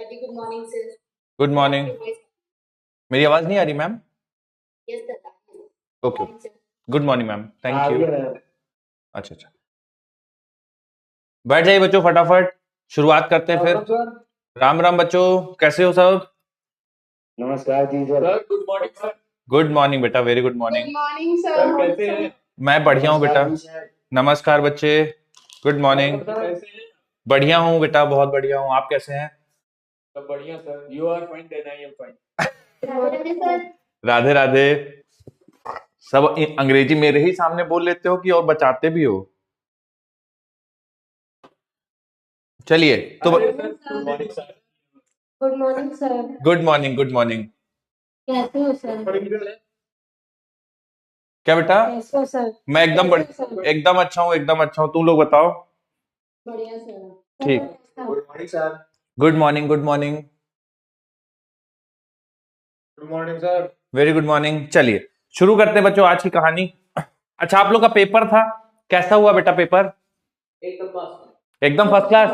Very good morning sir. Good morning. मेरी आवाज नहीं आ रही ma'am? Yes sir. Okay. Good morning ma'am, thank you. अच्छा अच्छा, बैठ जाइए बच्चों, फटाफट शुरुआत करते हैं फिर। राम राम बच्चों, कैसे हो सब? नमस्कार जी sir. Good morning sir. Good morning बेटा, very good good morning. Morning sir sir. कैसे हैं? मैं बढ़िया हूँ बेटा। नमस्कार जी सर। नमस्कार बच्चे, गुड मॉर्निंग। कैसे हैं? बढ़िया हूँ बेटा, बहुत बढ़िया हूँ। आप कैसे हैं? सब बढ़िया sir. You are fine then I am fine. Sir Radhe Radhe. सब अंग्रेजी मेरे ही सामने बोल लेते हो कि और बचाते भी हो? चलिए तो good morning sir. Good morning sir. Good morning, good morning. कैसे हो सर? क्या बेटा? कैसे हो सर? मैं एकदम एकदम अच्छा हूँ, एकदम अच्छा हूँ। तुम लोग बताओ। बढ़िया सर। ठीक। Good morning sir. Good morning, good morning. Good morning sir. Very good morning. चलिए शुरू करते हैं बच्चों आज की कहानी। अच्छा, आप लोग का पेपर था, कैसा हुआ बेटा पेपर? एकदम फर्स्ट क्लास।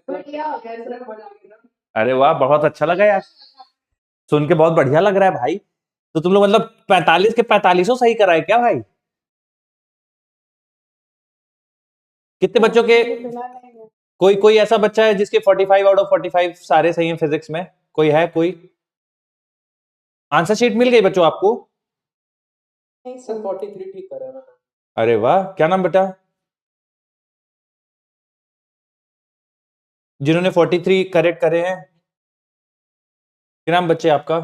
बढ़िया हो गया सर। अरे वाह, बहुत अच्छा लगा यार, सुन के बहुत बढ़िया लग रहा है भाई। तो तुम लोग मतलब 45 के 45 सही कराए क्या भाई? कितने बच्चों के? कोई कोई ऐसा बच्चा है जिसके 45 आउट ऑफ 45 सारे सही हैं फिजिक्स में? कोई है? कोई आंसर शीट मिल गई बच्चों आपको? सर 43 ठीक करा मैंने। अरे वाह, क्या नाम बेटा? जिन्होंने 43 करेक्ट करे हैं, क्या नाम बच्चे आपका?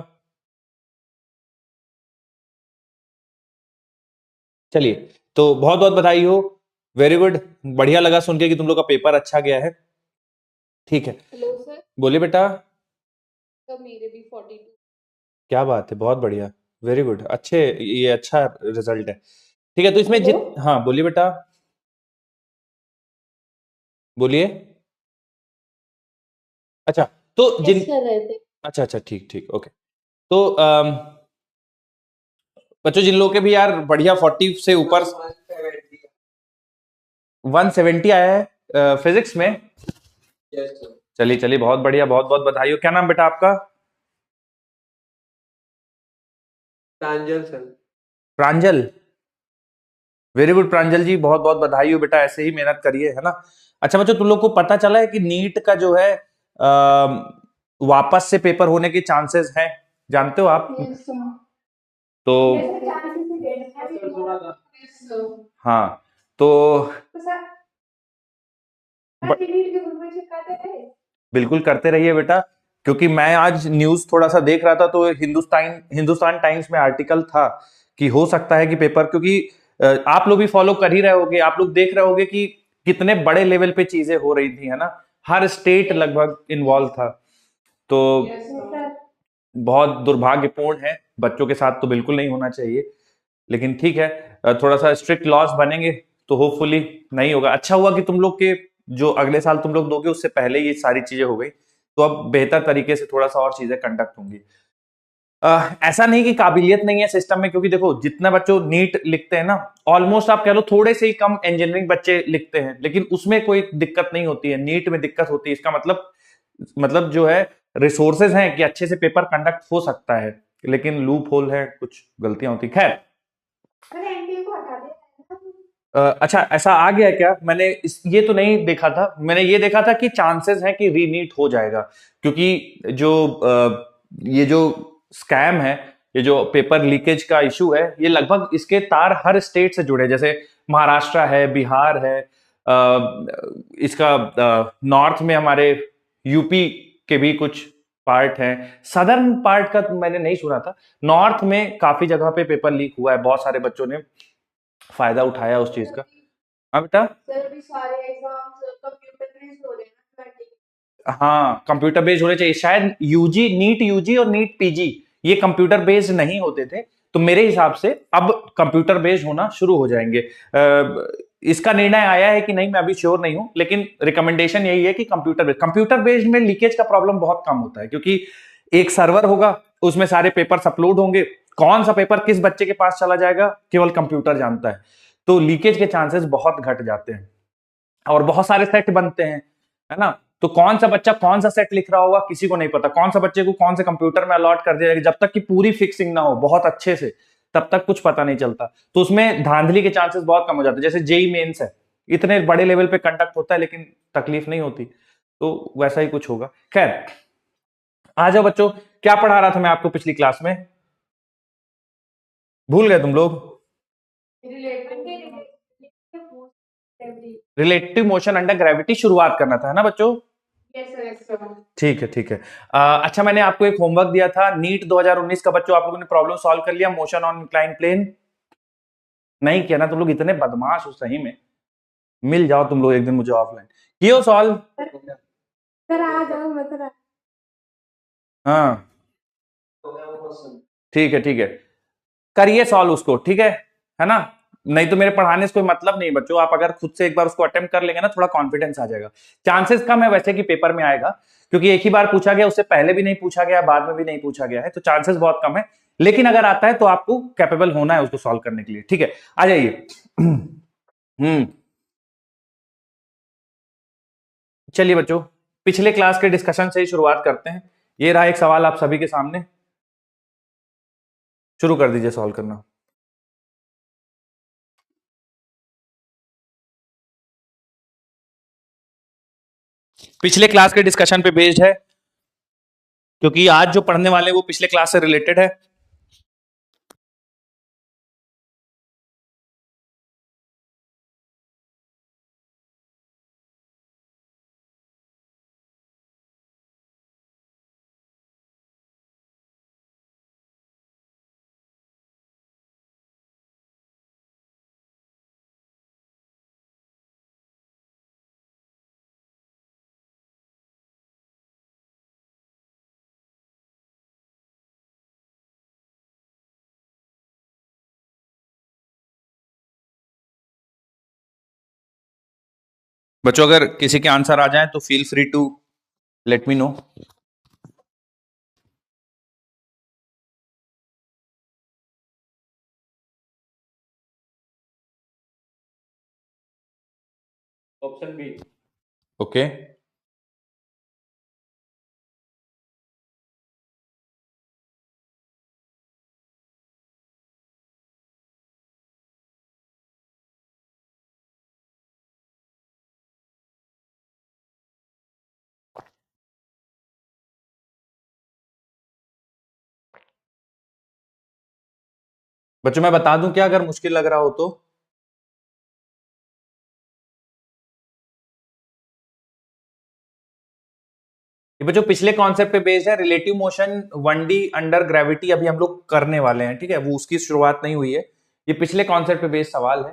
चलिए, तो बहुत बहुत बधाई हो, वेरी गुड। बढ़िया लगा सुन के कि तुम लोग का पेपर अच्छा गया है। ठीक है, हेलो सर। बोलिए बेटा। सर मेरे भी 42। क्या बात है, बहुत बढ़िया, वेरी गुड। अच्छे, ये अच्छा रिजल्ट है। ठीक है, तो इसमें हाँ बोलिए बेटा, बोलिए। अच्छा, तो जिन कर रहे थे। अच्छा अच्छा, ठीक ठीक, ओके। तो बच्चों जिन लोगों के भी यार बढ़िया 40 से ऊपर 170 आया है फिजिक्स में, चलिए चलिए, बहुत बढ़िया, बहुत बहुत बधाई हो। क्या नाम बेटा आपका? प्रांजल सर। प्रांजल, वेरी गुड प्रांजल जी, बहुत बहुत बधाई हो बेटा, ऐसे ही मेहनत करिए, है ना। अच्छा बच्चों, तुम लोग को पता चला है कि नीट का जो है वापस से पेपर होने के चांसेस हैं, जानते हो आप? तो हाँ, तो बिल्कुल करते रहिए बेटा, क्योंकि मैं आज न्यूज थोड़ा सा देख रहा था तो हिंदुस्तान टाइम्स में आर्टिकल था कि हो सकता है कि पेपर, क्योंकि आप लोग भी फॉलो कर ही रहे होगे, आप लोग देख रहे होगे कि कितने बड़े लेवल पे चीजें हो रही थी, है ना। हर स्टेट लगभग इन्वॉल्व था। तो बहुत दुर्भाग्यपूर्ण है, बच्चों के साथ तो बिल्कुल नहीं होना चाहिए, लेकिन ठीक है, थोड़ा सा स्ट्रिक्ट लॉस बनेंगे तो होपफुली नहीं होगा। अच्छा हुआ कि तुम लोग के जो अगले साल तुम लोग दोगे उससे पहले ये सारी चीजें हो गई, तो अब बेहतर तरीके से थोड़ा सा और चीजें कंडक्ट होंगी। ऐसा नहीं कि काबिलियत नहीं है सिस्टम में, क्योंकि देखो जितना बच्चों नीट लिखते हैं ना, ऑलमोस्ट आप कह लो थोड़े से ही कम इंजीनियरिंग बच्चे लिखते हैं, लेकिन उसमें कोई दिक्कत नहीं होती है, नीट में दिक्कत होती है। इसका मतलब जो है रिसोर्सेज हैं कि अच्छे से पेपर कंडक्ट हो सकता है, लेकिन लूप होल है, कुछ गलतियां होती। खैर, अच्छा ऐसा आ गया क्या? मैंने ये तो नहीं देखा था, मैंने ये देखा था कि चांसेस हैं कि रीनीट हो जाएगा, क्योंकि जो ये जो स्कैम है, ये जो पेपर लीकेज का इशू है, ये लगभग इसके तार हर स्टेट से जुड़े, जैसे महाराष्ट्र है, बिहार है, इसका नॉर्थ में हमारे यूपी के भी कुछ पार्ट हैं, सदर्न पार्ट का मैंने नहीं सुना था। नॉर्थ में काफी जगह पे पेपर लीक हुआ है, बहुत सारे बच्चों ने फायदा उठाया उस चीज का। हाँ बेटा, सर भी सारे एग्जाम्स कंप्यूटर बेस्ड हो रहे हैं। हाँ कंप्यूटर बेस्ड होने चाहिए, शायद यूजी, नीट यूजी और नीट पीजी ये कंप्यूटर बेस्ड नहीं होते थे, तो मेरे हिसाब से अब कंप्यूटर बेस्ड होना शुरू हो जाएंगे। इसका निर्णय आया है कि नहीं मैं अभी श्योर नहीं हूं, लेकिन रिकमेंडेशन यही है कि कंप्यूटर बेस्ड में लीकेज का प्रॉब्लम बहुत कम होता है, क्योंकि एक सर्वर होगा, उसमें सारे पेपर्स अपलोड होंगे, कौन सा पेपर किस बच्चे के पास चला जाएगा केवल कंप्यूटर जानता है, तो लीकेज के चांसेस बहुत घट जाते हैं और बहुत सारे सेट बनते हैं, है ना। तो कौन सा बच्चा कौन सा सेट लिख रहा होगा किसी को नहीं पता, कौन सा बच्चे को कौन से कंप्यूटर में अलॉट कर दिया जाएगा, जब तक कि पूरी फिक्सिंग ना हो बहुत अच्छे से तब तक कुछ पता नहीं चलता। तो उसमें धांधली के चांसेस बहुत कम हो जाते हैं। जैसे जेई मेंस है, इतने बड़े लेवल पे कंडक्ट होता है लेकिन तकलीफ नहीं होती, तो वैसा ही कुछ होगा। खैर आ जाओ बच्चों, क्या पढ़ा रहा था मैं आपको पिछली क्लास में, भूल गए तुम लोग? रिलेटिव मोशन अंडर ग्रेविटी शुरुआत करना था, है ना बच्चों? ठीक है ठीक है। अच्छा, मैंने आपको एक होमवर्क दिया था नीट 2019 का, बच्चों आप लोगों ने प्रॉब्लम सॉल्व कर लिया मोशन ऑन इंक्लाइन प्लेन? नहीं किया ना? तुम लोग इतने बदमाश हो सही में, मिल जाओ तुम लोग एक दिन मुझे ऑफलाइन। कियो सॉल्व? हाँ ठीक है ठीक है, करिए सॉल्व उसको, ठीक है ना? नहीं तो मेरे पढ़ाने से कोई मतलब नहीं बच्चों, आप अगर खुद से एक बार उसको अटेम्प्ट कर लेंगे ना थोड़ा कॉन्फिडेंस आ जाएगा। चांसेस कम है वैसे कि पेपर में आएगा, क्योंकि एक ही बार पूछा गया, उससे पहले भी नहीं पूछा गया, बाद में भी नहीं पूछा गया है, तो चांसेस बहुत कम है। लेकिन अगर आता है तो आपको कैपेबल होना है उसको सॉल्व करने के लिए, ठीक है? आ जाइए। चलिए बच्चों, पिछले क्लास के डिस्कशन से ही शुरुआत करते हैं। ये रहा एक सवाल आप सभी के सामने, शुरू कर दीजिए सॉल्व करना। पिछले क्लास के डिस्कशन पे बेस्ड है, क्योंकि आज जो पढ़ने वाले हैं वो पिछले क्लास से रिलेटेड है। बच्चों अगर किसी के आंसर आ जाए तो feel free to let me know. Option B. Okay, बच्चों मैं बता दूं क्या अगर मुश्किल लग रहा हो तो? ये बच्चों पिछले कॉन्सेप्ट पे बेस्ड है, relative motion 1D under gravity अभी हम लोग करने वाले हैं, ठीक है? वो उसकी शुरुआत नहीं हुई है, ये पिछले कॉन्सेप्ट पे बेस्ड सवाल है।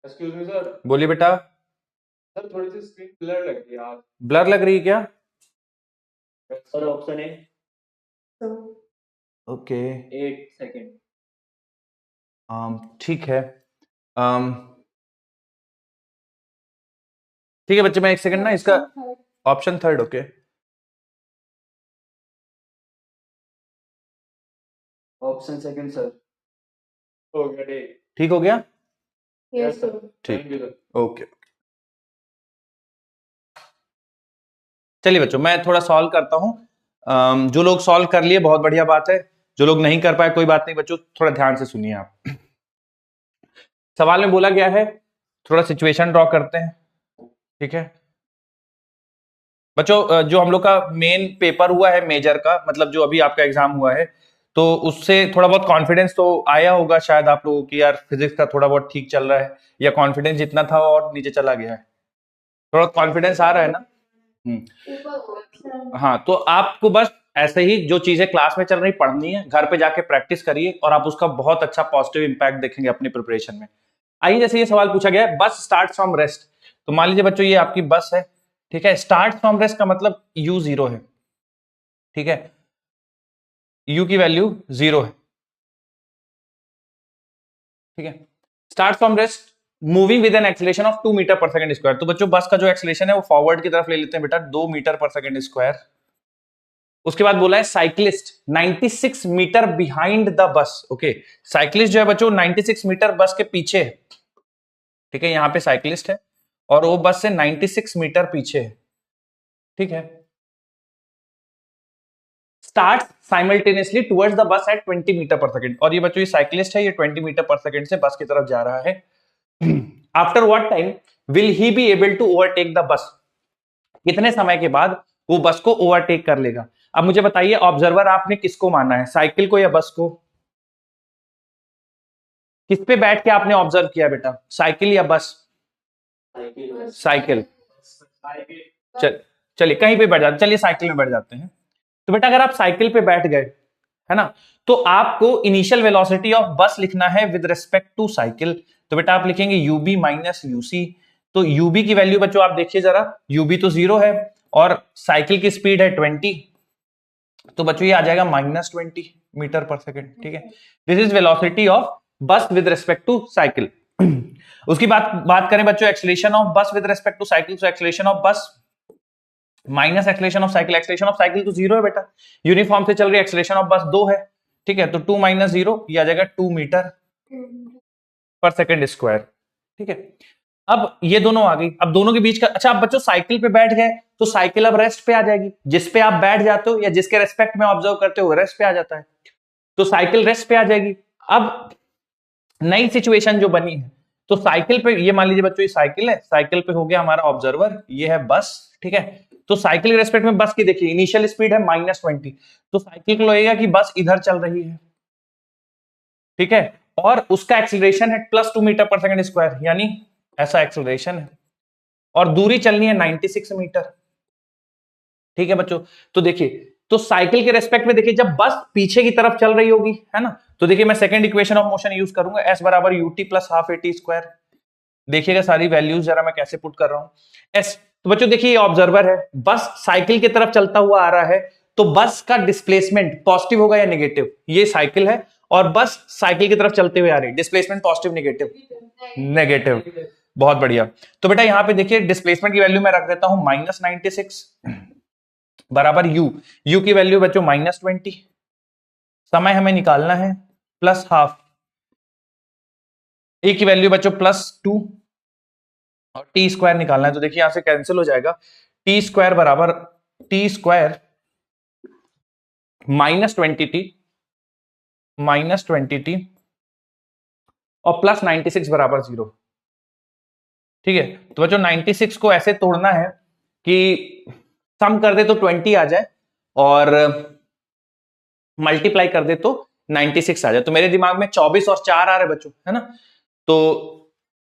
Excuse me sir. बोलिए बेटा। सर थोड़ी सी स्क्रीन ब्लर लग रही है आप। ब्लर लग रही है क्या? Sir option A. ओके, एक सेकंड। ठीक है, ठीक है बच्चे, मैं एक सेकंड ना इसका option third. Okay, option second sir. हो गया डे। ठीक हो गया? Yes sir. ठीक, थैंक यू सर। ओके। चलिए बच्चों मैं थोड़ा सॉल्व करता हूं। जो लोग सॉल्व कर लिए बहुत बढ़िया बात है, जो लोग नहीं कर पाए कोई बात नहीं बच्चों, थोड़ा ध्यान से सुनिए आप। सवाल में बोला गया है, थोड़ा सिचुएशन ड्रॉ करते हैं, ठीक है बच्चों? जो हम लोग का मेन पेपर हुआ है मेजर का, मतलब जो अभी आपका एग्जाम हुआ है, तो उससे थोड़ा बहुत कॉन्फिडेंस तो आया होगा शायद आप लोगों की, यार फिजिक्स का थोड़ा बहुत ठीक चल रहा है, या कॉन्फिडेंस जितना था और नीचे चला गया है? थोड़ा कॉन्फिडेंस आ रहा है ना? हाँ, तो आपको बस ऐसे ही जो चीजें क्लास में चल रही पढ़नी है, घर पे जाके प्रैक्टिस करिए और आप उसका बहुत अच्छा पॉजिटिव इंपैक्ट देखेंगे अपनी प्रिपरेशन में। आइए, जैसे ये सवाल पूछा गया है, बस स्टार्ट फ्रॉम रेस्ट, तो मान लीजिए बच्चों ये आपकी बस है, ठीक है? स्टार्ट फ्रॉम रेस्ट का मतलब u 0 है, ठीक है? u की वैल्यू 0 है, ठीक है? Start from rest moving with an acceleration of 2 metre पर सेकंड स्क्वायर, तो बच्चों बस का जो एक्सीलरेशन है वो फॉरवर्ड की तरफ ले लेते हैं बेटा, 2 मीटर पर सेकंड स्क्वायर, उसके बाद बोला है cyclist 96 metre behind the bus. Okay, cyclist जो है बच्चों 96 मीटर बस के पीछे है। ठीक है, यहां पे साइक्लिस्ट है और वो बस से 96 मीटर पीछे है। ठीक है, start simultaneously towards the bus at 20 metre पर सेकेंड। और ये बच्चों ये साइक्लिस्ट है, ये 20 मीटर पर सेकेंड से बस की तरफ जा रहा है। After what time will he be able to overtake the bus? कितने समय के बाद वो बस को ओवरटेक कर लेगा? अब मुझे बताइए, ऑब्जर्वर आपने किसको माना है, साइकिल को या बस को? किस पे बैठ के आपने ऑब्जर्व किया बेटा, साइकिल या बस? साइकिल। चलिए कहीं पे बैठ जाते, चलिए साइकिल में बैठ जाते हैं। तो बेटा अगर आप साइकिल पे बैठ गए है ना, तो आपको इनिशियल वेलोसिटी ऑफ बस लिखना है विद रिस्पेक्ट टू साइकिल। तो बेटा आप लिखेंगे यूबी माइनस यूसी। तो यूबी की वैल्यू बच्चों आप देखिए जरा, यूबी तो 0 है और साइकिल की स्पीड है 20, तो बच्चों ये आ जाएगा -20 मीटर पर सेकेंड। ठीक है, दिस इज वेलोसिटी ऑफ बस विद रिस्पेक्ट टू साइकिल। उसकी बात करें बच्चों एक्सेलरेशन ऑफ बस विद रिस्पेक्ट टू साइकिल, तो एक्सेलरेशन ऑफ बस minus acceleration of cycle. Acceleration of cycle तो 0 है बेटा, यूनिफॉर्म से चल रही है। एक्सेलरेशन ऑफ बस 2 है। ठीक है, तो 2 माइनस 0 ये आ जाएगा 2 मीटर पर सेकेंड स्क्वायर। ठीक है, अब ये दोनों आ गई, अब दोनों के बीच का, अच्छा अब बच्चों साइकिल पे बैठ गए तो साइकिल अब रेस्ट पे आ जाएगी। जिस पे आप बैठ जाते हो या जिसके रेस्पेक्ट में ऑब्जर्व करते हो रेस्ट पे आ जाता है, तो साइकिल रेस्ट पे आ जाएगी। अब नई सिचुएशन जो बनी है, तो साइकिल पे ये मान लीजिए बच्चों ये साइकिल है, साइकिल पे हो गया हमारा ऑब्जर्वर, ये है बस। ठीक है, तो साइकिल के रेस्पेक्ट में बस की देखिए इनिशियल स्पीड है -20, तो साइकिल को लगेगा कि बस इधर चल रही है। ठीक है, और उसका एक्सीलरेशन है +2 मीटर पर सेकेंड स्क्वायर, यानी ऐसा एक्सीलरेशन है, और दूरी चलनी है 96 मीटर। ठीक है बच्चों, तो देखिए तो साइकिल के रेस्पेक्ट में देखिए जब बस पीछे की तरफ चल रही होगी है ना, तो देखिए मैं second equation of motion use करूंगा, s बराबर ut plus half at square. देखिएगा सारी वैल्यूज जरा मैं कैसे पुट कर रहा हूं। s, तो बच्चों देखिए ये ऑब्जर्वर है, बस साइकिल की तरफ चलता हुआ आ रहा है, तो बस का डिस्प्लेसमेंट पॉजिटिव होगा या नेगेटिव? ये साइकिल है और बस साइकिल की तरफ चलते हुए आ रही है, डिस्प्लेसमेंट पॉजिटिव नेगेटिव? नेगेटिव। बहुत बढ़िया। तो बेटा यहां पे देखिए डिस्प्लेसमेंट की वैल्यू मैं रख देता हूं -96 बराबर u की वैल्यू बच्चों -20, समय हमें निकालना है प्लस हाफ, ए की वैल्यू बच्चों +2 और टी स्क्वायर निकालना है। तो देखिए यहां से कैंसिल हो जाएगा, टी स्क्वायर बराबर टी स्क्वायर -20t और +96 बराबर 0। ठीक है, तो बच्चों 96 को ऐसे तोड़ना है कि सम कर दे तो 20 आ जाए और मल्टीप्लाई कर दे तो 96 आ जाए। तो मेरे दिमाग में 24 और 4 आ रहे बच्चों, है ना। तो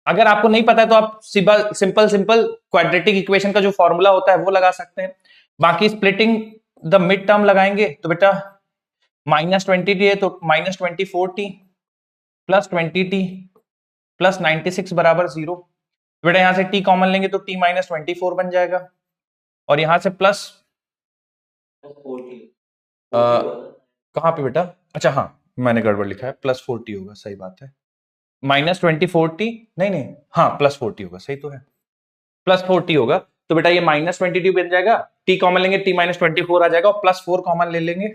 अगर आपको नहीं पता है तो आप सिंपल क्वाड्रेटिक इक्वेशन का जो फॉर्मूला होता है वो लगा सकते हैं। बाकी स्प्लिटिंग द मिड टर्म लगाएंगे तो बेटा -20t है तो -24t प्लस 20t प्लस 96 बराबर 0। बेटा यहां से t कॉमन लेंगे तो t -24 बन जाएगा और यहां से प्लस कहां पे बेटा, अच्छा हाँ मैंने गड़बड़ लिखा है, +40 होगा, सही बात है। -24t नहीं हाँ +40 होगा, सही तो है, +40 होगा। तो बेटा ये -20t बन जाएगा, t कॉमन लेंगे t -24 आ जाएगा और +4 कॉमन ले लेंगे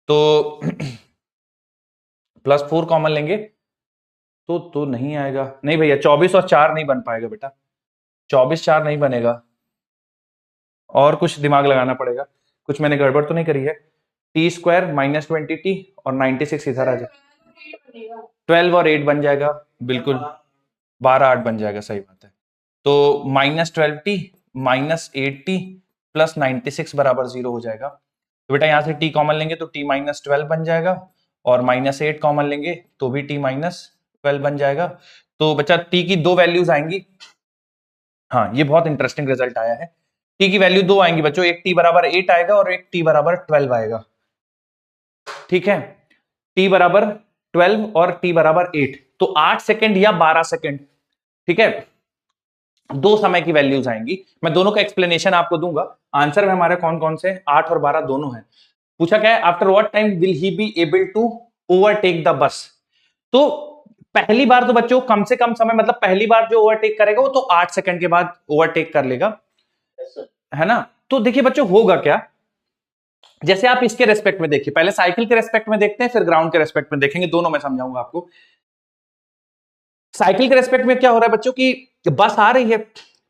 तो +4 कॉमन लेंगे तो नहीं आएगा, नहीं भैया 24 और 4 नहीं बन पाएगा बेटा, 24 4 नहीं बनेगा, और कुछ दिमाग लगाना पड़ेगा, कुछ मैंने गड़बड़ तो नहीं करी है। टी स्क्वायर -20t और 96 इधर आ जाए, 12 और 8 बन जाएगा, बिल्कुल 12 8 बन जाएगा, सही बात है। तो -12t -8t प्लस 96 बराबर 0 हो जाएगा। तो बेटा यहां से t कॉमन लेंगे तो t -12 बन जाएगा और -8 कॉमन लेंगे तो भी t -12 बन जाएगा। तो बच्चा t की 2 वैल्यूज आएंगी, हाँ ये बहुत इंटरेस्टिंग रिजल्ट आया है। t की वैल्यू 2 आएंगी बच्चों, एक t बराबर 8 आएगा और एक t बराबर 12 आएगा। ठीक है, t बराबर 12 और t बराबर 8, तो 8 सेकंड या 12 सेकंड। ठीक है, 2 समय की वैल्यूज आएंगी, मैं दोनों का एक्सप्लेनेशन आपको दूंगा। आंसर में हमारे कौन कौन से 8 और 12 दोनों हैं। पूछा क्या है, after what time will he be able to overtake the bus? तो पहली बार तो बच्चों कम से कम समय, मतलब पहली बार जो ओवरटेक करेगा वो तो 8 सेकंड के बाद ओवरटेक कर लेगा, है ना। तो देखिए बच्चों होगा क्या, जैसे आप इसके रेस्पेक्ट में देखिए, पहले साइकिल के रेस्पेक्ट में देखते हैं, फिर ग्राउंड के रेस्पेक्ट में देखेंगे, दोनों में समझाऊंगा आपको। साइकिल के रेस्पेक्ट में क्या हो रहा है बच्चों की, बस आ रही है,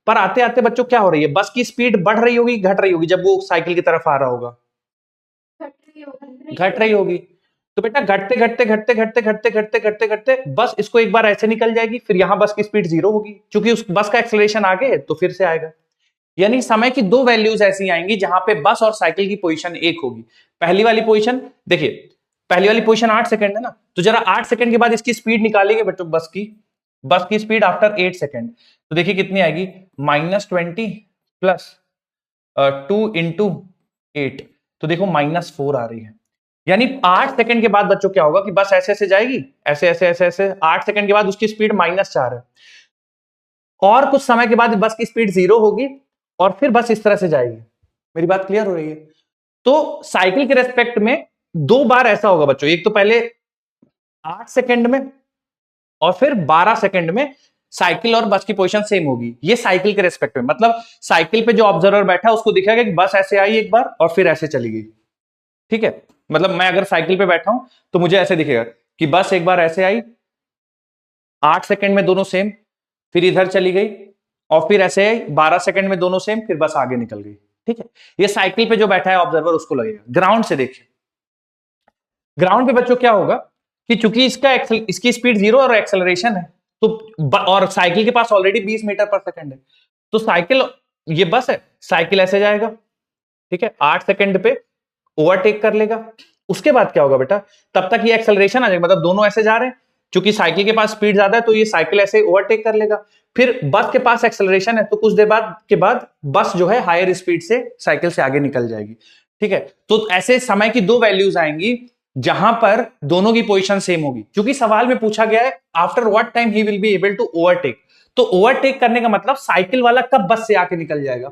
पर आते आते बच्चों क्या हो रही है, बस की स्पीड बढ़ रही होगी घट रही होगी जब वो साइकिल की तरफ आ रहा होगा, घट रही होगी। तो बेटा घटते घटते घटते घटते घटते घटते घटते घटते बस इसको एक बार ऐसे निकल जाएगी, फिर यहां बस की स्पीड 0 होगी, क्योंकि उस बस का एक्सेलरेशन आगे है तो फिर से आएगा। यानी समय की दो वैल्यूज ऐसी आएंगी जहां पे बस और साइकिल की पोजीशन एक होगी। पहली वाली पोजीशन देखिए, पहली वाली पोजीशन 8 सेकंड है ना, तो जरा 8 सेकंड के बाद इसकी स्पीड निकालेंगे बच्चों, बस की स्पीड आफ्टर 8 सेकंड, तो देखिए कितनी आएगी, -20 प्लस 2 × 8, तो देखो -4 आ रही है। यानी 8 सेकंड के बाद बच्चों क्या होगा कि बस ऐसे ऐसे जाएगी, ऐसे ऐसे ऐसे ऐसे, 8 सेकंड के बाद उसकी स्पीड -4 है, और कुछ समय के बाद बस की स्पीड 0 होगी और फिर बस इस तरह से जाएगी। मेरी बात क्लियर हो रही है? तो साइकिल के रेस्पेक्ट में दो बार ऐसा होगा बच्चों, एक तो पहले 8 सेकंड में और फिर 12 सेकंड में साइकिल और बस की पोजीशन सेम होगी। ये साइकिल के रेस्पेक्ट में, मतलब साइकिल पे जो ऑब्जर्वर बैठा है उसको दिखेगा कि बस ऐसे आई एक बार और फिर ऐसे चली गई। ठीक है, मतलब मैं अगर साइकिल पे बैठा हूं तो मुझे ऐसे दिखेगा कि बस एक बार ऐसे आई, 8 सेकंड में दोनों सेम, फिर इधर चली गई, और फिर ऐसे आई 12 सेकंड में दोनों सेम, फिर बस आगे निकल गई। ठीक है, ये साइकिल पे जो बैठा है ऑब्जर्वर उसको लगेगा। ग्राउंड से देखिए, ग्राउंड पे बच्चों क्या होगा कि चूंकि इसकी स्पीड 0 और एक्सेलरेशन है, तो और साइकिल के पास ऑलरेडी 20 मीटर पर सेकंड है, तो साइकिल, ये बस है, साइकिल ऐसे जाएगा, ठीक है, 8 सेकंड पे ओवरटेक कर लेगा। उसके बाद क्या होगा बेटा, तब तक ये एक्सेलरेशन आ जाएगा, मतलब दोनों ऐसे जा रहे हैं, क्योंकि साइकिल के पास स्पीड ज्यादा है तो ये साइकिल ऐसे ओवरटेक कर लेगा। फिर बस के पास एक्सेलरेशन है तो कुछ देर बाद बस जो है हायर स्पीड से साइकिल से आगे निकल जाएगी। ठीक है, तो ऐसे समय की दो वैल्यूज आएंगी जहां पर दोनों की पोजीशन सेम होगी, क्योंकि सवाल में पूछा गया है after what time he will be able to overtake, तो ओवरटेक करने का मतलब साइकिल वाला कब बस से आगे निकल जाएगा।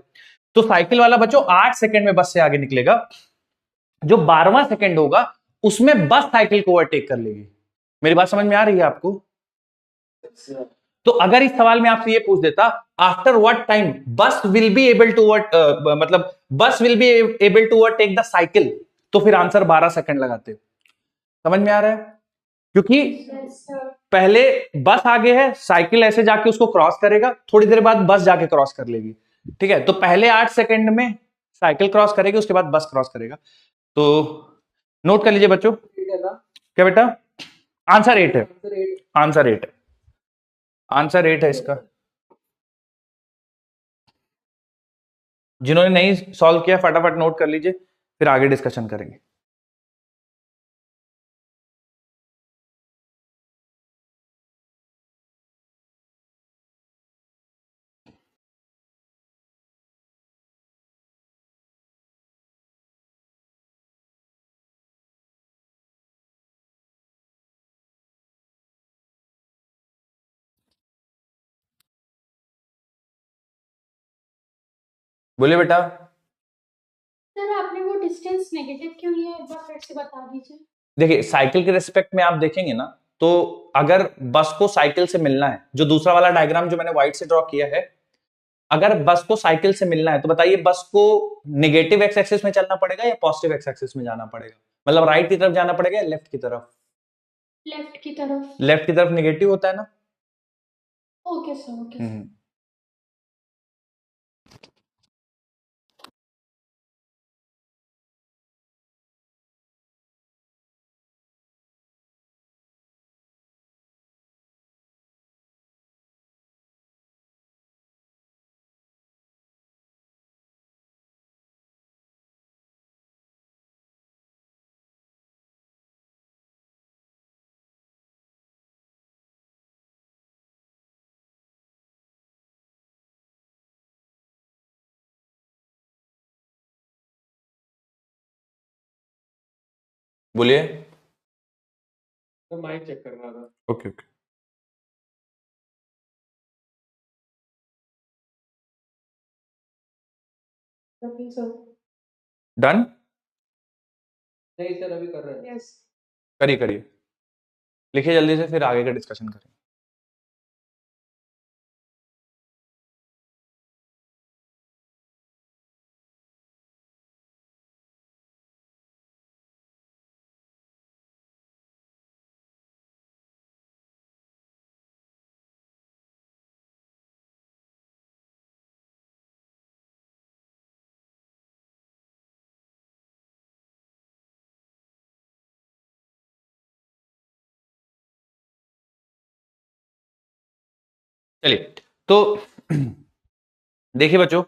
तो साइकिल वाला बच्चों 8 सेकंड में बस से आगे निकलेगा, जो 12वां सेकंड होगा उसमें बस साइकिल को ओवरटेक कर लेगी। मेरी बात समझ में आ रही है आपको? तो अगर इस सवाल में आपसे ये पूछ देता after what time bus will be able to मतलब bus will be able to overtake the cycle, तो फिर आंसर 12 सेकंड लगाते। समझ में आ रहा है? क्योंकि पहले बस आगे है, साइकिल ऐसे जाके उसको क्रॉस करेगा, थोड़ी देर बाद बस जाके क्रॉस कर लेगी। ठीक है, तो पहले 8 सेकंड में साइकिल क्रॉस करेगी, उसके बाद बस क्रॉस करेगा। तो नोट कर लीजिए बच्चों, ठीक है ना? क्या बेटा, आंसर 8 है, आंसर 8। आंसर 8 है, आंसर 8 है इसका। जिन्होंने नहीं सॉल्व किया फटाफट नोट कर लीजिए, फिर आगे डिस्कशन करेंगे। बोलिए बेटा। सर आपने वो डिस्टेंस नेगेटिव क्यों लिया है, एक बार फिर से बता दीजिए। देखिए साइकिल के रिस्पेक्ट में आप देखेंगे ना, तो अगर बस को साइकिल से मिलना है, जो दूसरा वाला डायग्राम जो मैंने व्हाइट से ड्रॉ किया है, अगर बस को साइकिल से मिलना है तो बताइए बस को नेगेटिव एक्स एक्सिस में चलना पड़ेगा या पॉजिटिव एक्स एक्सिस में जाना पड़ेगा, मतलब राइट की तरफ जाना पड़ेगा या लेफ्ट की तरफ? लेफ्ट की तरफ। लेफ्ट की तरफ नेगेटिव होता है ना। Okay sir, okay sir. बोलिए। तो माइक चेक कर रहा था। Okay okay, sir. डन, नहीं सर, अभी कर रहे हैं। यस। करिए करिए, लिखिए जल्दी से, फिर आगे का डिस्कशन करें। चलिए, तो देखिए बच्चों,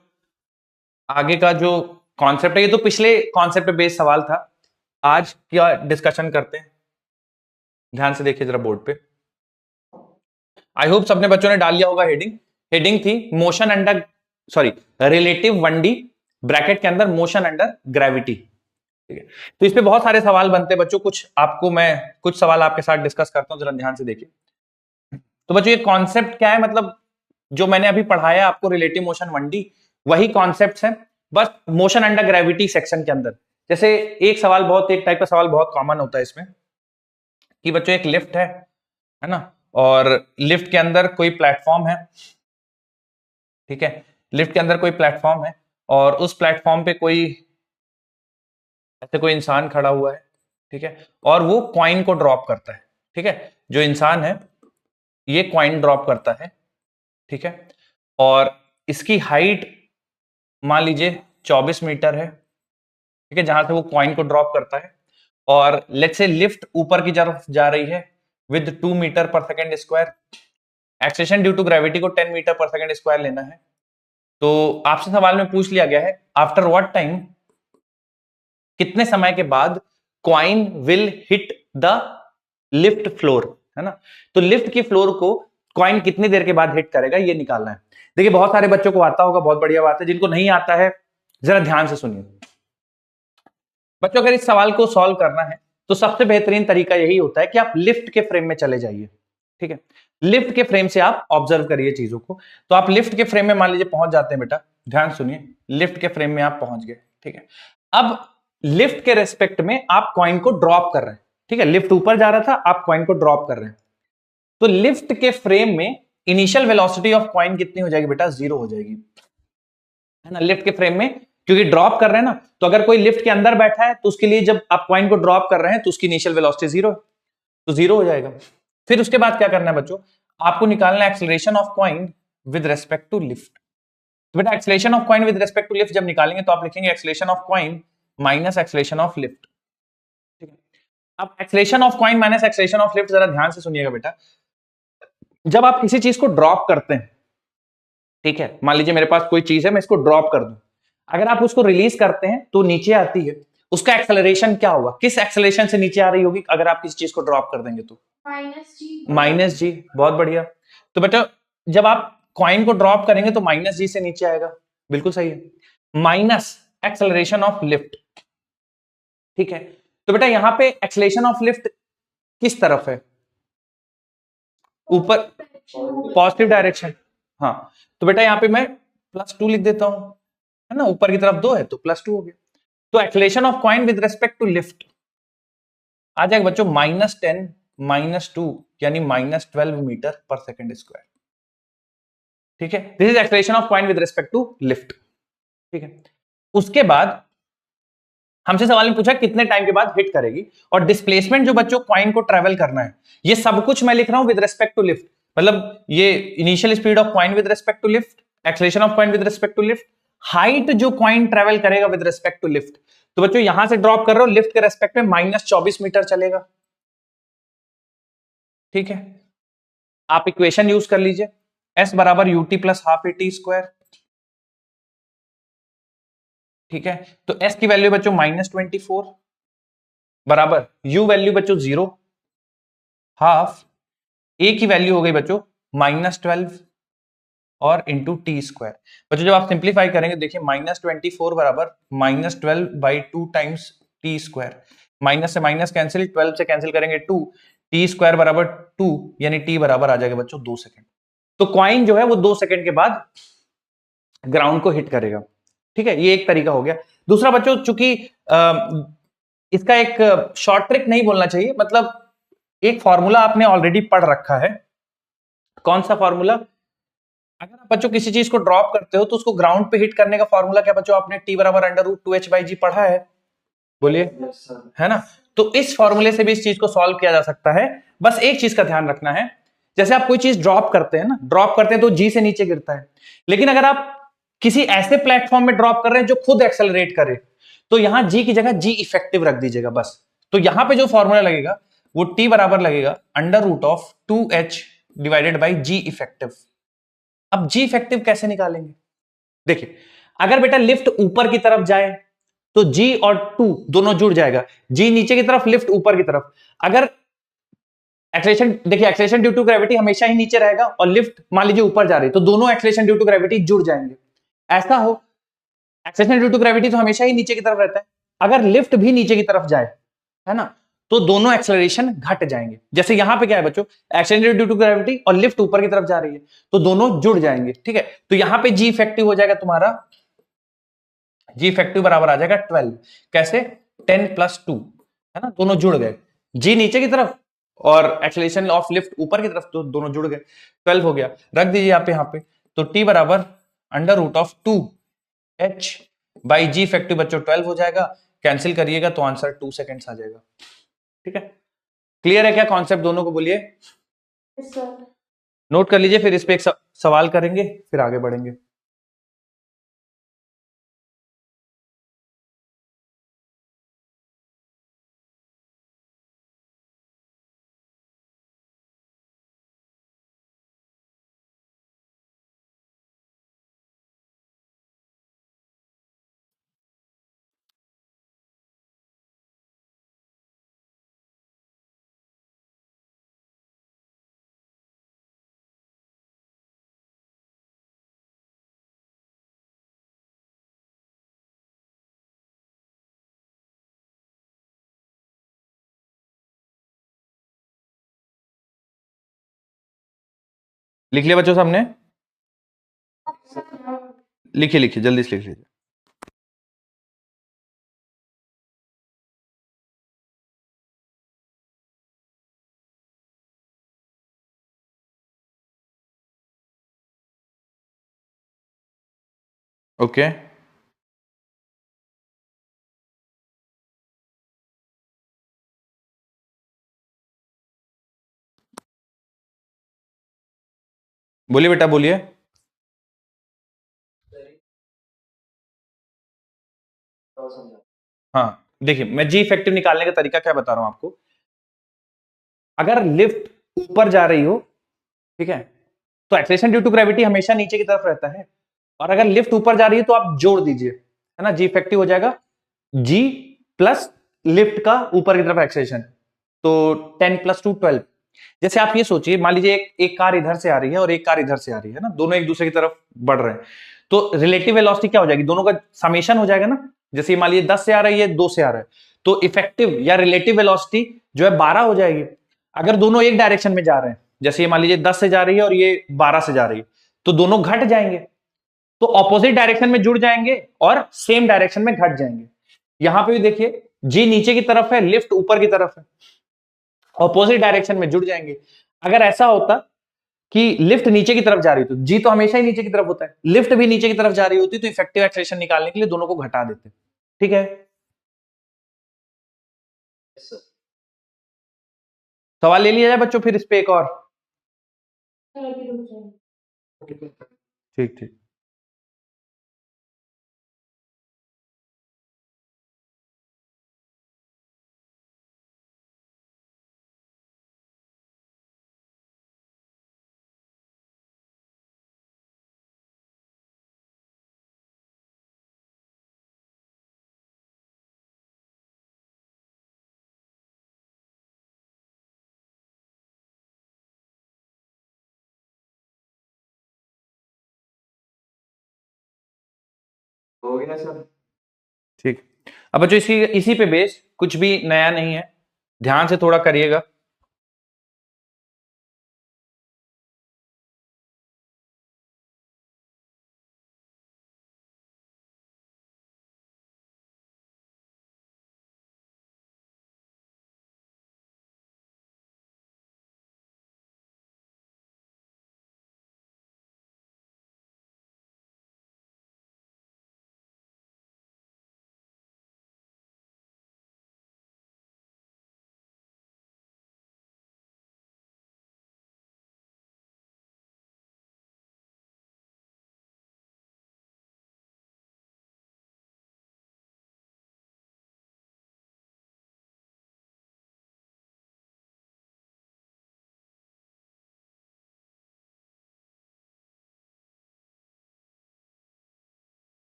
आगे का जो कॉन्सेप्ट है, ये तो पिछले कॉन्सेप्ट पे बेस्ड सवाल था। आज क्या डिस्कशन करते हैं, ध्यान से देखिए जरा बोर्ड पे। आई होप सबने बच्चों ने डाल लिया होगा हेडिंग। हेडिंग थी motion under, sorry, relative 1D bracket के अंदर मोशन अंडर ग्रेविटी। ठीक है, तो इस पे बहुत सारे सवाल बनते हैं बच्चों। कुछ सवाल आपके साथ डिस्कस करता हूं, जरा ध्यान से देखिए। तो बच्चों, ये कॉन्सेप्ट क्या है, मतलब जो मैंने अभी पढ़ाया आपको रिलेटिव मोशन 1D, वही कॉन्सेप्ट है, बस मोशन अंडर ग्रेविटी सेक्शन के अंदर। जैसे एक टाइप का सवाल बहुत कॉमन होता है इसमें कि बच्चों एक लिफ्ट है ना, और लिफ्ट के अंदर कोई प्लेटफॉर्म है। ठीक है, लिफ्ट के अंदर कोई प्लेटफॉर्म है और उस प्लेटफॉर्म पे कोई इंसान खड़ा हुआ है। ठीक है, और वो कॉइन को ड्रॉप करता है। ठीक है, जो इंसान है ये कॉइन ड्रॉप करता है। ठीक है, और इसकी हाइट मान लीजिए 24 मीटर है। ठीक है, जहां से वो कॉइन को ड्रॉप करता है, और लेट्स से लिफ्ट ऊपर की तरफ जा रही है विद 2 मीटर पर second square. Acceleration due to gravity को 10 मीटर पर सेकेंड स्क्वायर लेना है। तो आपसे सवाल में पूछ लिया गया है आफ्टर व्हाट टाइम, कितने समय के बाद coin will hit the lift floor, है ना। तो लिफ्ट की फ्लोर को कॉइन कितनी देर के बाद हिट करेगा, ये निकालना है। देखिए, बहुत सारे बच्चों को आता होगा, बहुत बढ़िया बात है। जिनको नहीं आता है जरा ध्यान से सुनिए बच्चों। अगर इस सवाल को सॉल्व करना है तो सबसे बेहतरीन तरीका यही होता है कि आप लिफ्ट के फ्रेम में चले जाइए। ठीक है, लिफ्ट के फ्रेम से आप ऑब्जर्व करिए चीजों को। तो आप लिफ्ट के फ्रेम में मान लीजिए पहुंच जाते हैं बेटा, ध्यान सुनिए, लिफ्ट के फ्रेम में आप पहुंच गए। ठीक है, अब लिफ्ट के रेस्पेक्ट में आप कॉइन को ड्रॉप कर रहे हैं। ठीक है, लिफ्ट ऊपर जा रहा था, आप कॉइन को ड्रॉप कर रहे हैं। तो लिफ्ट के फ्रेम में इनिशियल वेलोसिटी ऑफ कॉइन कितनी हो जाएगी बेटा, 0 हो जाएगी, है ना। लिफ्ट के फ्रेम में क्योंकि ड्रॉप कर रहे हैं ना, तो अगर कोई लिफ्ट के अंदर बैठा है तो उसके लिए जब आप कॉइन को ड्रॉप कर रहे हैं तो उसकी इनिशियल वेलोसिटी 0 है, तो 0 हो जाएगा। फिर उसके बाद क्या करना है बच्चों, आपको निकालना है acceleration of coin with respect to lift. तो बेटा acceleration of coin with respect to lift जब निकालेंगे तो आप लिखेंगे acceleration of coin minus acceleration of lift. ठीक है, अब acceleration of coin minus acceleration of lift, जरा ध्यान से सुनिएगा बेटा। जब आप किसी चीज को ड्रॉप करते हैं, ठीक है, मान लीजिए मेरे पास कोई चीज है, मैं इसको ड्रॉप कर दूं, अगर आप उसको रिलीज करते हैं तो नीचे आती है, उसका एक्सेलरेशन क्या होगा, किस एक्सेलरेशन से नीचे आ रही होगी अगर आप किसी चीज को ड्रॉप कर देंगे तो? माइनस जी। बहुत बढ़िया। तो बेटा जब आप कॉइन को ड्रॉप करेंगे तो माइनस जी से नीचे आएगा, बिल्कुल सही है, माइनस एक्सेलरेशन ऑफ लिफ्ट। ठीक है, तो बेटा यहां पे एक्सेलरेशन ऑफ लिफ्ट किस तरफ है, ऊपर, पॉजिटिव डायरेक्शन। हाँ, तो बेटा यहां पे मैं +2 लिख देता हूं, है ना, ऊपर की तरफ 2 है तो +2 हो गया। तो acceleration of coin with respect to lift आ जाएगा बच्चों -10 -2 यानी -12 मीटर पर सेकेंड स्क्वायर। ठीक है, this is acceleration of coin with respect to lift. ठीक है, उसके बाद हमसे सवाल ने पूछा कितने टाइम के बाद हिट करेगी, और डिस्प्लेसमेंट जो बच्चों कॉइन को ट्रेवल करना है, ये सब कुछ मैं लिख रहा हूं विद रेस्पेक्ट टू लिफ्ट। मतलब ये initial speed of coin with respect to lift, acceleration of coin with respect to lift, height जो कॉइन ट्रेवल करेगा विद रेस्पेक्ट टू लिफ्ट। तो बच्चों यहां से ड्रॉप कर रहे हो, लिफ्ट के रेस्पेक्ट में -24 मीटर चलेगा। ठीक है, आप इक्वेशन यूज कर लीजिए, S बराबर ut + ½ AT²। ठीक है, तो S की वैल्यू बच्चों -24 बराबर U वैल्यू बच्चों 0, हाफ A की वैल्यू हो गई बच्चों -12 और इंटू t²। बच्चों जब आप सिंप्लीफाई करेंगे देखिए -24 बराबर -12/2 टाइम्स t², माइनस से माइनस कैंसिल, 12 से कैंसिल करेंगे 2, t² बराबर 2 यानी t बराबर आ जाएगा बच्चों 2 सेकंड। तो कॉइन जो है वो 2 सेकंड के बाद ग्राउंड को हिट करेगा। ठीक है, ये एक तरीका हो गया। दूसरा बच्चों, चूंकि इसका एक शॉर्ट ट्रिक नहीं बोलना चाहिए, मतलब एक फॉर्मूला आपने ऑलरेडी पढ़ रखा है। कौन सा फॉर्मूला? अगर आप बच्चों किसी चीज को ड्रॉप करते हो तो उसको ग्राउंड पे हिट करने का फॉर्मूला क्या बच्चों, आपने t बराबर √2h/g पढ़ा है, बोलिए, है ना। तो इस फॉर्मूले से भी इस चीज को सॉल्व किया जा सकता है। बस एक चीज का ध्यान रखना है, जैसे आप कोई चीज ड्रॉप करते हैं ना, ड्रॉप करते हैं तो जी से नीचे गिरता है, लेकिन अगर आप किसी ऐसे प्लेटफॉर्म में ड्रॉप कर रहे हैं जो खुद एक्सेलरेट करे, तो यहां जी की जगह जी इफेक्टिव रख दीजिएगा बस। तो यहां पे जो फॉर्मूला लगेगा वो t बराबर लगेगा √2h/g इफेक्टिव। अब जी इफेक्टिव कैसे निकालेंगे? देखिए, अगर बेटा लिफ्ट ऊपर की तरफ जाए तो जी और 2 दोनों जुड़ जाएगा। जी नीचे की तरफ, लिफ्ट ऊपर की तरफ। अगर एक्सेलेरेशन, देखिए एक्सेलेरेशन ड्यू टू ग्रेविटी हमेशा ही नीचे रहेगा और लिफ्ट मान लीजिए ऊपर जा रही है, तो दोनों एक्सेलेरेशन ड्यू टू ग्रेविटी जुड़ जाएंगे। ऐसा हो, एक्सेलेरेशन ड्यू टू ग्रेविटी तो हमेशा ही नीचे की तरफ रहता है, अगर लिफ्ट भी नीचे की तरफ जाए, है ना, तो दोनों एक्सेलरेशन घट जाएंगे। जैसे यहां पे क्या है बच्चों, एक्सेलरेशन ड्यू टू ग्रेविटी और लिफ्ट ऊपर की तरफ जा रही है, तो दोनों जुड़ जाएंगे। ठीक है, तो यहां पे जी इफेक्टिव हो जाएगा तुम्हारा, जी इफेक्टिव बराबर आ जाएगा 12। कैसे? 10 + 2, है ना, दोनों जुड़ गए, जी नीचे की तरफ और एक्सेलरेशन ऑफ लिफ्ट ऊपर की तरफ, तो दोनों जुड़ गए, 12 हो गया। रख दीजिए आप यहाँ पे, तो टी बराबर √2h बाई जी इफेक्टिव बच्चों 12 हो जाएगा। कैंसिल करिएगा तो आंसर 2 सेकेंड्स आ जाएगा। ठीक है, क्लियर है क्या कॉन्सेप्ट दोनों को? बोलिए। Yes, sir. नोट कर लीजिए, फिर इस पे एक सवाल करेंगे, फिर आगे बढ़ेंगे। लिख लिया बच्चों सामने? लिखिए लिखिए, जल्दी से लिख लीजिए। ओके, बोलिए बेटा बोलिए। हाँ, देखिए मैं जी इफेक्टिव निकालने का तरीका क्या बता रहा हूं आपको। अगर लिफ्ट ऊपर जा रही हो, ठीक है, तो एक्सेलरेशन ड्यू टू ग्रेविटी हमेशा नीचे की तरफ रहता है, और अगर लिफ्ट ऊपर जा रही है तो आप जोड़ दीजिए, है ना, जी इफेक्टिव हो जाएगा जी प्लस लिफ्ट का ऊपर की तरफ एक्सेलरेशन, तो 10 + 2 12। जैसे आप ये सोचिए, मान लीजिए एक कार इधर से आ रही है और एक कार इधर से आ रही है ना, दोनों एक दूसरे की तरफ बढ़ रहे हैं, तो रिलेटिव वेलोसिटी क्या हो जाएगी, दोनों का समेशन हो जाएगा ना। जैसे मान लीजिए 10 से आ रही है, 2 से आ रहा है, तो इफेक्टिव या रिलेटिव वेलोसिटी जो है 12 हो जाएगी। अगर दोनों एक डायरेक्शन में जा रहे हैं, जैसे ये मान लीजिए 10 से जा रही है और ये 12 से जा रही है, तो दोनों घट जाएंगे, तो ऑपोजिट डायरेक्शन में जुड़ जाएंगे और सेम डायरेक्शन में घट जाएंगे। यहां पे भी देखिए, जी नीचे की तरफ है, लिफ्ट ऊपर की तरफ है, ऑपोजिट डायरेक्शन में जुड़ जाएंगे। अगर ऐसा होता कि लिफ्ट नीचे की तरफ जा रही, तो जी तो हमेशा ही नीचे की तरफ होता है, लिफ्ट भी नीचे की तरफ जा रही होती, तो इफेक्टिव एक्सेलरेशन निकालने के लिए दोनों को घटा देते। ठीक है, Yes, sir. सवाल ले लिया जाए बच्चों, फिर इस पे एक और। Sir, अभी रुक जाइए। ठीक ठीक। हो गया सर। ठीक, अब बच्चों इसी इसी पे बेस, कुछ भी नया नहीं है, ध्यान से थोड़ा करिएगा।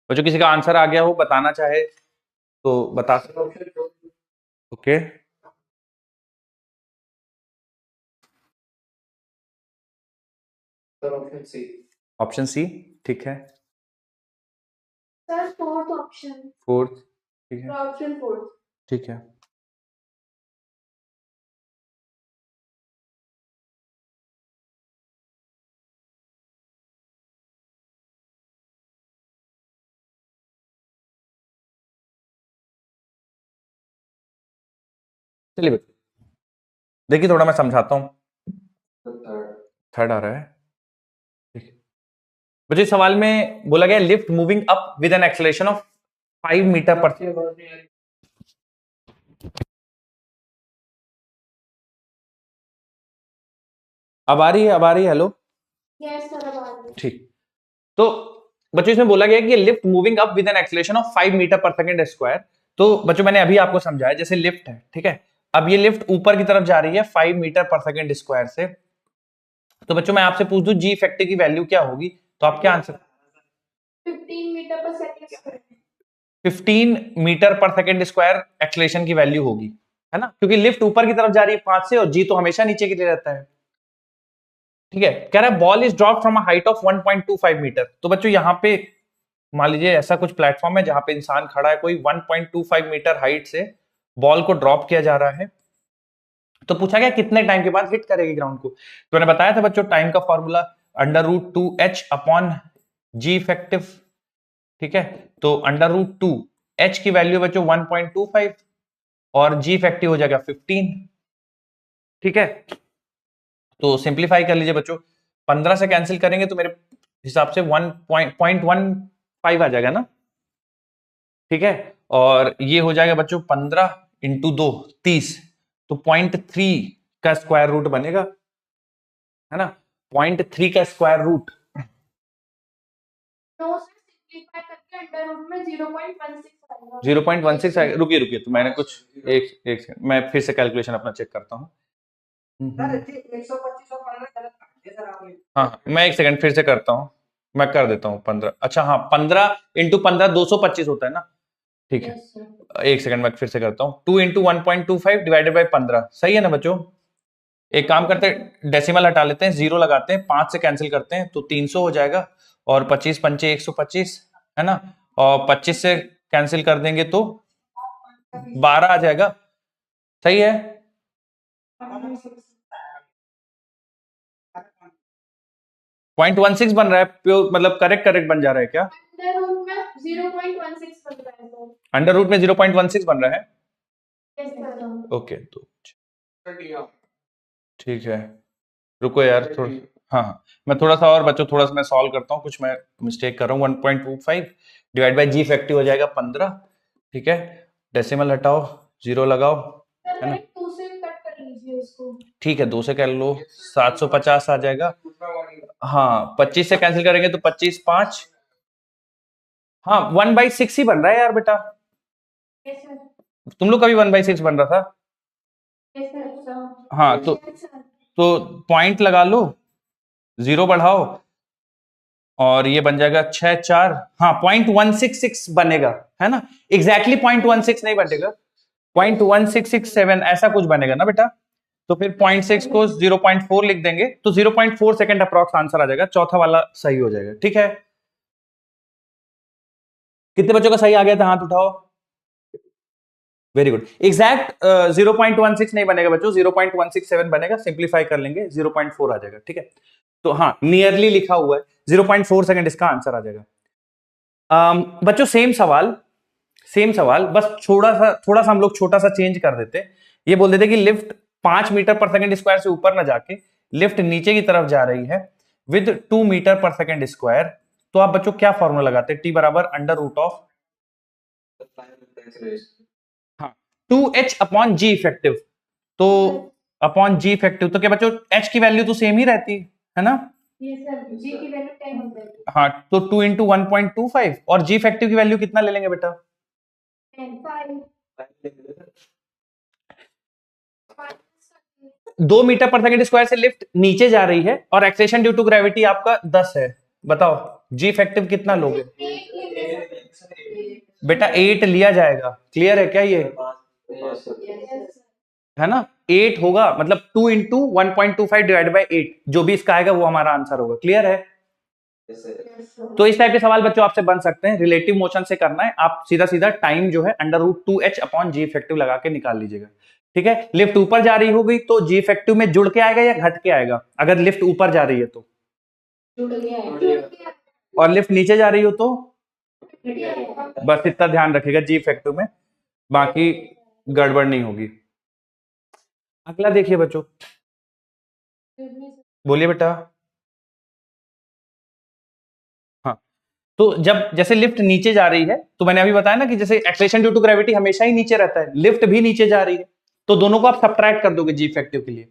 बच्चों किसी का आंसर आ गया हो, बताना चाहे तो बता सकते। Okay, sir option C. Option C ठीक है। Sir fourth option. फोर्थ ठीक है, ऑप्शन फोर्थ। ठीक है। चलिए बच्चों, देखिए थोड़ा मैं समझाता हूँ। थर्ड आ रहा है, ठीक है। बच्चों इस सवाल में बोला गया lift moving up with an acceleration of 5 metre पर अब आ रही है, अब आ रही है, हेलो। यस सर अब आ रही है। ठीक, तो बच्चों इसमें बोला गया कि lift moving up with an acceleration of 5 metre पर सेकंड स्क्वायर। तो बच्चों मैंने अभी आपको समझाया, जैसे लिफ्ट है, ठीक है, अब ये लिफ्ट ऊपर की तरफ जा रही है 5 मीटर पर सेकंड स्क्वायर से। तो बच्चों मैं आपसे पूछ दूं जी इफेक्टिव की वैल्यू क्या होगी, तो आप क्या आंसर 15 मीटर पर सेकंड स्क्वायर। 15 मीटर पर सेकंड स्क्वायर एक्सेलरेशन की वैल्यू होगी, है ना, क्योंकि लिफ्ट ऊपर की तरफ जा रही है 5 से और जी तो हमेशा नीचे की लिए रहता है। ठीक है, कह रहा है ball is drop from a height of 1.25 metre. तो बच्चों यहाँ पे मान लीजिए ऐसा कुछ प्लेटफॉर्म है जहां पे इंसान खड़ा है, कोई 1.25 मीटर हाइट से बॉल को ड्रॉप किया जा रहा है। तो पूछा गया कितने टाइम के बाद हिट करेगी ग्राउंड को। तो मैंने बताया था बच्चों टाइम का फॉर्मूला √2h अपॉन जी इफेक्टिव। ठीक है, तो √2h की वैल्यू बच्चों 1.25 और जी इफेक्टिव हो जाएगा 15। ठीक है, तो सिंप्लीफाई कर लीजिए बच्चों, 15 से कैंसिल करेंगे तो मेरे हिसाब से 1.15 आ जाएगा ना। ठीक है, और ये हो जाएगा बच्चों 15 इंटू 2 30, तो 0.3 का स्क्वायर रूट बनेगा, है ना, 0.3 का square root. No sir simplify करके अंडर रूट में 0.16 आएगा। 0.16 आएगा। रुकिए रुकिए, तो मैंने कुछ एक सेकंड मैं फिर से कैलकुलेशन अपना चेक करता हूँ। हाँ मैं एक सेकंड फिर से करता हूँ, मैं कर देता हूँ 15। अच्छा हाँ 15 इंटू 15 225 होता है ना। ठीक है, यस सर। एक सेकंड मैं फिर से करता हूँ, 2 इंटू 1.25 डिवाइडेड बाई 15, सही है ना बच्चों। एक काम करते हैं, डेसिमल हटा लेते हैं, जीरो लगाते हैं, 5 से कैंसिल करते हैं तो 300 हो जाएगा, और 25 पंचे 125, है ना, और 25 से कैंसिल कर देंगे तो 12 आ जाएगा, सही है। 0.16 बन रहा है, प्योर मतलब करेक्ट बन जा रहा है क्या? अंडर रूट में 0.16 बन रहा है सर। अंडर रूट में 0.16 बन रहा है, यस सर। ओके तो ठीक है, रुको यार थोड़ा, हाँ हाँ मैं थोड़ा सा और बच्चों थोड़ा सा मैं सॉल्व करता हूँ, कुछ मैं मिस्टेक कर रहा हूँ। 1.25 डिवाइड बाई जी इफेक्टिव हो जाएगा 15। ठीक है, डेसिमल हटाओ, जीरो लगाओ, है ना, 2 से कट कर लीजिए इसको। ठीक है 2 से कर लो, 750 आ जाएगा। हाँ 25 से कैंसिल करेंगे तो 25 5, हाँ 1/6 ही बन रहा है यार बेटा, यस सर। तुम लोग का भी 1/6 बन रहा था। Yes sir. हाँ तो पॉइंट लगा लो, जीरो बढ़ाओ, और ये बन जाएगा 6 4, हाँ 0.166 बनेगा, है ना, एग्जैक्टली 0.16 नहीं बनेगा, 0.1667 ऐसा कुछ बनेगा ना बेटा। तो फिर 0.6 को 0.4 लिख देंगे तो 0.4 सेकंड अप्रॉक्स आंसर आ जाएगा, चौथा वाला सही हो जाएगा। ठीक है, कितने बच्चों का सही आ गया था, हाथ उठाओ, वेरी गुड। एग्जैक्ट 0.16 नहीं बनेगा बच्चों, 0.167 बनेगा, सिंप्लीफाई कर लेंगे 0.4 आ जाएगा। ठीक है, तो हाँ नियरली लिखा हुआ है, 0.4 सेकंड इसका आंसर आ जाएगा। बच्चों सेम सवाल बस थोड़ा सा हम लोग छोटा सा चेंज कर देते, ये बोल देते कि लिफ्ट 5 मीटर पर सेकंड स्क्वायर से ऊपर ना जाके लिफ्ट नीचे की तरफ जा रही है विद 2 मीटर पर सेकंड स्क्वायर। तो आप बच्चों क्या फॉर्मूला लगाते, टी बराबर अंडर रूट ऑफ, हाँ 2h अपॉन जी इफेक्टिव, तो अपॉन जी इफेक्टिव, तो क्या बच्चों h की वैल्यू तो सेम ही रहती है ना। यस सर, जी की वैल्यू 10 हो जाएगी। हाँ तो 2 इंटू 1.25 और जी इफेक्टिव की वैल्यू कितना ले लेंगे बेटा, 5 2 मीटर पर सेकंड स्क्वायर से लिफ्ट नीचे जा रही है और एक्सेलेरेशन ड्यू टू ग्रेविटी आपका 10 है, बताओ जी इफेक्टिव कितना लोगे। बेटा 8 लिया जाएगा, क्लियर है क्या ये? Yes, sir. है ना, 8 होगा, मतलब 2 इंटू 1.25 डिवाइड बाई 8, जो भी इसका आएगा वो हमारा आंसर होगा, क्लियर है? Yes, sir. तो इस टाइप के सवाल बच्चों आपसे बन सकते हैं। रिलेटिव मोशन से करना है, आप सीधा सीधा टाइम जो है √2h अपॉन जी इफेक्टिव लगा के निकाल लीजिएगा, ठीक है। लिफ्ट ऊपर जा रही होगी तो जी इफेक्टिव में जुड़ के आएगा या घट के आएगा? अगर लिफ्ट ऊपर जा रही है तो, जुड़ गया है। और लिफ्ट नीचे जा रही हो तो जुड़ गया है। बस इतना ध्यान रखिएगा जी इफेक्टिव में, बाकी गड़बड़ नहीं होगी। अगला देखिए बच्चों, बोलिए बेटा। हाँ, तो जब जैसे लिफ्ट नीचे जा रही है तो मैंने अभी बताया ना कि जैसे एक्सेलरेशन ड्यू टू ग्रेविटी हमेशा ही नीचे रहता है, लिफ्ट भी नीचे जा रही है, तो दोनों को आप सब्ट्रैक्ट कर दोगे जी इफेक्टिव के लिए।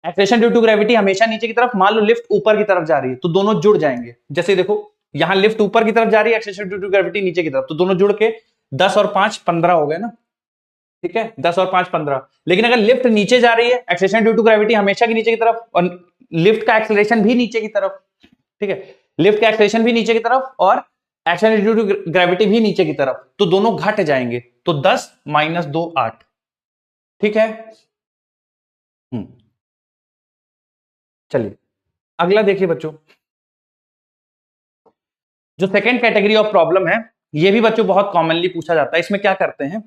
एक्सेलरेशन ड्यू टू ग्रेविटी हमेशा नीचे की तरफ, मान लो लिफ्ट ऊपर की तरफ जा रही है तो दोनों जुड़ जाएंगे। जैसे देखो यहां लिफ्ट ऊपर की तरफ जा रही है, एक्सेलरेशन ड्यू टू ग्रेविटी नीचे की तरफ, तो दोनों जुड़ के 10 और 5 15 हो गए ना, ठीक है, 10 और 5 15। लेकिन अगर लिफ्ट नीचे जा रही है, एक्सेलरेशन ड्यू टू ग्रेविटी हमेशा की नीचे की तरफ, और लिफ्ट का एक्सेलरेशन भी नीचे की तरफ, ठीक है, लिफ्ट का एक्सेलरेशन भी नीचे की तरफ और एक्सेलरेशन ड्यू टू ग्रेविटी भी नीचे की तरफ, तो दोनों घट जाएंगे, तो 10 - 2 8, ठीक है। चलिए अगला देखिए बच्चों, जो सेकेंड कैटेगरी ऑफ प्रॉब्लम है, ये भी बच्चों बहुत कॉमनली पूछा जाता है। इसमें क्या करते हैं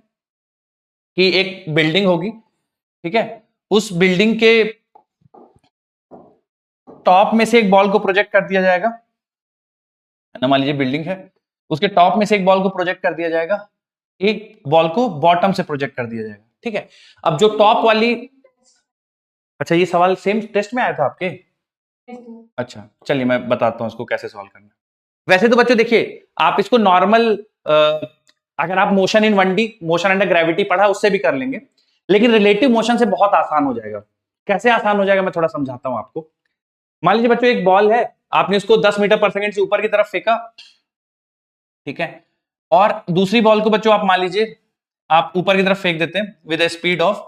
कि एक बिल्डिंग होगी, ठीक है, उस बिल्डिंग के टॉप में से एक बॉल को प्रोजेक्ट कर दिया जाएगा, मान लीजिए बिल्डिंग है, उसके टॉप में से एक बॉल को प्रोजेक्ट कर दिया जाएगा, एक बॉल को बॉटम से प्रोजेक्ट कर दिया जाएगा, ठीक है। अब जो टॉप वाली, अच्छा ये सवाल सेम टेस्ट में आया था आपके? अच्छा चलिए मैं बताता हूं इसको कैसे सॉल्व करना। वैसे तो बच्चों देखिए, आप इसको नॉर्मल अगर आप motion in 1D, motion under gravity पढ़ा उससे भी कर लेंगे, लेकिन रिलेटिव मोशन से बहुत आसान हो जाएगा। कैसे आसान हो जाएगा मैं थोड़ा समझाता हूं आपको। मान लीजिए बच्चों एक बॉल है, आपने इसको 10 मीटर पर सेकंड से ऊपर की तरफ फेंका, ठीक है, और दूसरी बॉल को बच्चों आप मान लीजिए आप ऊपर की तरफ फेंक देते हैं with a speed of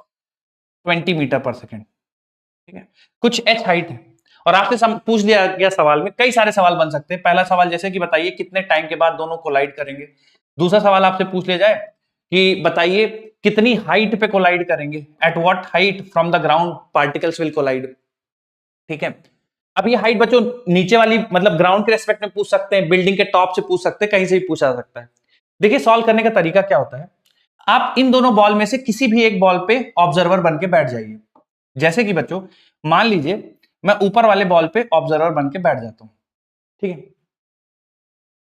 20 metre पर सेकंड, ठीक है, कुछ h हाइट है, और आपसे पूछ लिया गया सवाल में, कई सारे सवाल बन सकते हैं। पहला सवाल जैसे कि बताइए कितने टाइम के बाद दोनों कोलाइड करेंगे। दूसरा सवाल आपसे पूछ लिया जाए कि बताइए कितनी हाइट पे कोलाइड करेंगे, at what height from the ground particles will collide, ठीक है। अब ये हाइट बच्चों नीचे वाली मतलब ग्राउंड के रेस्पेक्ट में पूछ सकते हैं, बिल्डिंग के टॉप से पूछ सकते हैं, कहीं से भी पूछा जा सकता है। देखिए सॉल्व करने का तरीका क्या होता है, आप इन दोनों बॉल में से किसी भी एक बॉल पे ऑब्जर्वर बन के बैठ जाइए। जैसे कि बच्चों मान लीजिए मैं ऊपर वाले बॉल पे ऑब्जर्वर बन के बैठ जाता हूं, ठीक है।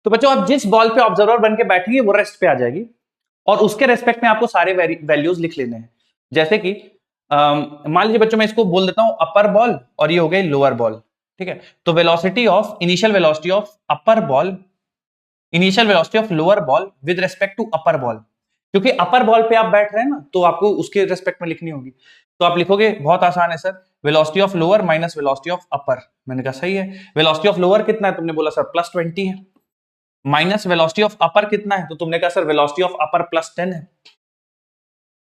तो बच्चों आप जिस बॉल पे ऑब्जर्वर बन के बैठेंगे वो रेस्ट पे आ जाएगी, और उसके रेस्पेक्ट में आपको सारे वैल्यूज लिख लेने हैं। जैसे कि मान लीजिए बच्चों मैं इसको बोल देता हूं अपर बॉल, और ये हो गई लोअर बॉल, ठीक है। तो velocity of initial velocity of upper ball, initial velocity of lower ball with respect to upper ball, क्योंकि अपर बॉल पे आप बैठ रहे हैं ना, तो आपको उसके रेस्पेक्ट में लिखनी होगी। तो आप लिखोगे, बहुत आसान है sir, velocity of lower minus velocity of अपर। मैंने कहा सही है। वेलोसिटी ऑफ लोअर कितना है, तुमने बोला सर +20 है, माइनस वेलोसिटी ऑफ अपर कितना है, तो तुमने कहा सर वेलोसिटी ऑफ अपर +10 है,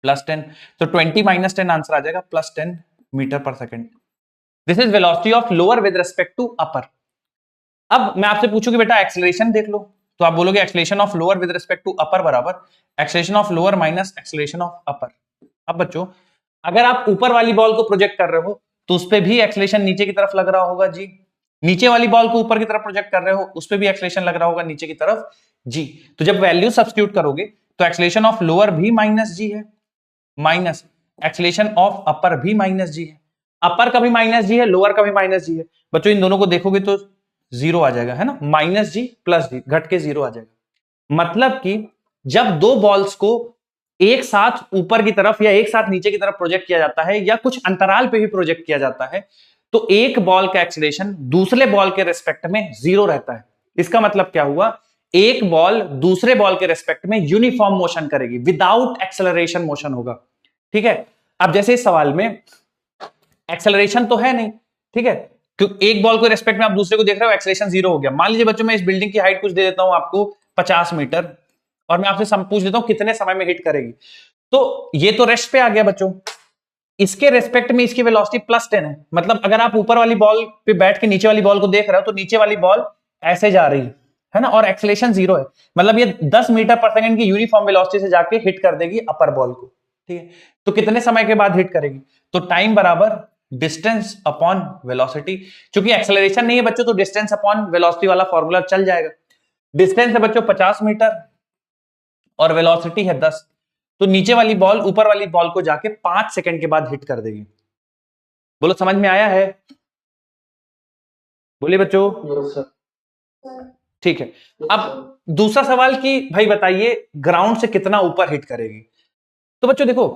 +10, तो 20 - 10 आंसर आ जाएगा +10 मीटर पर second. This is velocity of lower with respect to upper. अब मैं आपसे पूछूं कि बेटा एक्सेलरेशन देख लो, तो आप बोलोगे acceleration of lower with respect to upper बराबर acceleration of lower minus acceleration of upper. अब बच्चों अगर आप ऊपर वाली बॉल को प्रोजेक्ट कर रहे हो तो उस पे भी एक्सेलरेशन नीचे की तरफ लग रहा होगा जी, नीचे वाली बॉल को ऊपर की तरफ प्रोजेक्ट कर रहे हो उस पे भी एक्सेलरेशन लग रहा होगा नीचे की तरफ जी। तो जब वैल्यू सब्स्टिट्यूट करोगे तो एक्सेलरेशन ऑफ लोअर भी -g है, माइनस एक्सेलरेशन ऑफ अपर भी -g है, अपर का भी -g है, लोअर का भी -g है। बच्चों इन दोनों को देखोगे तो 0 आ जाएगा, है ना, -g + g घट के 0 आ जाएगा। मतलब कि जब दो बॉल्स को एक साथ ऊपर की तरफ या एक साथ नीचे की तरफ प्रोजेक्ट किया जाता है, या कुछ अंतराल पे भी प्रोजेक्ट किया जाता है, तो एक बॉल का एक्सेलरेशन दूसरे बॉल के रेस्पेक्ट में 0 रहता है। इसका मतलब क्या हुआ, एक बॉल दूसरे बॉल के रेस्पेक्ट में यूनिफॉर्म मोशन करेगी, विदाउट एक्सेलरेशन मोशन होगा, ठीक है। अब जैसे इस सवाल में एक्सेलरेशन तो है नहीं, ठीक है, क्योंकि एक बॉल को रेस्पेक्ट में आप दूसरे को देख रहे हो, एक्सेलरेशन 0 हो गया। मान लीजिए बच्चों मैं इस बिल्डिंग की हाइट कुछ दे देता हूं आपको 50 मीटर, और मैं आपसे पूछ लेता हूं कितने समय में हिट करेगी, तो ये तो रेस्ट पे आ गया बच्चों, इसके रेस्पेक्ट में इसकी वेलोसिटी +10 है। मतलब अगर आप ऊपर वाली बॉल पे बैठ के नीचे वाली बॉल को देख रहे हो तो नीचे वाली बॉल ऐसे जा रही है ना, और एक्सेलरेशन 0 है, मतलब ये 10 मीटर पर सेकंड की यूनिफॉर्म वेलोसिटी से जाके हिट कर देगी अपर बॉल को, ठीक है। तो कितने समय के बाद हिट करेगी, तो टाइम बराबर डिस्टेंस अपॉन वेलोसिटी। क्योंकि एक्सेलरेशन नहीं है बच्चों, तो डिस्टेंस अपॉन वेलोसिटी वाला फॉर्मूला चल जाएगा। डिस्टेंस है बच्चों 50 मीटर और वेलोसिटी है 10, तो नीचे वाली बॉल ऊपर वाली बॉल को जाके 5 सेकंड के बाद हिट कर देगी। बोलो समझ में आया है, बोलिए बच्चों। Yes sir. ठीक है, अब दूसरा सवाल कि भाई बताइए ग्राउंड से कितना ऊपर हिट करेगी। तो बच्चों देखो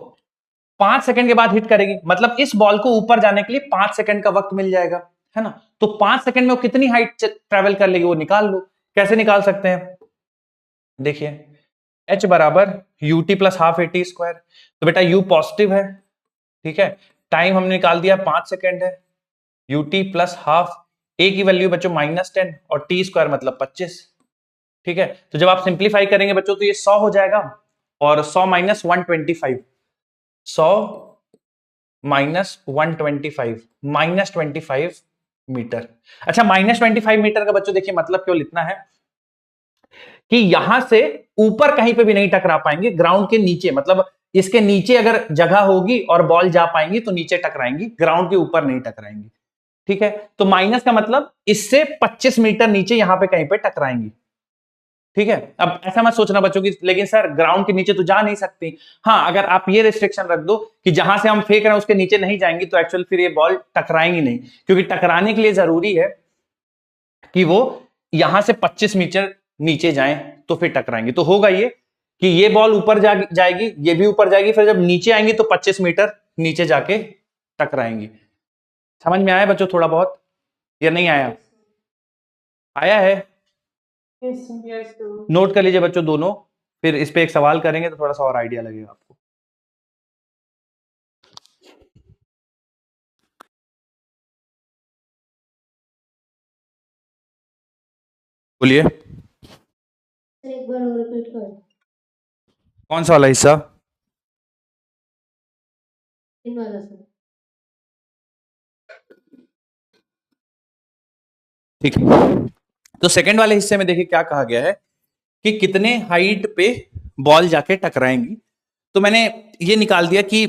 5 सेकंड के बाद हिट करेगी, मतलब इस बॉल को ऊपर जाने के लिए 5 सेकंड का वक्त मिल जाएगा, है ना। तो 5 सेकंड में वो कितनी हाइट ट्रेवल कर लेगी वो निकाल लो। कैसे निकाल सकते हैं, देखिए h बराबर ut plus half AT square. तो बेटा u पॉजिटिव है, ठीक है, टाइम हमने निकाल दिया 5 सेकंड है, ut प्लस हाफ, a की वैल्यू बच्चों -10 और t स्क्वायर मतलब 25, ठीक है। तो जब आप सिंप्लीफाई करेंगे बच्चों तो ये 100 हो जाएगा, और 100 माइनस 125, 100 माइनस 125 माइनस 25 मीटर। अच्छा -25 मीटर का बच्चों देखिए मतलब केवल इतना है कि यहां से ऊपर कहीं पे भी नहीं टकरा पाएंगे, ग्राउंड के नीचे, मतलब इसके नीचे अगर जगह होगी और बॉल जा पाएंगी तो नीचे टकराएंगी, ग्राउंड के ऊपर नहीं टकराएंगी, ठीक है। तो माइनस का मतलब इससे 25 मीटर नीचे यहां पे कहीं पे टकराएंगी, ठीक है। अब ऐसा मत सोचना बच्चों की लेकिन सर ग्राउंड के नीचे तो जा नहीं सकती। हाँ, अगर आप ये रिस्ट्रिक्शन रख दो कि जहां से हम फेंक रहे हैं उसके नीचे नहीं जाएंगी तो एक्चुअल फिर ये बॉल टकराएंगी नहीं, क्योंकि टकराने के लिए जरूरी है कि वो यहां से 25 मीटर नीचे जाएं तो फिर टकराएंगे। तो होगा ये कि ये बॉल ऊपर जाएगी, ये भी ऊपर जाएगी, फिर जब नीचे आएंगी तो 25 मीटर नीचे जाके टकराएंगी। समझ में आया बच्चों थोड़ा बहुत या नहीं आया, आया है? Yes, sir. नोट कर लीजिए बच्चों दोनों, फिर इस पे एक सवाल करेंगे तो थोड़ा सा और आइडिया लगेगा आपको। बोलिए सर एक बार और रिपीट करो। कौन सा वाला हिस्सा? इन वाला सर। ठीक है, तो सेकंड वाले हिस्से में देखिए क्या कहा गया है कि कितने हाइट पे बॉल जाके टकराएंगी। तो मैंने ये निकाल दिया कि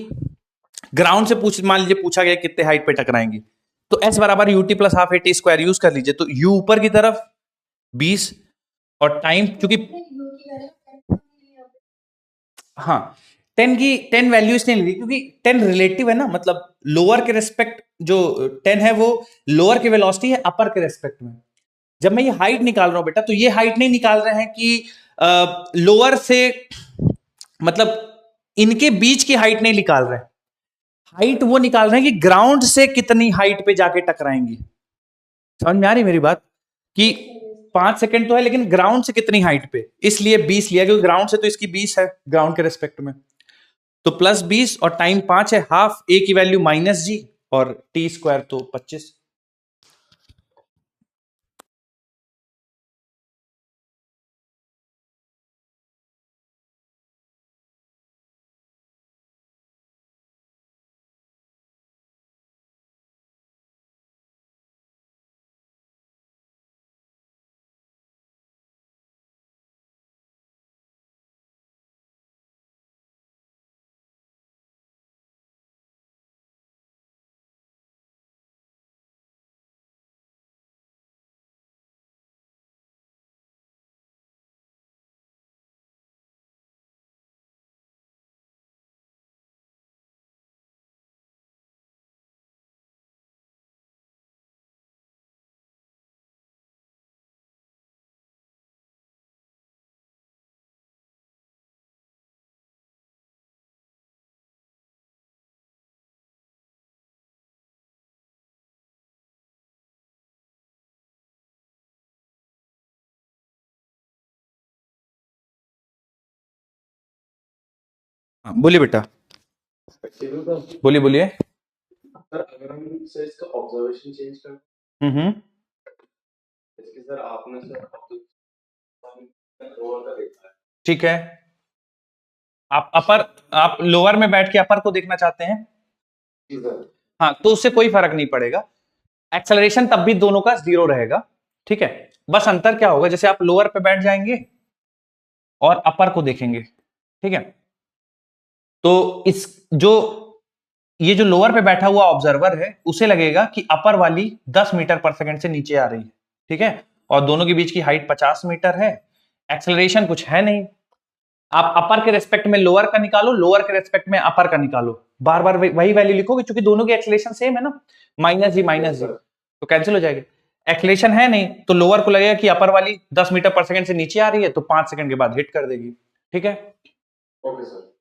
ग्राउंड से मान लीजिए पूछा गया कितने हाइट पे टकराएंगी, तो s बराबर ut plus half AT square use कर लीजिए। तो u ऊपर की तरफ 20 और टाइम चूंकि हाँ 10 वैल्यू इसलिए ली क्योंकि 10 रिलेटिव है ना, मतलब लोअर के रेस्पेक्ट जो 10 है वो लोअर की वेलोसिटी है अपर के रेस्पेक्ट में। जब मैं ये हाइट निकाल रहा हूं बेटा तो ये हाइट नहीं निकाल रहे हैं कि लोअर से, मतलब इनके बीच की हाइट नहीं निकाल रहे हैं, हाइट वो निकाल रहे हैं कि ग्राउंड से कितनी हाइट पे जाके टकराएंगी। समझ में आ रही मेरी बात कि 5 सेकंड तो है लेकिन ग्राउंड से कितनी हाइट पे, इसलिए 20 लिया क्योंकि ग्राउंड से तो इसकी 20 है ग्राउंड के रेस्पेक्ट में। तो प्लस 20 और टाइम 5 है, हाफ a की वैल्यू -g और t स्क्वायर तो 25। बोलिए बेटा, बोलिए बोलिए। सर अगर हम सर इसका ऑब्जर्वेशन चेंज कर जैसे सर आपने सर लोअर का देखा है, ठीक है, आप लोअर में बैठ के अपर को देखना चाहते हैं? जी सर। हाँ, तो उससे कोई फर्क नहीं पड़ेगा, एक्सेलरेशन तब भी दोनों का 0 रहेगा, ठीक है। बस अंतर क्या होगा, जैसे आप लोअर पे बैठ जाएंगे और अपर को देखेंगे, ठीक है, तो इस जो ये जो लोअर पे बैठा हुआ ऑब्जर्वर है उसे लगेगा कि अपर वाली 10 मीटर पर सेकंड से नीचे आ रही है, ठीक है, और दोनों के बीच की हाइट 50 मीटर है, एक्सेलरेशन कुछ है नहीं। आप अपर के रेस्पेक्ट में लोअर का निकालो, लोअर के रेस्पेक्ट में अपर का निकालो, बार बार वही वैल्यू लिखोगे क्योंकि दोनों की एक्सेलरेशन सेम है ना, माइनस जी तो कैंसिल हो जाएगी। एक्सेलरेशन है नहीं तो लोअर को लगेगा कि अपर वाली 10 मीटर पर सेकंड से नीचे आ रही है, तो 5 सेकंड के बाद हिट कर देगी, ठीक है। ओके सर,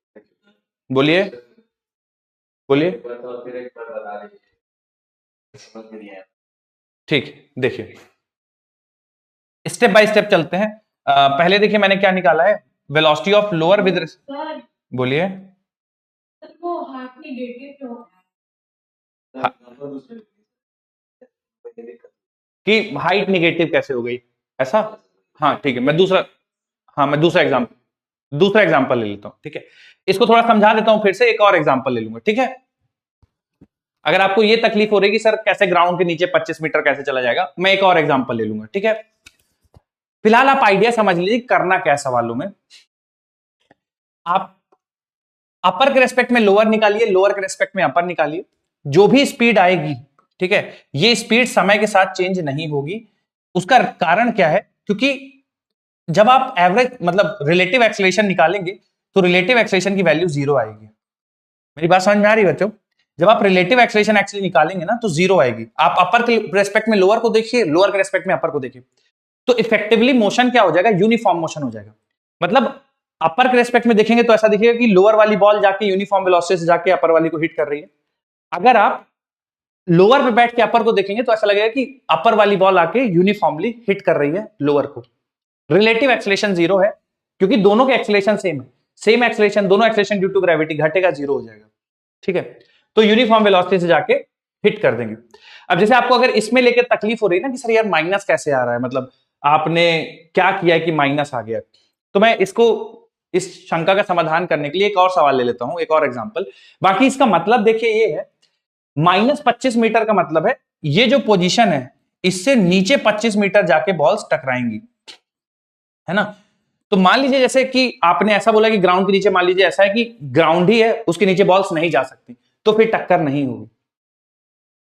बोलिए बोलिए। फिर एक बार बता दीजिए, समझ में नहीं आया। ठीक, देखिए स्टेप बाय स्टेप चलते हैं। पहले देखिए मैंने क्या निकाला है, velocity of lower with, sir बोलिए। वो हार्ट नेगेटिव क्यों कि हाइट निगेटिव कैसे हो गई ऐसा, हाँ ठीक है, मैं दूसरा एग्जांपल ले लेता हूं, ठीक है, इसको थोड़ा समझा देता हूं, फिर से एक और एग्जांपल ले लूंगा, ठीक है। अगर आपको ये तकलीफ हो रही कि सर कैसे ग्राउंड के नीचे 25 मीटर कैसे चला जाएगा, मैं एक और एग्जांपल ले लूंगा, ठीक है। फिलहाल आप आइडिया समझ लीजिए करना क्या है सवालों में। आप अपर के रेस्पेक्ट में लोअर निकालिए, लोअर के रेस्पेक्ट में अपर निकालिए, जो भी स्पीड आएगी, ठीक है, ये स्पीड समय के साथ चेंज नहीं होगी। उसका कारण क्या है, क्योंकि जब आप एवरेज मतलब रिलेटिव एक्सेलरेशन निकालेंगे तो रिलेटिव एक्सेलरेशन की वैल्यू 0 आएगी। मेरी बात समझ में आ रही है बच्चों? जब आप रिलेटिव एक्सेलरेशन एक्चुअली निकालेंगे ना तो 0 आएगी। आप अपर के रेस्पेक्ट में लोअर को देखिए, लोअर के रेस्पेक्ट में अपर को देखिए, तो इफेक्टिवली मोशन क्या हो जाएगा, यूनिफॉर्म मोशन हो जाएगा। मतलब अपर के रेस्पेक्ट में देखेंगे तो ऐसा दिखेगा कि लोअर वाली बॉल जाके यूनिफॉर्म वेलोसिटी से जाके अपर वाली को हिट कर रही है। अगर आप लोअर पे बैठ के अपर को देखेंगे तो ऐसा लगेगा कि अपर वाली बॉल आके यूनिफॉर्मली हिट कर रही है लोअर को। रिलेटिव एक्सेलरेशन 0 है क्योंकि दोनों के एक्सेलरेशन सेम है, सेम एक्सेलरेशन, दोनों एक्सेलरेशन ड्यू टू ग्रेविटी घटेगा, 0 हो जाएगा, ठीक है। तो यूनिफॉर्म वेलोसिटी से जाके हिट कर देंगे। अब जैसे आपको अगर इसमें लेके तकलीफ हो रही है ना कि सर यार माइनस कैसे आ रहा है, मतलब आपने क्या किया है कि माइनस आ गया, तो मैं इसको इस शंका का समाधान करने के लिए एक और सवाल ले लेता हूं, एक और एग्जांपल। बाकी इसका मतलब देखिए ये है, -25 मीटर का मतलब है ये जो पोजीशन है इससे नीचे 25 मीटर जाके बॉल्स टकराएंगी, है ना। तो मान लीजिए जैसे कि आपने ऐसा बोला कि ग्राउंड के नीचे, मान लीजिए ऐसा है कि ग्राउंड ही है, उसके नीचे बॉल्स नहीं जा सकती, तो फिर टक्कर नहीं होगी,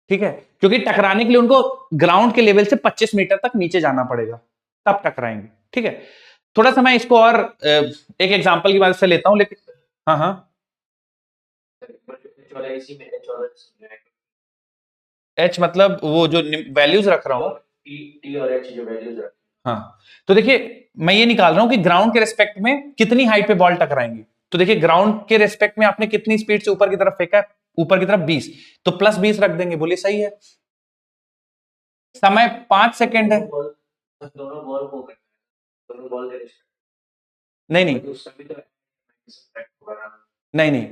ठीक है, क्योंकि टकराने के लिए उनको ग्राउंड के लेवल से 25 मीटर तक नीचे जाना पड़ेगा, तब टकराएंगे, ठीक है। थोड़ा सा मैं इसको और एक एग्जांपल की मदद से लेता हूं, लेकिन हाँ एच मतलब वो जो वैल्यूज रख रहा हूं, टी और एच जो वैल्यूज है। हाँ, तो देखिए मैं ये निकाल रहा हूं कि ग्राउंड के रेस्पेक्ट में कितनी हाइट पे बॉल टकराएंगी। तो देखिए ग्राउंड के रेस्पेक्ट में आपने कितनी स्पीड से ऊपर की तरफ फेंका है, ऊपर की तरफ 20, तो +20 रख देंगे, बोलिए सही है। समय 5 सेकेंड है, दोनों बॉल को, दोनों बॉल के नहीं उसका भी तो नहीं,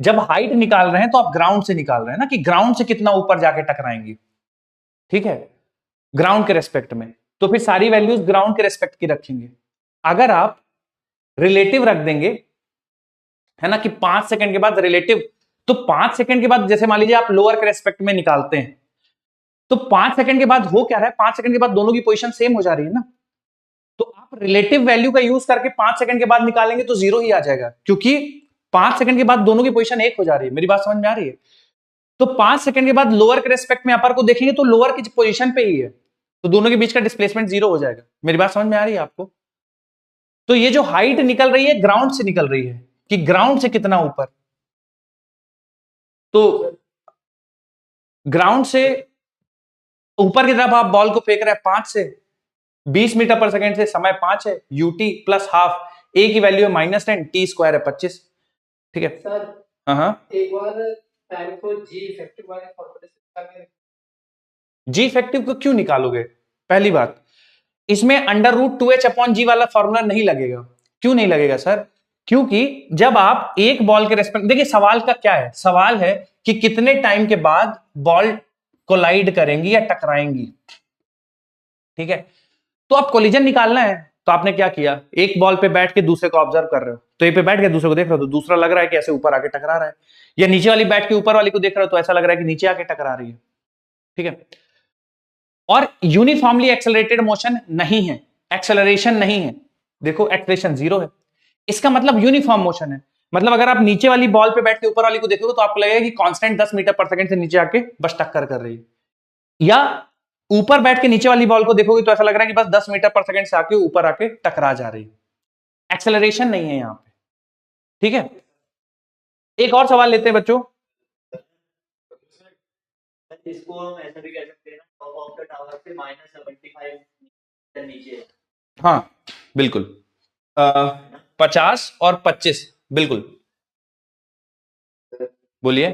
जब हाइट निकाल रहे हैं तो आप ग्राउंड से निकाल रहे हैं ना कि ग्राउंड से कितना ऊपर जाके टकराएंगी, ठीक है, ग्राउंड के रेस्पेक्ट में, तो फिर सारी वैल्यूज ग्राउंड के रेस्पेक्ट की रखेंगे। अगर आप रिलेटिव रख देंगे, है ना, कि 5 सेकंड के बाद रिलेटिव, तो 5 सेकंड के बाद जैसे मान लीजिए आप लोअर के रेस्पेक्ट में निकालते हैं, तो 5 सेकंड के बाद हो क्या रहा है, 5 सेकंड के बाद दोनों की पोजीशन सेम हो जा रही है ना, तो आप रिलेटिव वैल्यू का यूज करके 5 सेकंड के बाद निकालेंगे तो 0 ही आ जाएगा, क्योंकि 5 सेकंड के बाद दोनों की पोजीशन एक हो जा रही है। मेरी बात समझ में आ रही है? तो 5 सेकंड के बाद लोअर के रेस्पेक्ट में अपर को देखेंगे तो लोअर की पोजीशन पे ही है, तो दोनों के बीच का डिस्प्लेसमेंट 0 हो जाएगा। मेरी बात समझ में आ रही है आपको? तो ये जो हाइट निकल रही है ग्राउंड से निकल रही है, कि ग्राउंड से कितना ऊपर, तो ग्राउंड से ऊपर की तरफ आप बॉल को फेंक रहे हैं 5 से 20 मीटर पर सेकंड से, समय 5 है, यूटी प्लस हाफ, ए की वैल्यू है -10, टी स्क्वायर है 25, ठीक है। सर हाँ, एक बार टाइम को जी इफेक्टिव वाले फॉर्मूले से निकाल के, जी इफेक्टिव को क्यों निकालोगे? पहली बात, इसमें √2h/g वाला फॉर्मूला नहीं लगेगा। क्यों नहीं लगेगा सर? क्योंकि जब आप एक बॉल के रेस्पेक्ट, देखिए सवाल का क्या है, सवाल है कि कितने टाइम के बाद बॉल कोलाइड करेंगी या टकराएंगी, ठीक है। तो आप कोलिजन निकालना है, तो आपने क्या किया, एक बॉल पे बैठ के दूसरे को ऑब्जर्व कर रहे हो, तो एक पे बैठ के दूसरे को देख रहे हो तो दूसरा लग रहा है कि ऐसे ऊपर आके टकरा रहा है, या नीचे वाली बैठ के ऊपर वाली को देख रहे हो तो ऐसा लग रहा है कि नीचे आके टकरा रही है, ठीक है। और यूनिफॉर्मली एक्सेलरेटेड मोशन नहीं है, एक्सेलरेशन नहीं है। देखो एक्सेलरेशन 0 है, इसका मतलब यूनिफॉर्म मोशन है। मतलब अगर आप नीचे वाली बॉल पे बैठ के ऊपर वाली को देखोगे तो आपको लगेगा कि कांस्टेंट 10 मीटर पर सेकंड से नीचे आके बस टक्कर कर रही है, या ऊपर बैठ के नीचे वाली बॉल को देखोगे तो ऐसा लग रहा है कि बस 10 मीटर पर सेकंड से आके ऊपर आके टकरा जा रही है। एक्सेलरेशन नहीं है यहां पे, ठीक है। एक और सवाल लेते हैं बच्चों। इसको हम ऐसा भी कह सकते हैं ना, टॉप ऑफ द टावर से -75 मीटर नीचे है। हाँ बिल्कुल, 50 और 25 बिल्कुल। बोलिए।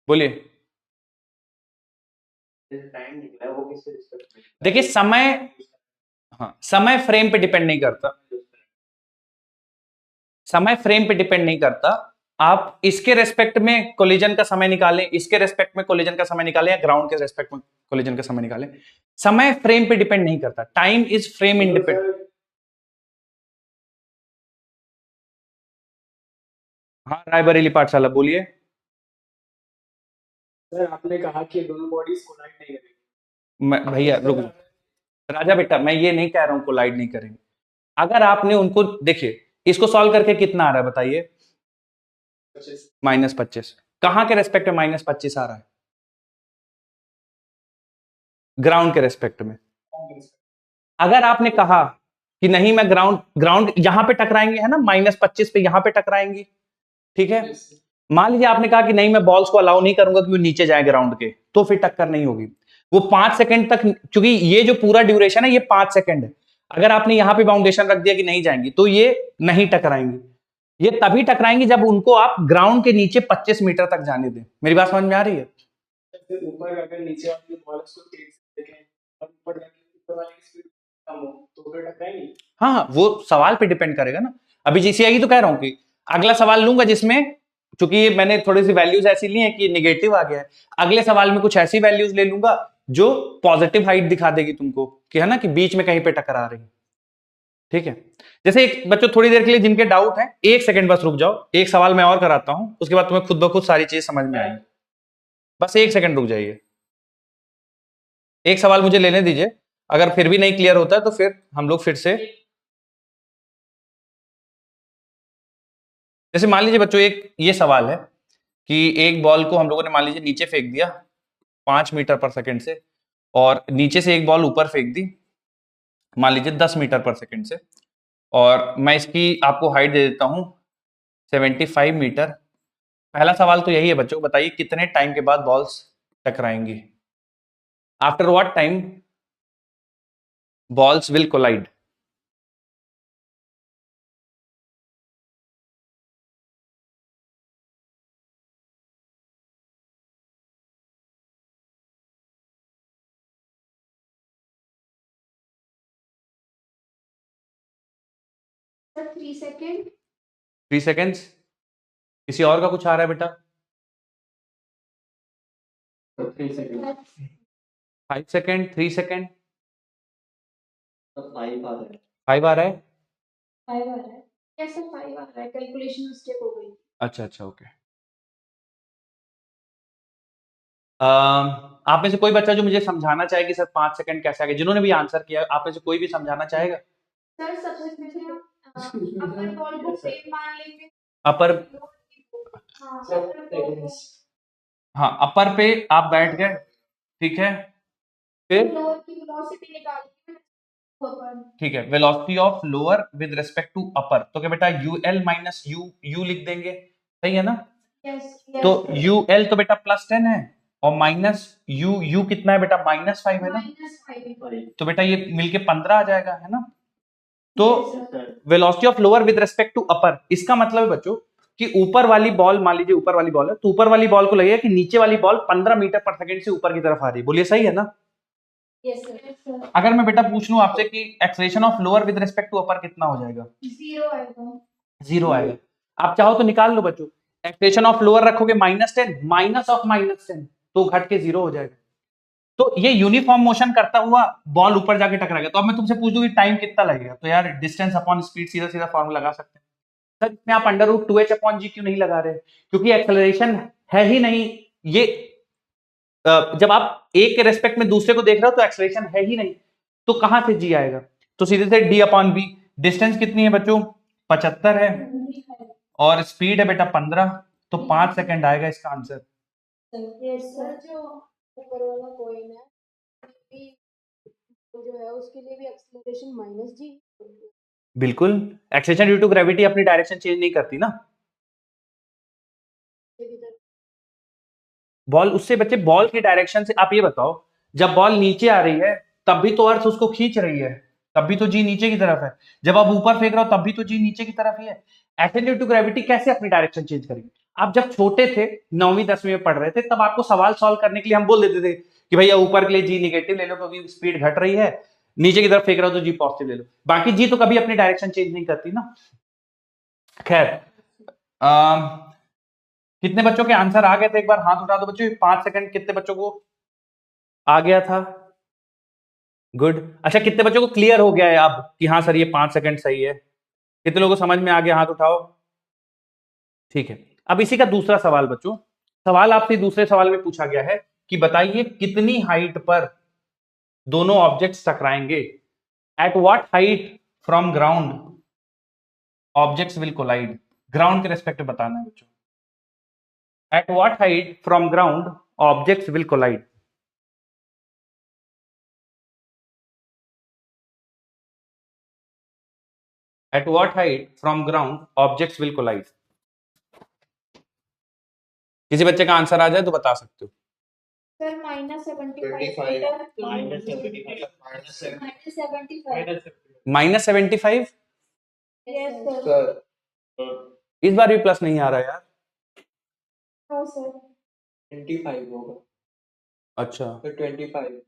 बोलिए। टाइम निकला है वो किससे रिस्पेक्ट में? देखिए समय, हाँ समय फ्रेम पे डिपेंड नहीं करता, समय फ्रेम पे डिपेंड नहीं करता। आप इसके रेस्पेक्ट में कोलिजन का समय निकालें, इसके रेस्पेक्ट में कोलिजन का समय निकालें, या ग्राउंड के रेस्पेक्ट में कोलिजन का समय निकालें, समय फ्रेम पे डिपेंड नहीं करता। Time is frame independent. हाँ रायबरेली पाठशाला, बोलिए। सर आपने कहा कि दोनों बॉडीज कोलाइड नहीं करेंगी। भैया रुक, राजा बेटा मैं ये नहीं कह रहा हूं कोलाइड नहीं करेंगे। अगर आपने उनको, देखिए इसको सॉल्व करके कितना आ रहा है बताइए? -25। कहां के रेस्पेक्ट में -25 आ रहा है? ग्राउंड के रेस्पेक्ट में। अगर आपने कहा कि नहीं मैं ग्राउंड यहां पे टकराएंगे, है ना, -25 पे यहां पे टकराएंगी, ठीक है। मान लीजिए आपने कहा कि नहीं मैं बॉल्स को अलाउ नहीं करूंगा कि वो नीचे जाए ग्राउंड के, तो फिर टक्कर नहीं होगी। वो 5 सेकंड तक, क्योंकि ये जो पूरा ड्यूरेशन है ये 5 सेकंड है। अगर आपने यहां पे बाउंडेशन रख दिया कि नहीं जाएंगी, तो ये नहीं टकराएंगी। ये तभी टकराएंगी जब उनको आप ग्राउंड के नीचे 25 मीटर तक जाने दें। मेरी बात समझ में आ रही है? ऊपर अगर नीचे वाली बॉल को तेज से देखें और ऊपर जाके ऊपर वाली की स्पीड कम हो तो फिर टकराएंगी। हाँ वो सवाल पे डिपेंड करेगा ना। अभी जीसीआई तो कह रहा हूं कि अगला सवाल लूंगा जिसमें, चूंकि ये मैंने थोड़ी सी वैल्यूज ऐसी ली है कि निगेटिव आ गया है, अगले सवाल में कुछ ऐसी वैल्यूज ले लूंगा जो पॉजिटिव हाइट दिखा देगी तुमको, कि है ना कि बीच में कहीं पे टकरा रही है, ठीक है। जैसे एक बच्चों थोड़ी देर के लिए जिनके डाउट है, 1 सेकंड बस रुक जाओ, एक सवाल मैं और कराता हूं, उसके बाद तुम्हें खुद ब खुद सारी चीज समझ में आएगी। बस 1 सेकंड रुक जाइए, एक सवाल मुझे लेने दीजिए। अगर फिर भी नहीं क्लियर होता है तो फिर हम लोग फिर से, जैसे मान लीजिए बच्चों एक ये सवाल है कि एक बॉल को हम लोगों ने मान लीजिए नीचे फेंक दिया 5 मीटर पर सेकंड से, और नीचे से एक बॉल ऊपर फेंक दी मान लीजिए 10 मीटर पर सेकंड से, और मैं इसकी आपको हाइट दे देता हूं 75 मीटर। पहला सवाल तो यही है बच्चों, बताइए कितने टाइम के बाद बॉल्स टकराएंगी? After what time balls will collide? Sir 3 second. 3 seconds. किसी और का कुछ आ रहा है बेटा? 3 सेकंड। 5 सेकेंड, 3 सेकेंड, 5 आ रहा है। 5 आ रहा है। 5 आ रहा है। कैसे 5 आ रहा है? कैलकुलेशन मिस्टेक हो गई। अच्छा अच्छा ओके। आप में से कोई बच्चा जो मुझे समझाना चाहे कि सर 5 सेकंड कैसे आ गए, जिन्होंने भी आंसर किया आप में से कोई भी समझाना चाहेगा? सर सबसे पहले हम अपर बॉल को फ्रेम मान लेंगे। अपर, हाँ अपर बॉल को हाँ अपर पे आप बैठ गए, ठीक है। फिर लोअर की वेलोसिटी निकालेंगे ऊपर। ठीक है, velocity of lower with respect to upper, तो क्या बेटा यूएल माइनस यू लिख देंगे, सही है ना? यस तो यूएल तो बेटा +10 है, और माइनस यू कितना है बेटा? -5 है ना? -5। तो बेटा ये मिलके 15 आ जाएगा, है ना? तो velocity of lower with respect to upper, इसका मतलब है बच्चों कि ऊपर वाली बॉल, मान लीजिए ऊपर वाली बॉल है, तो ऊपर वाली बॉल को लगेगा कि नीचे वाली बॉल 15 मीटर पर सेकंड से ऊपर की तरफ आ रही है। बोलिए सही है ना? Yes sir. अगर मैं बेटा पूछ लूं आपसे कि acceleration of lower with respect to upper कितना हो जाएगा? 0 आएगा। 0 आएगा। आप चाहो तो निकाल लो बच्चों, एक्सेलरेशन ऑफ लोअर रखोगे -10, माइनस ऑफ -10 तो घट के 0 हो जाएगा। तो ये यूनिफॉर्म मोशन करता हुआ बॉल ऊपर जाके टकराएगा। तो अब मैं तुमसे पूछ दूं कि टाइम कितना लगेगा, तो यार डिस्टेंस अपॉन स्पीड सीधा सीधा फॉर्मूला लगा सकते हैं। सर इसमें आप अंडर रूट 2h/g क्यों नहीं लगा रहे? क्योंकि एक्सेलरेशन है ही नहीं। ये जब आप एक के रेस्पेक्ट में दूसरे को देख रहे हो तो एक्सेलरेशन है ही नहीं, तो कहां से g आएगा? तो सीधे से d/v। डिस्टेंस कितनी है बच्चों? 75 है और स्पीड है बेटा 15, तो 5 सेकंड आएगा इसका आंसर। सर जो ऊपर वाला कॉइन है भी जो है उसके लिए भी एक्सेलरेशन -g। बिल्कुल, एक्सेलरेशन ड्यू टू ग्रेविटी अपनी डायरेक्शन चेंज नहीं करती ना। बॉल उससे बच्चे बॉल की डायरेक्शन से, आप ये बताओ जब बॉल नीचे आ रही है तब भी तो अर्थ उसको खींच रही है, तब भी तो जी नीचे की तरफ है। जब आप ऊपर फेंक रहे हो तब भी तो जी नीचे की तरफ ही है। एक्सेलरेशन ड्यू टू ग्रेविटी कैसे अपनी डायरेक्शन चेंज करेगी? आप जब छोटे थे 9वीं 10वीं में पढ़ रहे थे तब आपको सवाल सॉल्व करने के लिए हम बोल देते थे कि भैया ऊपर के लिए जी नेगेटिव ले लो क्योंकि स्पीड घट रही है, नीचे की तरफ फेंक रहे हो तो जी पॉजिटिव ले लो। बाकी जी तो कभी अपनी डायरेक्शन चेंज नहीं करती ना। खैर कितने बच्चों के आंसर आ गए थे? एक बार हाथ उठा दो बच्चों। 5 सेकंड कितने बच्चों को आ गया था? गुड। अच्छा कितने बच्चों को क्लियर हो गया है अब कि हाँ सर ये 5 सेकंड सही है? कितने लोगों को समझ में आ गया? हाथ उठाओ। ठीक है, अब इसी का दूसरा सवाल बच्चों। सवाल आपसे दूसरे सवाल में पूछा गया है कि बताइए कितनी हाइट पर दोनों ऑब्जेक्ट्स टकराएंगे? At what height from ground objects will collide? Ground के रेस्पेक्ट में बताना है बच्चों। At what height from ground objects will collide? At what height from ground objects will collide? किसी बच्चे का आंसर आ जाए तो बता सकते हो। सर -75 -75? Yes sir. इस बार भी प्लस नहीं आ रहा यार। हाँ सर 25 होगा। अच्छा तो 25।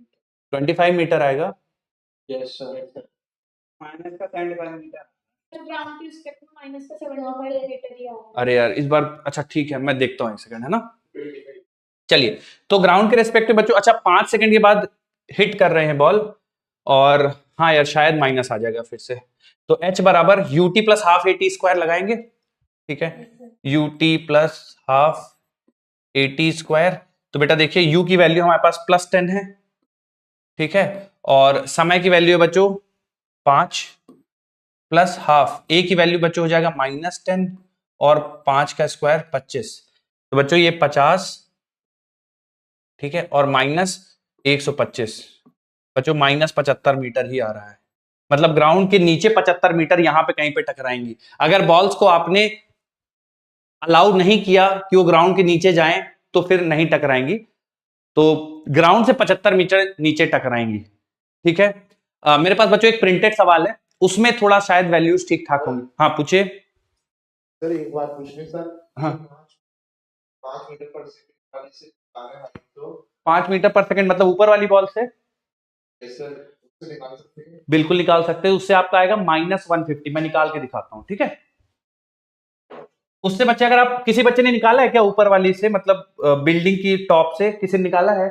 25 मीटर आएगा। Yes sir. माइनस का 75 मीटर। ग्राउंड के रिस्पेक्ट में -75 मीटर ही आएगा। अरे यार इस बार, अच्छा ठीक है मैं देखता हूँ एक सेकंड, है ना। चलिए तो ग्राउंड के रेस्पेक्ट में बच्चों, अच्छा 5 सेकंड के बाद हिट कर रहे हैं बॉल, और हाँ यार शायद माइनस आ जाएगा फिर से। तो h बराबर ut plus half AT square लगाएंगे, ठीक है। ut plus half AT square. तो बेटा देखिए u की वैल्यू हमारे पास +10 है, ठीक है, और समय की वैल्यू है बच्चों 5 प्लस हाफ a की वैल्यू बच्चों हो जाएगा -10 और 5 का स्क्वायर 25। तो बच्चों ये 50, ठीक है, और -125 बच्चों -75 मीटर ही आ रहा है। मतलब ग्राउंड के नीचे 75 मीटर यहां पे कहीं पे टकराएंगी। अगर बॉल्स को आपने अलाउ नहीं किया कि वो ग्राउंड के नीचे जाएं तो फिर नहीं टकराएंगी, तो ग्राउंड से 75 मीटर नीचे टकराएंगी, ठीक है। मेरे पास बच्चों एक प्रिंटेड सवाल है, उसमें थोड़ा शायद वैल्यूज ठीक ठाक होंगी। हाँ पूछिए सर। एक बात पूछनी सर। हाँ 5 मीटर पर सेकंड वाली से आगे हाइट तो 5 मीटर पर सेकंड मतलब ऊपर वाली बॉल से सर उससे निकाल सकते हैं। बिल्कुल निकाल सकते हैं। उससे आपका आएगा -150। मैं निकाल के दिखाता हूं, ठीक है। उससे बच्चे, अगर आप किसी बच्चे ने निकाला है क्या ऊपर वाली से, मतलब बिल्डिंग की टॉप से किसी ने निकाला है?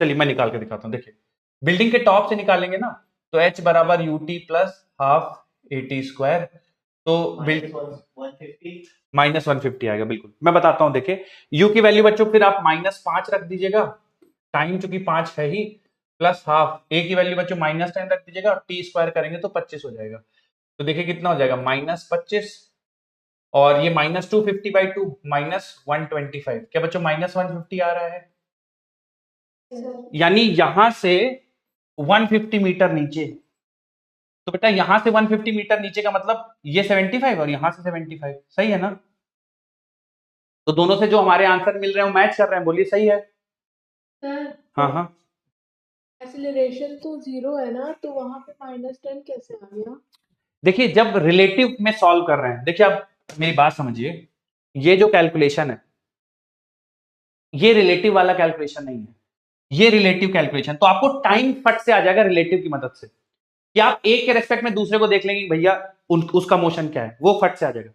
चलिए मैं निकाल के दिखाता हूं। देखिए बिल्डिंग के टॉप से निकालेंगे ना तो h बराबर ut plus half AT square, तो -150 आएगा। बिल्कुल मैं बताता हूं। देखिए u की वैल्यू बच्चों फिर आप -5 रख दीजिएगा, टाइम चूंकि 5 है ही, प्लस हाफ a की वैल्यू बच्चों -10 रख दीजिएगा और t स्क्वायर करेंगे तो 25 हो जाएगा। तो देखिए कितना हो जाएगा -25 और ये -250/2 -125। क्या बच्चों -150 आ रहा है? यानी यहां से 150 मीटर नीचे। तो बेटा यहां से 150 मीटर नीचे का मतलब ये 75 और यहां से 75, सही है ना। तो दोनों से जो हमारे आंसर मिल रहे हैं वो मैच कर रहे हैं, बोलिए सही है। हाँ हाँ एक्सेलरेशन तो 0 है ना, तो वहां पे -10 कैसे आ गया? देखिए जब रिलेटिव में सॉल्व कर रहे हैं, देखिए आप मेरी बात समझिए, ये जो कैलकुलेशन है ये रिलेटिव वाला कैलकुलेशन नहीं है, ये रिलेटिव कैलकुलेशन। तो आपको टाइम फट से आ जाएगा रिलेटिव की मदद से, कि आप एक के रेस्पेक्ट में दूसरे को देख लेंगे भैया उसका मोशन क्या है, वो फट से आ जाएगा।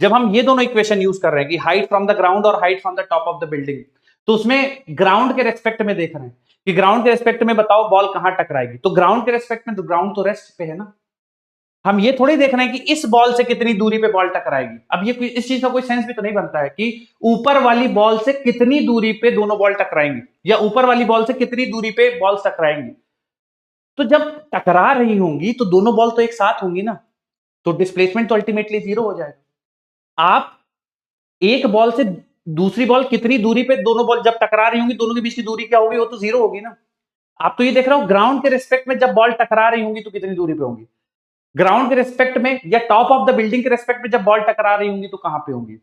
जब हम ये दोनों इक्वेशन यूज कर रहे हैं कि हाइट फ्रॉम द ग्राउंड और height from the top of the building, तो उसमें ग्राउंड के रेस्पेक्ट में देख रहे हैं कि ग्राउंड के रेस्पेक्ट में बताओ बॉल कहां टकराएगी। तो ग्राउंड के रेस्पेक्ट में, तो ग्राउंड तो रेस्ट पे है ना, हम ये थोड़ी देख रहे हैं कि इस बॉल से कितनी दूरी पे बॉल टकराएगी। अब ये इस चीज का कोई सेंस भी तो नहीं बनता है कि ऊपर वाली बॉल से कितनी दूरी पे दोनों बॉल टकराएंगी या ऊपर वाली बॉल से कितनी दूरी पे बॉल टकराएंगी। तो जब टकरा रही होंगी तो दोनों बॉल तो एक साथ होंगी ना, तो डिस्प्लेसमेंट तो अल्टीमेटली 0 हो जाएगा। आप एक बॉल से दूसरी बॉल कितनी दूरी पे दोनों बॉल जब टकरा रही होंगी, दोनों के बीच की दूरी क्या होगी, वो तो 0 होगी ना। आप तो ये देख रहे हो ग्राउंड के रिस्पेक्ट में जब बॉल टकरा रही होंगी तो कितनी दूरी पे होंगी, ग्राउंड के रिस्पेक्ट में या टॉप ऑफ द बिल्डिंग के रिस्पेक्ट में जब बॉल टकरा रही होंगी तो कहां पे होंगी।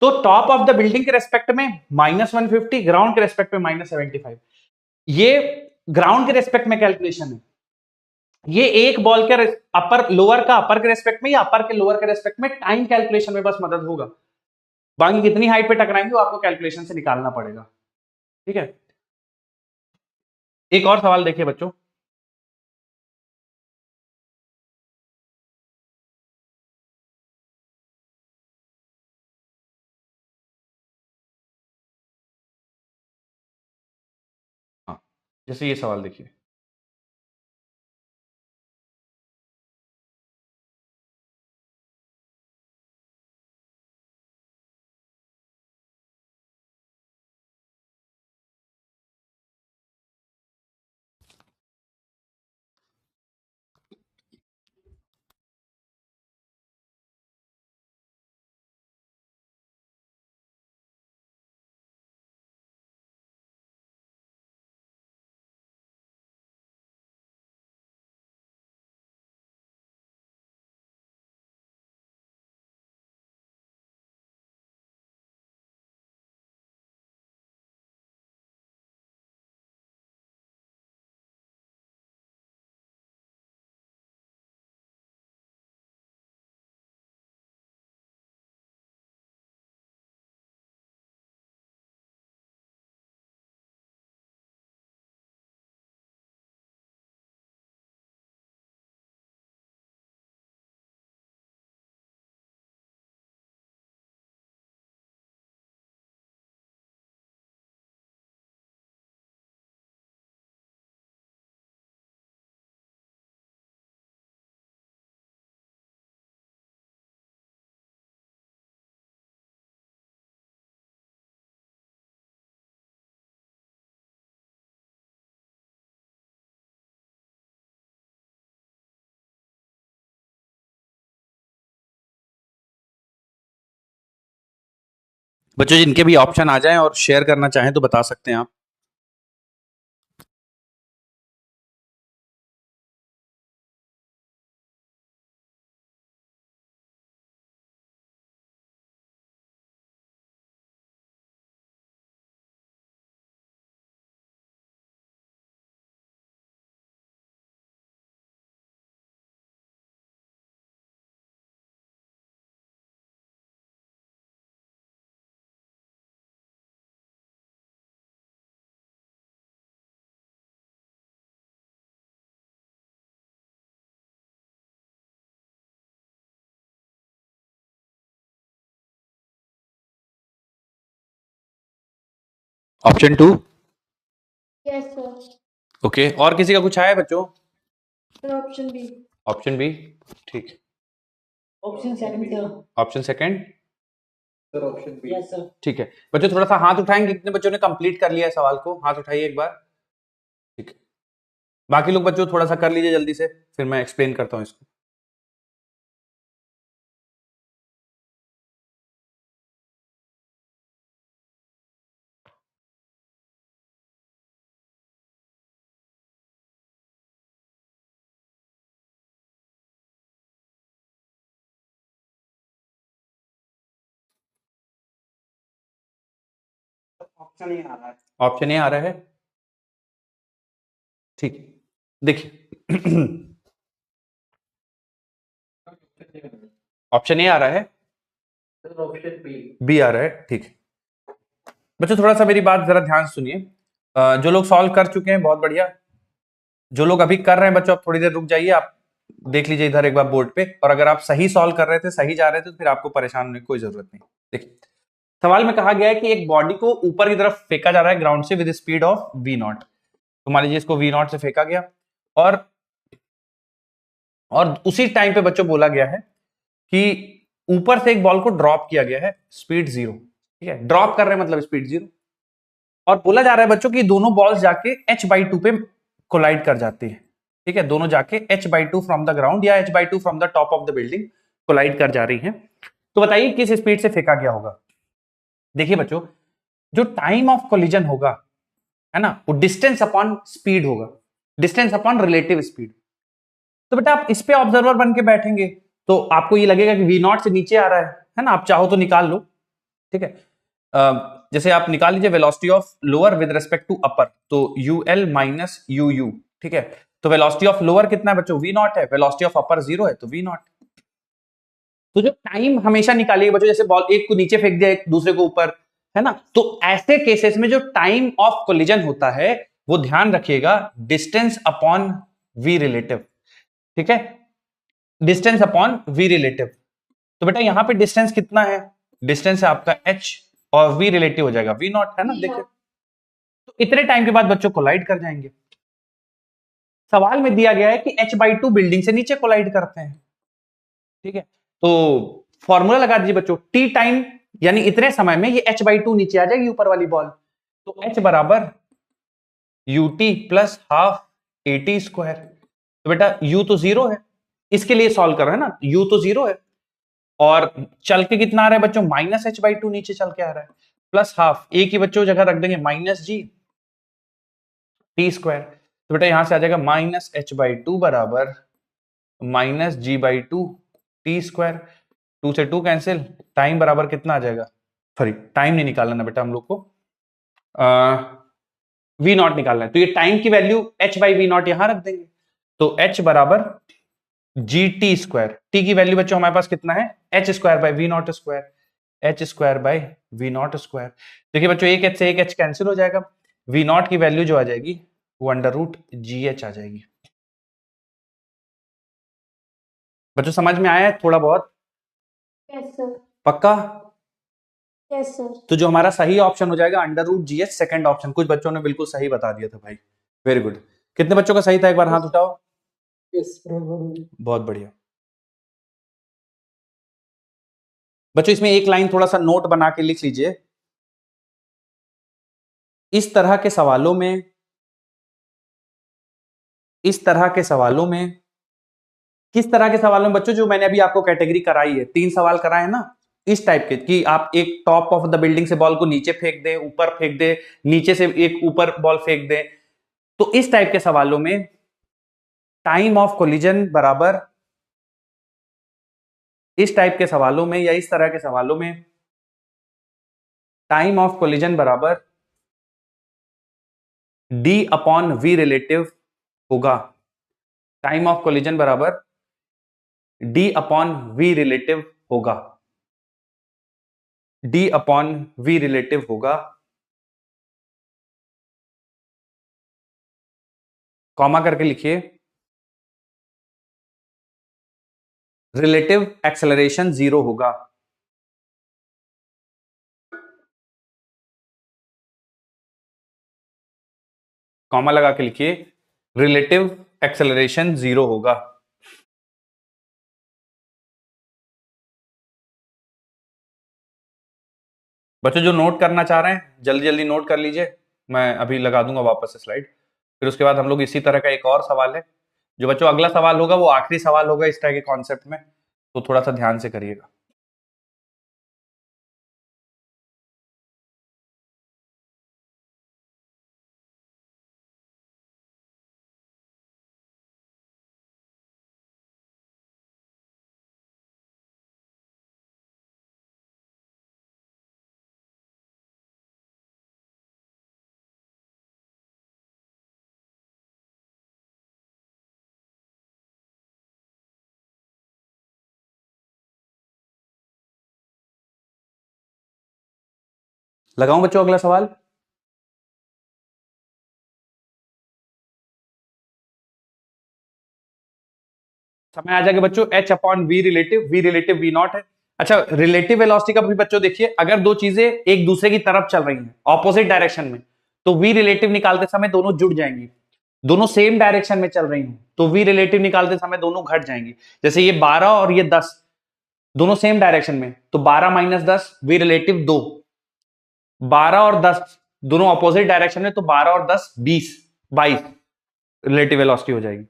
तो टॉप ऑफ द बिल्डिंग के रेस्पेक्ट में -150, ग्राउंड के रेस्पेक्ट में -75। ये ग्राउंड के रेस्पेक्ट में कैलकुलेशन है। ये एक बॉल के अपर लोअर का अपर के रेस्पेक्ट में या अपर के लोअर के रेस्पेक्ट में टाइम कैलकुलेशन में बस मदद होगा। बाकी कितनी हाइट पे टकराएंगे वो आपको कैलकुलेशन से निकालना पड़ेगा। ठीक है, एक और सवाल देखिए बच्चों। हाँ, जैसे ये सवाल देखिए, बच्चों जिनके भी ऑप्शन आ जाएं और शेयर करना चाहें तो बता सकते हैं आप। ऑप्शन 2। Yes sir. ओके, और किसी का कुछ आया बच्चों? Sir option B. Option B, ठीक। Option second sir. Option second, sir option B. Yes sir. ठीक है बच्चों, थोड़ा सा हाथ उठाएंगे कितने बच्चों ने कंप्लीट कर लिया है सवाल को, हाथ उठाइए एक बार। ठीक है, बाकी लोग बच्चों थोड़ा सा कर लीजिए जल्दी से, फिर मैं एक्सप्लेन करता हूं इसको। ऑप्शन ए आ रहा है। ऑप्शन ए आ रहा है, ठीक। देखिए ऑप्शन ए आ रहा है, ऑप्शन बी। बी आ रहा है, ठीक। बच्चों थोड़ा सा मेरी बात जरा ध्यान से सुनिए। जो लोग सॉल्व कर चुके हैं बहुत बढ़िया, जो लोग अभी कर रहे हैं बच्चों आप थोड़ी देर रुक जाइए, आप देख लीजिए इधर एक बार बोर्ड पे, और अगर आप सही सॉल्व कर रहे थे, सही जा रहे थे, तो फिर आपको परेशान होने की कोई जरूरत नहीं। देखिए सवाल में कहा गया है कि एक बॉडी को ऊपर की तरफ फेंका जा रहा है ग्राउंड से विद स्पीड ऑफ v0। तो मान लीजिए इसको v0 से फेंका गया और और उसी टाइम पे बच्चों बोला गया है कि ऊपर से एक बॉल को ड्रॉप किया गया है स्पीड 0, ठीक है, ड्रॉप कर रहे हैं मतलब स्पीड 0, और बोला जा रहा है बच्चों कि दोनों बॉल्स जाके h/2 पे कोलाइड कर जाती है, ठीक है, दोनों जाके h/2 फ्रॉम द ग्राउंड या h/2 from the top of the building collide कर जा रही है। तो बताइए किस स्पीड से फेंका गया होगा। देखिए बच्चों, जो टाइम ऑफ कोलिजन होगा, है ना, वो डिस्टेंस अपॉन स्पीड होगा, डिस्टेंस अपॉन रिलेटिव स्पीड। तो बेटा आप इस पे ऑब्जर्वर बन के बैठेंगे तो आपको ये लगेगा कि v0 से नीचे आ रहा है ना, आप चाहो तो निकाल लो, ठीक है। जैसे आप निकाल लीजिए velocity of lower with respect to upper, तो ul माइनस uu, ठीक है। तो वेलोसिटी ऑफ लोअर कितना है बच्चों, v0 है, वेलोसिटी ऑफ अपर 0 है, तो v0। तो जो टाइम हमेशा निकालिएगा बच्चों, जैसे बॉल एक को नीचे फेंक दिया एक दूसरे को ऊपर, है ना, तो ऐसे केसेस में जो टाइम ऑफ कोलिजन होता है वो ध्यान रखिएगा डिस्टेंस अपॉन v रिलेटिव, ठीक है, डिस्टेंस अपॉन v रिलेटिव। तो बेटा यहां पे डिस्टेंस कितना है, डिस्टेंस है आपका h और v रिलेटिव हो जाएगा v0, है ना। देखिए तो इतने टाइम के बाद बच्चों कोलाइड कर जाएंगे। सवाल में दिया गया है कि h/2 बिल्डिंग से नीचे कोलाइड करते हैं, ठीक है। तो फॉर्मूला लगा दीजिए बच्चों, t टाइम यानी इतने समय में ये h/2 नीचे आ जाएगी ऊपर वाली बॉल, तो h बराबर ut plus half at square. तो बेटा u तो 0 है, इसके लिए सॉल्व कर रहे हैं ना, u तो 0 है और चल के कितना आ रहा है बच्चों, माइनस h/2 नीचे चल के आ रहा है, प्लस हाफ a की बच्चों जगह रख देंगे माइनस g t स्क्वायर। तो बेटा यहां से आ जाएगा माइनस h/2 बराबर माइनस g/2 t स्क्वायर, 2 से 2 कैंसिल, टाइम बराबर कितना आ जाएगा, सॉरी टाइम नहीं निकालना ना बेटा हम लोग को, v0 निकालना है, तो ये टाइम की वैल्यू h/v0 यहां रख देंगे, तो h बराबर gt स्क्वायर, t की वैल्यू बच्चों हमारे पास कितना है, h square by v0 square, h square by v0 square. देखिए बच्चों एक h से एक h कैंसिल हो जाएगा, v0 की वैल्यू जो आ जाएगी वो अंडर रूट gh आ जाएगी। बच्चों समझ में आया है थोड़ा बहुत, यस सर, पक्का। Yes sir. तो जो हमारा सही ऑप्शन हो जाएगा under root g h, second option. कुछ बच्चों ने बिल्कुल सही बता दिया था भाई, वेरी गुड। कितने बच्चों का सही था, एक बार हाथ उठाओ। यस, बहुत बढ़िया बच्चों, इसमें एक लाइन थोड़ा सा नोट बना के लिख लीजिए, इस तरह के सवालों में, इस तरह के सवालों में, किस तरह के सवालों में बच्चों, जो मैंने अभी आपको कैटेगरी कराई है, 3 सवाल कराए हैं ना, इस टाइप के, कि आप एक टॉप ऑफ द बिल्डिंग से बॉल को नीचे फेंक दें, ऊपर फेंक दें, नीचे से एक ऊपर बॉल फेंक दें, तो इस टाइप के सवालों में टाइम ऑफ कोलिजन बराबर, इस टाइप के सवालों में या इस तरह के सवालों में टाइम ऑफ कोलिजन बराबर d अपॉन v रिलेटिव होगा, टाइम ऑफ कोलिजन बराबर d अपॉन v रिलेटिव होगा, d अपॉन v रिलेटिव होगा, कॉमा करके लिखिए, रिलेटिव एक्सेलरेशन 0 होगा, कॉमा लगा के लिखिए, रिलेटिव एक्सेलरेशन 0 होगा। बच्चों जो नोट करना चाह रहे हैं जल्दी जल्दी नोट कर लीजिए, मैं अभी लगा दूंगा वापस से स्लाइड, फिर उसके बाद हम लोग इसी तरह का एक और सवाल है, जो बच्चों अगला सवाल होगा वो आखिरी सवाल होगा इस तरह के कॉन्सेप्ट में, तो थोड़ा सा ध्यान से करिएगा। लगाऊं बच्चों अगला सवाल, समय आ जाएगा बच्चों h upon v relative v0 है। अच्छा, रिलेटिव वेलोसिटी का भी बच्चों देखिए, अगर दो चीजें एक दूसरे की तरफ चल रही हैं ऑपोजिट डायरेक्शन में, तो v रिलेटिव निकालते समय दोनों जुड़ जाएंगी, दोनों सेम डायरेक्शन में चल रही हूं तो वी रिलेटिव निकालते समय दोनों घट जाएंगी। जैसे ये 12 और ये 10 दोनों सेम डायरेक्शन में, तो 12 माइनस 10 वी रिलेटिव 2, 12 और 10 दोनों अपोजिट डायरेक्शन में, तो 12 और 10 20, 22 रिलेटिव वेलोसिटी हो जाएगी।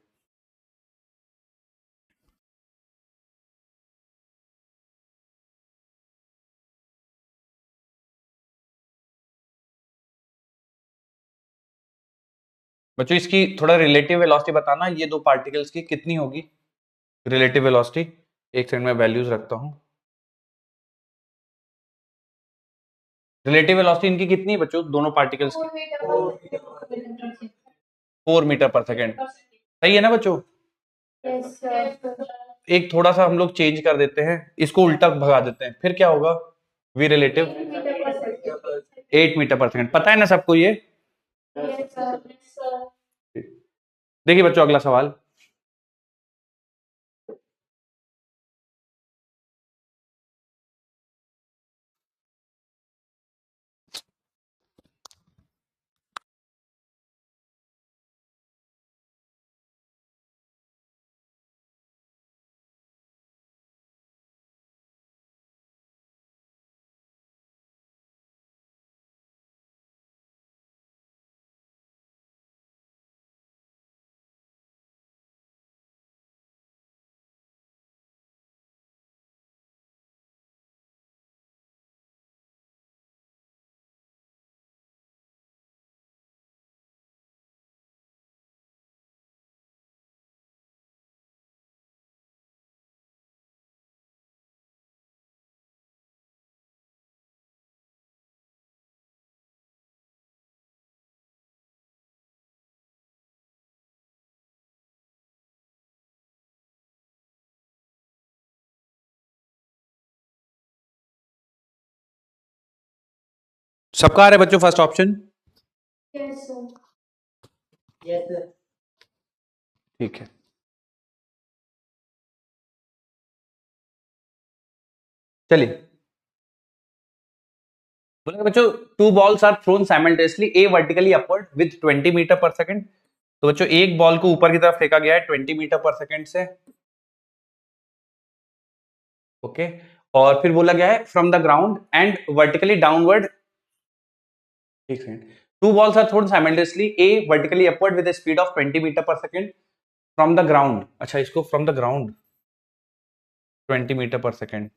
बच्चों इसकी थोड़ा रिलेटिव वेलोसिटी बताना, ये दो पार्टिकल्स की कितनी होगी रिलेटिव वेलोसिटी। एक सेकंड में वैल्यूज रखता हूं। रिलेटिव वेलोसिटी इनकी कितनी है बच्चों, दोनों पार्टिकल्स की? 4 मीटर पर सेकेंड। सही है ना बच्चों? Yes sir. एक थोड़ा सा हम लोग चेंज कर देते हैं, इसको उल्टा भगा देते हैं, फिर क्या होगा? वी रिलेटिव 8 मीटर पर सेकेंड। पता है ना सबको ये? Yes sir. देखिए बच्चों अगला सवाल। सबका आ रहा है बच्चों first option? Yes sir. Yes sir. ठीक है। चलिए बोला बच्चों two balls are thrown simultaneously a vertically upward with 20 metre पर सेकंड। तो बच्चों एक बॉल को ऊपर की तरफ फेंका गया है 20 मीटर पर सेकंड से, ओके। और फिर बोला गया है from the ground and vertically downward, ठीक है। Two balls are thrown simultaneously a vertically upward with speed of 20 metre पर सेकंड फ्रॉम द ग्राउंड। अच्छा इसको फ्रॉम द ग्राउंड 20 मीटर पर second,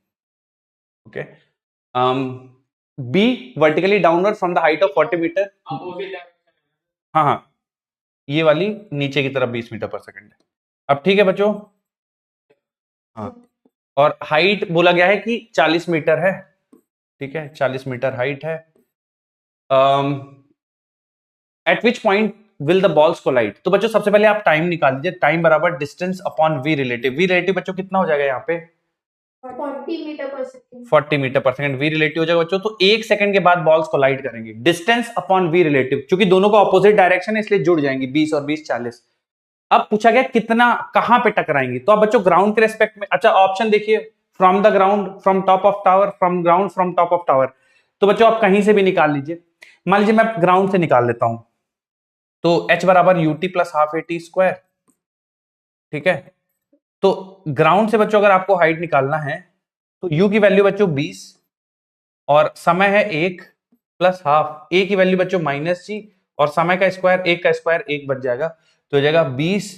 okay. B vertically downward from the height of 40 metre. हाँ हाँ ये वाली नीचे की तरफ 20 मीटर पर सेकंड है। अब ठीक है बच्चों, हाँ। और हाइट बोला गया है कि 40 मीटर है, ठीक है 40 मीटर हाइट है। At which point will the balls collide. तो बच्चों सबसे पहले आप टाइम निकाल दीजिए, टाइम बराबर distance upon v relative. V relative बच्चों कितना हो जाएगा यहाँ पे? 40 मीटर पर सेकंड। 40 मीटर पर सेकंड वी रिलेटिव हो जाएगा बच्चों। तो एक सेकंड के बाद बॉल्स कोलाइड करेंगे। डिस्टेंस अपॉन वी रिलेटिव, क्योंकि दोनों का ऑपोजिट डायरेक्शन है इसलिए जुड़ जाएंगी, 20 और 20 40। अब पूछा गया कितना कहां पे टकराएंगी, तो अब बच्चों ग्राउंड के रेस्पेक्ट में, अच्छा ऑप्शन देखिए, from the ground, from top of tower, from ground, from top of tower. तो बच्चों आप कहीं से भी निकाल लीजिए। मान लीजिए मैं ग्राउंड से निकाल लेता हूं, तो h बराबर UT plus half eighty square, ठीक है। तो ग्राउंड से बच्चों अगर आपको हाइट निकालना है तो u की वैल्यू बच्चों 20 और समय है 1 प्लस हाफ, a की वैल्यू बच्चों -g और समय का स्क्वायर 1 का स्क्वायर 1 बच जाएगा, तो हो जाएगा 20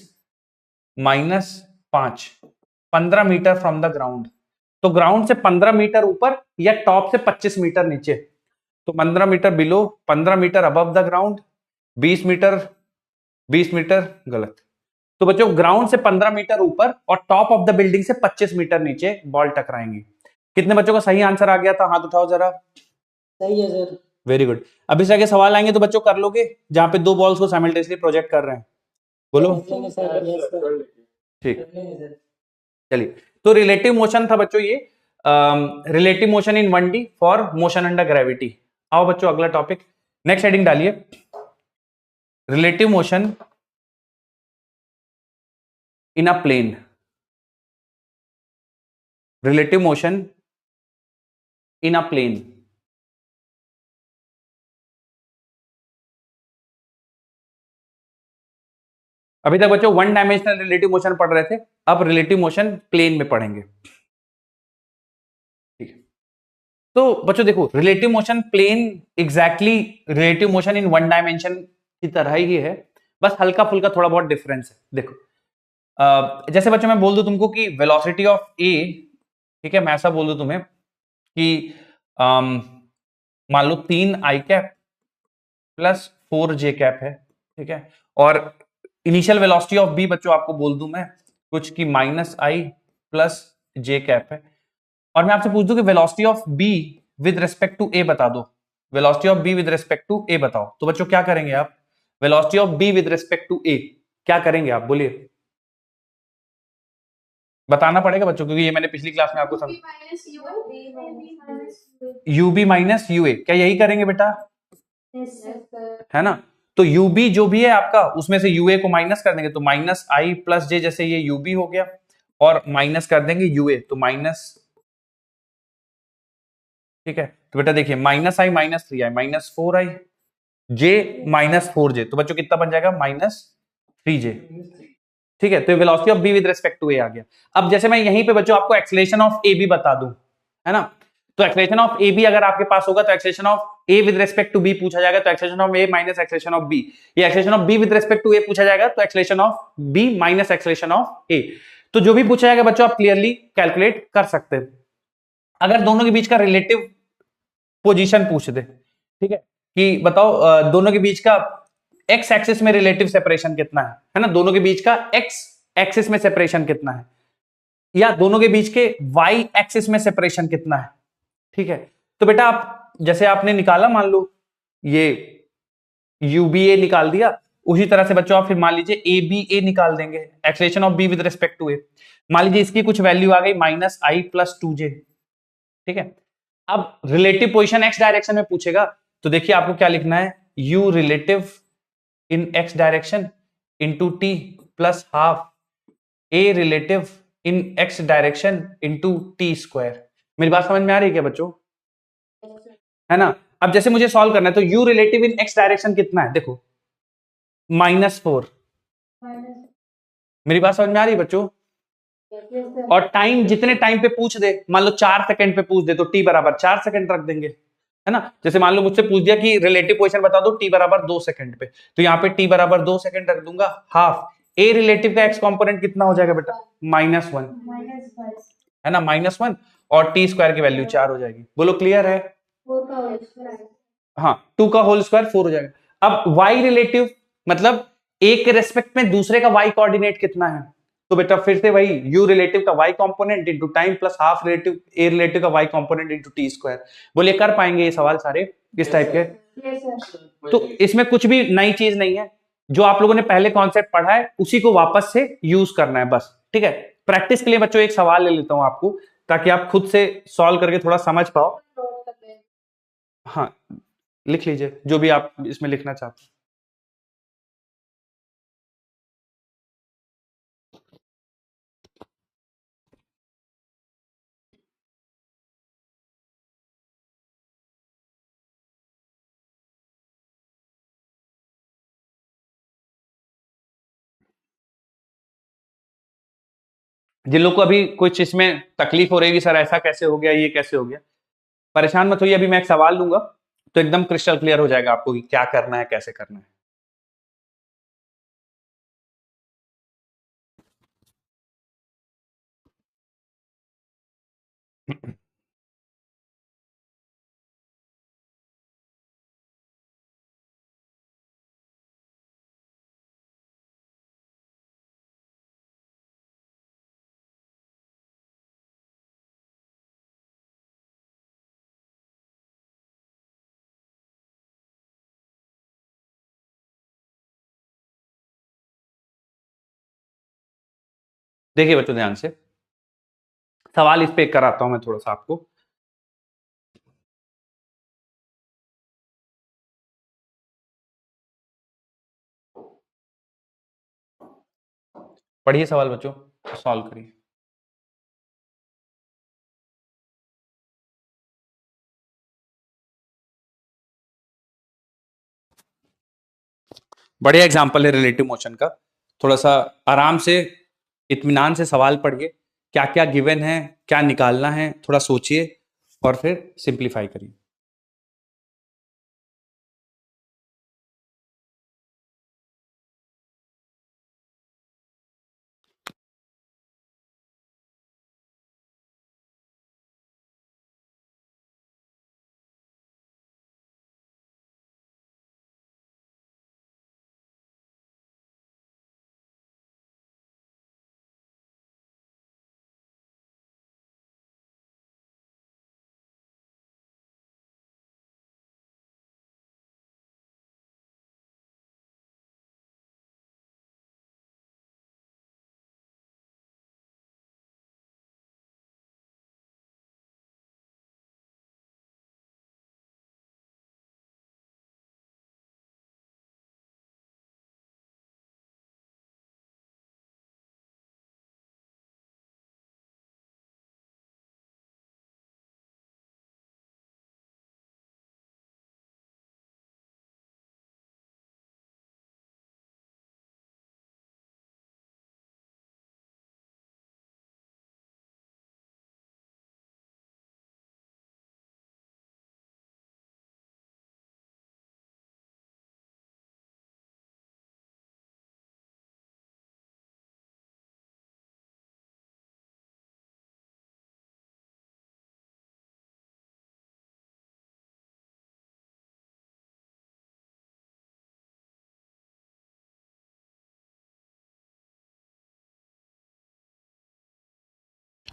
माइनस 5, 15 मीटर फ्रॉम द ग्राउंड। तो ग्राउंड से 15 मीटर ऊपर या टॉप से 25 मीटर नीचे, तो 15 metre below, 15 metre above the ground, 20 metre, 20 metre गलत। तो बच्चों ग्राउंड से 15 मीटर ऊपर और टॉप ऑफ द बिल्डिंग से 25 मीटर नीचे बॉल टकराएंगी। कितने बच्चों का सही आंसर आ गया था, हाथ उठाओ जरा। सही है सर। Very good. अब इस तरह के सवाल आएंगे तो बच्चों कर लोगे जहां पे दो बॉल्स को साइमल्टेनियसली प्रोजेक्ट कर रहे हैं, बोलो। लेंगे सर। Yes sir. ठीक, लेंगे सर। चलिए। तो रिलेटिव मोशन था बच्चों ये, relative motion in 1D for motion under gravity. आओ बच्चों अगला टॉपिक, नेक्स्ट हेडिंग डालिए, relative motion in a plane. Relative motion in a plane. अभी तक बच्चों वन डायमेंशनल रिलेटिव मोशन पढ़ रहे थे, अब रिलेटिव मोशन प्लेन में पढ़ेंगे। ठीक है, तो बच्चों देखो relative motion plane exactly relative motion in one dimension की तरह ही है, बस हल्का फुल्का थोड़ा बहुत डिफरेंस है। देखो जैसे बच्चों मैं बोल दूं तुमको कि वेलोसिटी ऑफ ए, ठीक है, मैं ऐसा बोल दूं तुम्हें कि मान लो 3 आई कैप प्लस 4 जे कैप है, ठीक है, और इनिशियल वेलोसिटी ऑफ बी बच्चों आपको बोल दूं मैं कुछ की -i प्लस जे कैप है, और मैं आपसे पूछ दूं कि velocity of B with respect to A बता दो, velocity of B with respect to A बताओ, तो बच्चों क्या करेंगे आप? Velocity of B with respect to A क्या करेंगे आप, बोलिए, बताना पड़ेगा बच्चों, क्योंकि ये मैंने पिछली क्लास में आपको B minus U minus UB minus UA, क्या यही करेंगे बेटा? yes sir है ना, तो यूबी जो भी है आपका उसमें से यूए को माइनस कर देंगे, तो -i प्लस जे, जैसे ये यूबी हो गया, और माइनस कर देंगे यूए, तो माइनस, ठीक है, तो बेटा देखिए -i -3i -4i J -4j, तो बच्चों कितना बन जाएगा? -3j, ठीक है, तो velocity of B with respect to A आ गया। अब जैसे मैं यहीं पे बच्चों आपको एक्सेलरेशन ऑफ ए भी बता दूं, है ना, तो एक्सेलरेशन ऑफ ए बी अगर आपके पास होगा तो acceleration of A with respect to B पूछा जाएगा, तो acceleration of A minus acceleration of B, ये acceleration of B with respect to A पूछा जाएगा, तो acceleration of B minus acceleration of A, तो जो भी पूछा जाएगा बच्चों आप क्लियरली कैलकुलेट कर सकते हैं। अगर दोनों के बीच का रिलेटिव पोजीशन पूछ दे, ठीक है, कि बताओ दोनों के बीच का एक्स एक्सिस में रिलेटिव सेपरेशन कितना है ना, दोनों के बीच का एक्स एक्सिस में सेपरेशन कितना है, या दोनों के बीच के वाई एक्सिस में सेपरेशन कितना है, ठीक है, तो बेटा आप जैसे आपने निकाला, मान लो ये यूबीए निकाल दिया, उसी तरह से बच्चों आप फिर मान लीजिए ए बी ए निकाल देंगे, acceleration of B with respect to A, मान लीजिए इसकी कुछ वैल्यू आ गई -i प्लस 2j, ठीक है, अब रिलेटिव पोजीशन एक्स डायरेक्शन में पूछेगा, तो देखिए आपको क्या लिखना है, u relative in x direction into T plus half a relative in x direction into T square. मेरी बात समझ में आ रही है क्या बच्चों? है ना, अब जैसे मुझे सॉल्व करना है, तो u रिलेटिव इन एक्स डायरेक्शन कितना है, देखो -4, मेरी बात समझ में आ रही है बच्चों? और टाइम जितने टाइम पे पूछ दे, मान लो 4 सेकंड पे पूछ दे, तो t बराबर 4 सेकंड रख देंगे, है ना, जैसे मान लो मुझसे पूछ दिया कि रिलेटिव पोजीशन बता दो t बराबर 2 सेकंड पे, तो यहाँ पे t बराबर 2 सेकंड रख दूंगा, हाफ a रिलेटिव का x कंपोनेंट कितना हो जाएगा बेटा? -1, है ना, -1, और t स्क्वायर की वैल्यू 4 हो जाएगी, बोलो क्लियर है? हाँ, 2 का होल स्क्वायर 4 हो जाएगा। अब y रिलेटिव मतलब a के रेस्पेक्ट में दूसरे का y कोऑर्डिनेट कितना है, तो बेटा फिर से वही u रिलेटिव का y component into time plus half relative a relative का y component into t square. बोलिए कर पाएंगे ये सवाल सारे इस टाइप के? तो इसमें कुछ भी नई चीज नहीं है, जो आप लोगों ने पहले कॉन्सेप्ट पढ़ा है उसी को वापस से यूज करना है बस, ठीक है। प्रैक्टिस के लिए बच्चों एक सवाल ले लेता हूं आपको, ताकि आप खुद से सॉल्व करके थोड़ा समझ पाओ। हाँ, लिख लीजिए जो भी आप इसमें लिखना चाहते हैं। जिन लोग को अभी कुछ इसमें तकलीफ हो रही है, सर ऐसा कैसे हो गया, ये कैसे हो गया, परेशान मत होइए, अभी मैं एक सवाल लूंगा तो एकदम क्रिस्टल क्लियर हो जाएगा आपको कि क्या करना है, कैसे करना है। देखिए बच्चों ध्यान से, सवाल इस पे कराता हूं मैं थोड़ा सा आपको। पढ़िए सवाल बच्चों, सॉल्व करिए। बढ़िया एग्जांपल है रिलेटिव मोशन का, थोड़ा सा आराम से इत्मीनान से सवाल पढ़िए, क्या क्या गिवन है, क्या निकालना है, थोड़ा सोचिए और फिर सिंप्लीफाई करिए।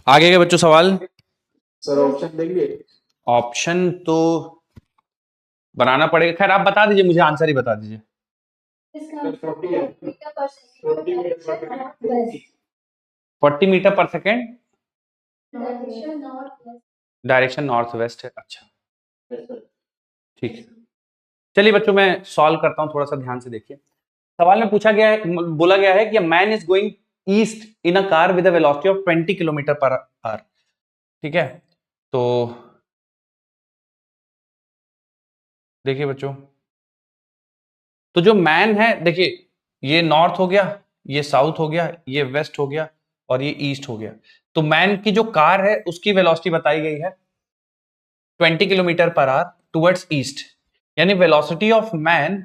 आगे के बच्चों सवाल। सर ऑप्शन देंगे? ऑप्शन तो बनाना पड़ेगा, खैर आप बता दीजिए, मुझे आंसर ही बता दीजिए। इसका 40 है। मीटर पर सेकंड 40 मीटर पर second direction north west. Direction north west है, अच्छा ठीक है। चलिए बच्चों मैं सॉल्व करता हूं, थोड़ा सा ध्यान से देखिए। सवाल में पूछा गया है, बोला गया है कि man is going east in a car with a velocity of 20 kilometre per our, ठीक है। तो देखिए बच्चों, तो जो मैन है, देखिए ये नॉर्थ हो गया, ये साउथ हो गया, ये वेस्ट हो गया और ये ईस्ट हो गया। तो मैन की जो कार है उसकी वेलोसिटी बताई गई है 20 kilometre per hour towards east, यानी velocity of man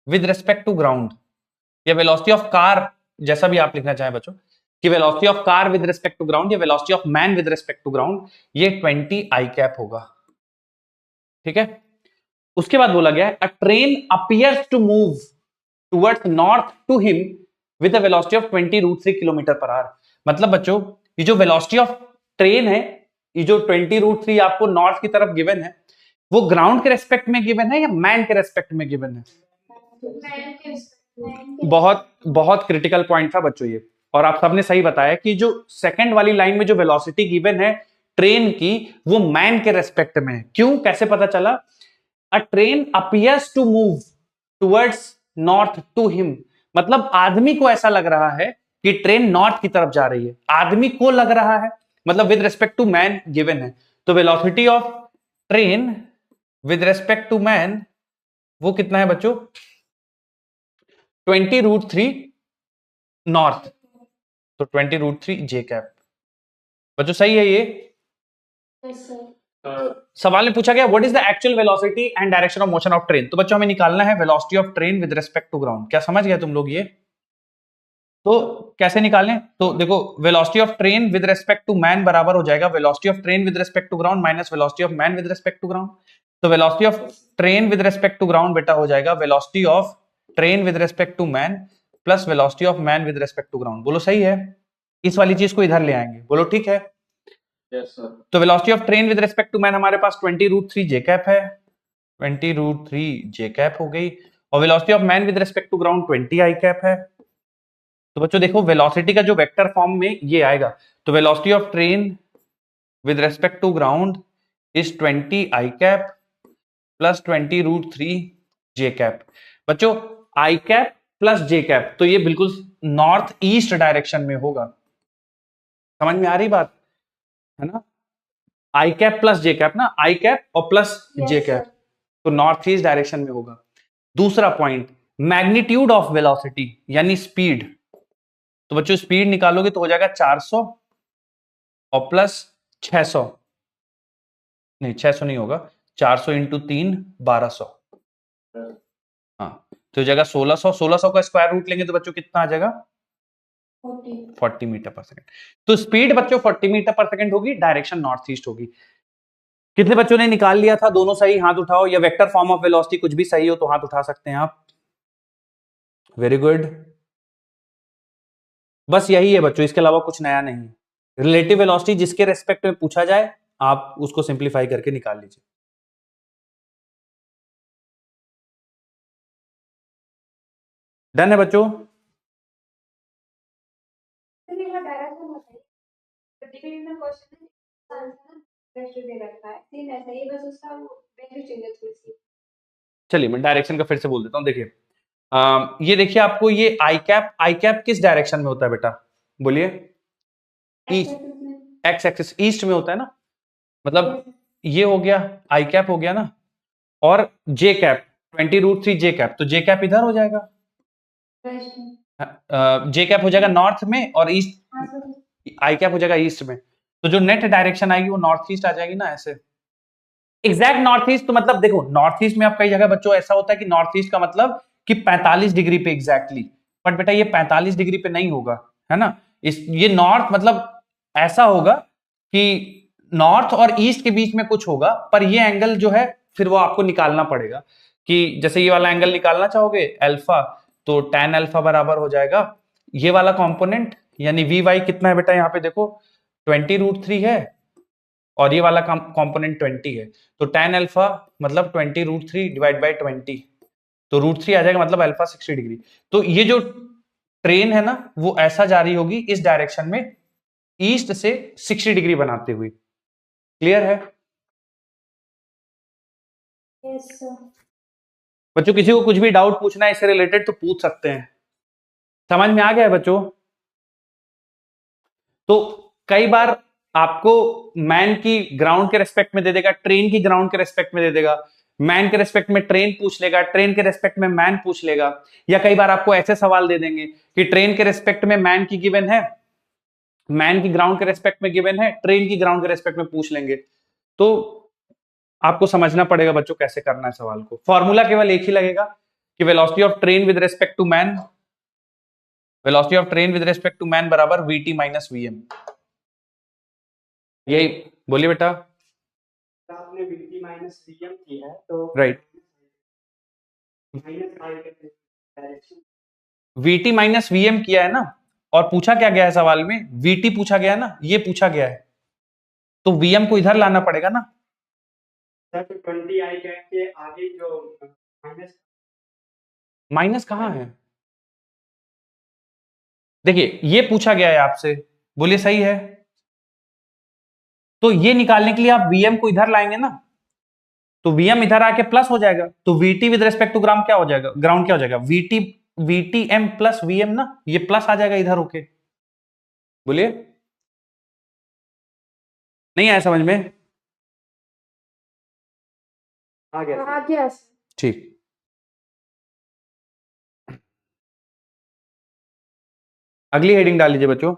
with respect to ground, या वेलोसिटी ऑफ कार, जैसा भी आप लिखना चाहें बच्चों, कि velocity of car with respect to ground या velocity of man with respect to ground, ये 20 आई कैप होगा, ठीक है। उसके बाद बोला गया है a train appears to move towards north to him with a velocity of 20√3 kilometre per hour. मतलब बच्चों ये जो वेलोसिटी ऑफ ट्रेन है, ये जो 20√3 आपको नॉर्थ की तरफ गिवन है, वो ग्राउंड के रेस्पेक्ट में गिवन है या मैन के रेस्पेक्ट में गिवन है? बहुत बहुत क्रिटिकल पॉइंट था बच्चों ये, और आप सबने सही बताया कि जो सेकंड वाली लाइन में जो वेलोसिटी गिवन है ट्रेन की, वो मैन के रेस्पेक्ट में है। क्यों, कैसे पता चला? A train appears to move towards north to him, मतलब आदमी को ऐसा लग रहा है कि ट्रेन नॉर्थ की तरफ जा रही है, आदमी को लग रहा है, मतलब with respect to man given है। तो velocity of train with respect to man वो कितना है बच्चों? 20√3 नॉर्थ, तो 20√3 जे कैप। बच्चों सही है ये? सवाल में पूछा गया what is the actual velocity and direction of motion of train. तो बच्चों हमें निकालना है velocity of train with respect to ground. क्या समझ गया तुम लोग ये? तो कैसे निकालें? तो देखो velocity of train with respect to man बराबर हो जाएगा velocity of train with respect to ground minus velocity of man with respect to ground. तो velocity of train with respect to ground बेटा हो जाएगा velocity of train with respect to man plus velocity of man with respect to ground. बोलो सही है? इस वाली चीज को इधर ले आएंगे, बोलो ठीक है? Yes sir. तो velocity of train with respect to man हमारे पास 20√3 जे कैप है, 20√3 जे कैप हो गई, और velocity of man with respect to ground 20 i cap है। तो बच्चों देखो वेलोसिटी का जो वेक्टर फॉर्म में ये आएगा, तो velocity of train with respect to ground is 20 i cap plus 20√3 j cap. बच्चों i cap plus j cap, तो ये बिल्कुल नॉर्थ ईस्ट डायरेक्शन में होगा। समझ में आ रही बात है ना? आई कैप प्लस जे कैप ना, आई कैप और प्लस जे कैप, तो नॉर्थ ईस्ट डायरेक्शन में होगा। दूसरा पॉइंट मैग्नीट्यूड ऑफ वेलोसिटी यानी स्पीड, तो बच्चों स्पीड निकालोगे तो हो जाएगा 400 और प्लस 600, नहीं 600 नहीं होगा, 400 इंटू 3 1200, हाँ तो हो जाएगा 1600, 1600 का स्क्वायर रूट लेंगे तो बच्चों कितना आ जाएगा 40 मीटर पर सेकंड। तो स्पीड बच्चों 40 मीटर पर सेकंड होगी, डायरेक्शन नॉर्थ ईस्ट होगी। कितने बच्चों ने निकाल लिया था? दोनों सही, हाथ उठाओ, या वेक्टर फॉर्म ऑफ वेलोसिटी कुछ भी सही हो तो हाथ उठा सकते हैं आप। वेरी गुड, बस यही है बच्चों, इसके अलावा कुछ नया नहीं। रिलेटिव वेलोसिटी जिसके रेस्पेक्ट में पूछा जाए आप उसको सिंप्लीफाई करके निकाल लीजिए। डन है बच्चों? डायरेक्शन बताइए, डिपेंड ऑन क्वेश्चन आंसर दे रखा है, सेम ऐसा ही, बस उसका वैल्यू चेंज है थोड़ी सी। चलिए मैं डायरेक्शन का फिर से बोल देता हूं। देखिए ये देखिए आपको ये आई कैप किस डायरेक्शन में होता है बेटा? बोलिए। एक्स एक्सिस ईस्ट में होता है ना, मतलब ये हो गया आई कैप हो गया ना, और जे कैप 20√3 जे कैप, तो जे कैप इधर हो जाएगा, जे कैप हो जाएगा नॉर्थ में और ईस्ट, आई कैप हो जाएगा ईस्ट में, तो जो नेट डायरेक्शन आएगी वो नॉर्थ ईस्ट आ जाएगी ना, ऐसे एग्जैक्ट नॉर्थ ईस्ट। तो मतलब देखो नॉर्थ ईस्ट में आप कई जगह बच्चों ऐसा होता है कि नॉर्थ ईस्ट का मतलब कि 45 डिग्री पे एग्जैक्टली, बट बेटा ये 45 डिग्री पे नहीं होगा, है ना। ये नॉर्थ मतलब ऐसा होगा कि नॉर्थ और ईस्ट के बीच में कुछ होगा, पर ये एंगल जो है फिर वो आपको निकालना पड़ेगा, कि जैसे ये वाला एंगल निकालना चाहोगे अल्फा, तो tan अल्फा बराबर हो जाएगा ये वाला कंपोनेंट, यानी वी वाई कितना है बेटा, यहाँ पे देखो 20√3 है और ये वाला कंपोनेंट 20 है, तो tan अल्फा मतलब 20√3 डिवाइड बाई 20, तो √3 आ जाएगा, मतलब अल्फा 60 डिग्री। तो ये जो ट्रेन है ना वो ऐसा जा रही होगी इस डायरेक्शन में, ईस्ट से 60 डिग्री बनाते हुए। क्लियर है यस सर। बच्चों? किसी को कुछ भी डाउट पूछना है इससे रिलेटेड तो पूछ सकते हैं। समझ में आ गया है बच्चों? तो कई बार आपको मैन की ग्राउंड के रेस्पेक्ट में दे देगा, ट्रेन की ग्राउंड के रेस्पेक्ट में दे देगा, मैन के रेस्पेक्ट में ट्रेन पूछ लेगा, ट्रेन के रेस्पेक्ट में मैन पूछ लेगा, या कई बार आपको ऐसे सवाल दे देंगे कि ट्रेन के रेस्पेक्ट में मैन की गिवन है, मैन की ग्राउंड के रेस्पेक्ट में गिवन है, ट्रेन की ग्राउंड के रेस्पेक्ट में पूछ लेंगे। तो आपको समझना पड़ेगा बच्चों कैसे करना है सवाल को। फॉर्मूला केवल एक ही लगेगा कि velocity of train with respect to man, velocity of train with respect to man बराबर वीटी माइनस वीएम। यही बोलिए बेटा। आपने VT माइनस VM की है तो राइट, माइनस आई के डायरेक्शन वीटी माइनस वीएम किया है ना, और पूछा क्या गया है सवाल में, वीटी पूछा गया है ना, ये पूछा गया है, तो वीएम को इधर लाना पड़ेगा ना। सर, तो 20 आई कैप के आगे जो माइनस माइनस कहां है? देखिए ये पूछा गया है आपसे, बोलिए सही है, तो ये निकालने के लिए आप वीएम को इधर लाएंगे ना, तो वीएम इधर आके प्लस हो जाएगा, तो VT with respect to ground क्या हो जाएगा, ग्राउंड क्या हो जाएगा, वीटी एम प्लस वीएम ना, ये प्लस आ जाएगा इधर होके। बोलिए, नहीं आया समझ में? आ गया आ गया सर। ठीक, अगली हेडिंग डाल लीजिए बच्चों।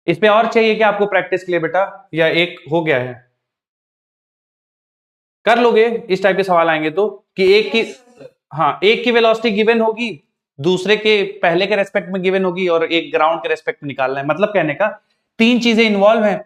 इस पे और चाहिए क्या आपको प्रैक्टिस के लिए बेटा, या एक हो गया है? कर लोगे? इस टाइप के सवाल आएंगे तो, कि एक की, हाँ एक की वेलोसिटी गिवन होगी, दूसरे के पहले के रेस्पेक्ट में गिवन होगी, और एक ग्राउंड के रेस्पेक्ट में निकालना है। मतलब कहने का तीन चीजें इन्वॉल्व हैं,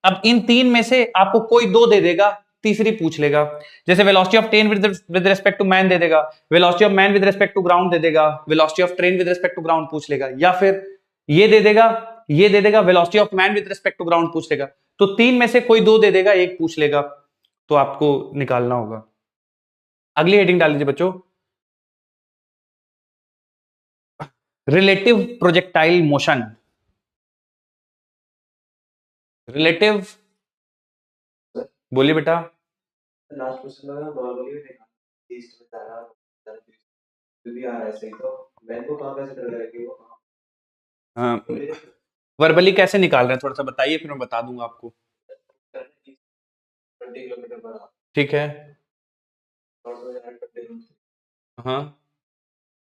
अब इन तीन में से आपको कोई दो दे देगा, तीसरी पूछ लेगा। जैसे velocity of train with respect to man दे देगा, velocity of man with respect to ground दे देगा, velocity of train with respect to ground पूछ लेगा, या फिर ये दे देगा, ये दे देगा, velocity of man with respect to ground पूछ लेगा। तो तीन में से कोई दो दे देगा, एक पूछ लेगा, तो आपको निकालना होगा। अगली हेडिंग डाल लीजिए बच्चों, रिलेटिव प्रोजेक्टाइल मोशन। रिलेटिव, बोलिए बेटा। लास्ट क्वेश्चन में नॉर्मली देखा ईस्ट में जा रहा जो भी आ रहा है सही, तो मैन को कहां कंसीडर करेंगे वो हाँ, वर्बली कैसे निकाल रहे हैं थोड़ा सा बताइए, फिर मैं बता दूंगा आपको। 20 किलोमीटर पर आवर ठीक है, और तो यार करते हैं हाँ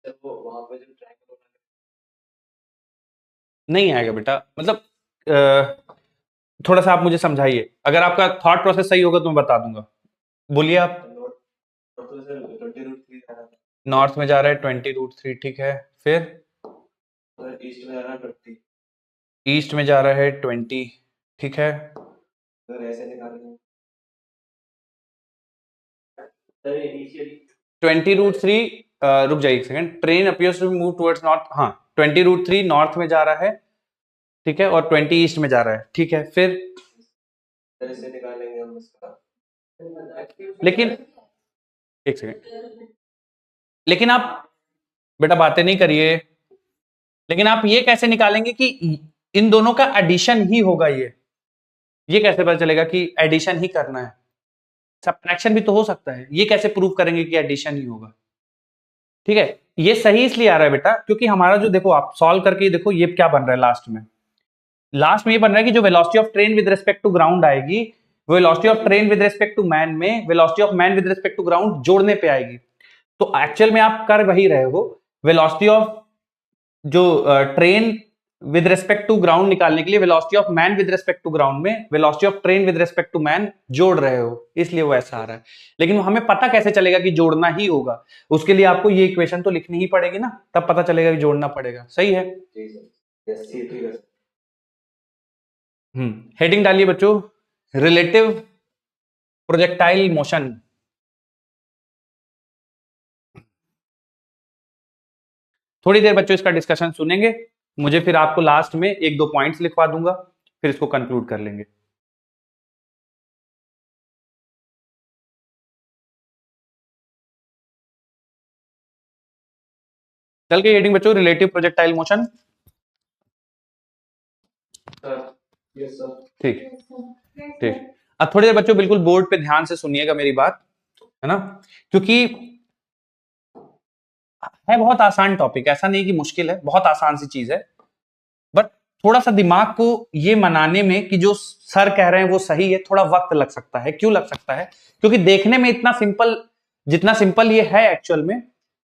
जब वो वहां पे जो ट्रायंगल नहीं आएगा बेटा, मतलब थोड़ा सा आप मुझे समझाइए, अगर आपका थॉट प्रोसेस सही होगा तो मैं बता दूंगा। बोलिए आप। नॉर्थ तो सर 20√3 आ रहा है, नॉर्थ में जा रहा है 20√3, ठीक है, फिर और ईस्ट में आ रहा है 20। ईस्ट में जा रहा है 20, ठीक है, अगर ऐसे निकालेंगे सर इनिशियली 20√3, रुक जाइए एक second, train appears to move towards north, हाँ 20√3 नॉर्थ में जा रहा है, ठीक है, और 20 ईस्ट में जा रहा है, ठीक है, फिर फिर ऐसे निकालेंगे हम उसका। लेकिन एक सेकंड, लेकिन आप बेटा बातें नहीं करिए, लेकिन आप ये कैसे निकालेंगे कि इन दोनों का एडिशन ही होगा, ये कैसे पता चलेगा कि एडिशन ही करना है? सब्ट्रैक्शन भी तो हो सकता है, ये कैसे प्रूव करेंगे कि एडिशन ही होगा? ठीक है, ये सही इसलिए आ रहा है बेटा क्योंकि हमारा जो, देखो आप सॉल्व करके देखो ये क्या बन रहा है लास्ट में ये बन रहा है कि जो velocity of train with respect to ground आएगी, वो velocity of train with respect to man में velocity of man with respect to ground जोड़ने पे आएगी। तो एक्चुअल में आप कर वही रहे हो, वेलोसिटी ऑफ जो train with respect to ground निकालने के लिए velocity of man with respect to ground में velocity of train with respect to man जोड़ रहे हो, इसलिए वो ऐसा आ रहा है। लेकिन हमें पता कैसे चलेगा कि जोड़ना ही होगा? उसके लिए आपको ये इक्वेशन तो लिखनी ही पड़ेगी ना, तब पता चलेगा कि जोड़ना पड़ेगा। सही है? जी सर, यस ठीक है सर। हेडिंग डालिए बच्चों, रिलेटिव प्रोजेक्टाइल मोशन। थोड़ी देर बच्चों इसका डिस्कशन सुनेंगे, मुझे फिर आपको लास्ट में 1-2 पॉइंट्स लिखवा दूंगा, फिर इसको कंक्लूड कर लेंगे। चल के हेडिंग बच्चों, relative projectile motion. Sir yes sir. ठीक ठीक, अब थोड़ी देर बच्चों बिल्कुल बोर्ड पे ध्यान से सुनिएगा मेरी बात, है ना, क्योंकि है बहुत आसान टॉपिक, ऐसा नहीं कि मुश्किल है, बहुत आसान सी चीज है, बट थोड़ा सा दिमाग को ये मनाने में कि जो सर कह रहे हैं वो सही है, थोड़ा वक्त लग सकता है। क्यों लग सकता है? क्योंकि देखने में इतना सिंपल, जितना सिंपल ये है एक्चुअल में,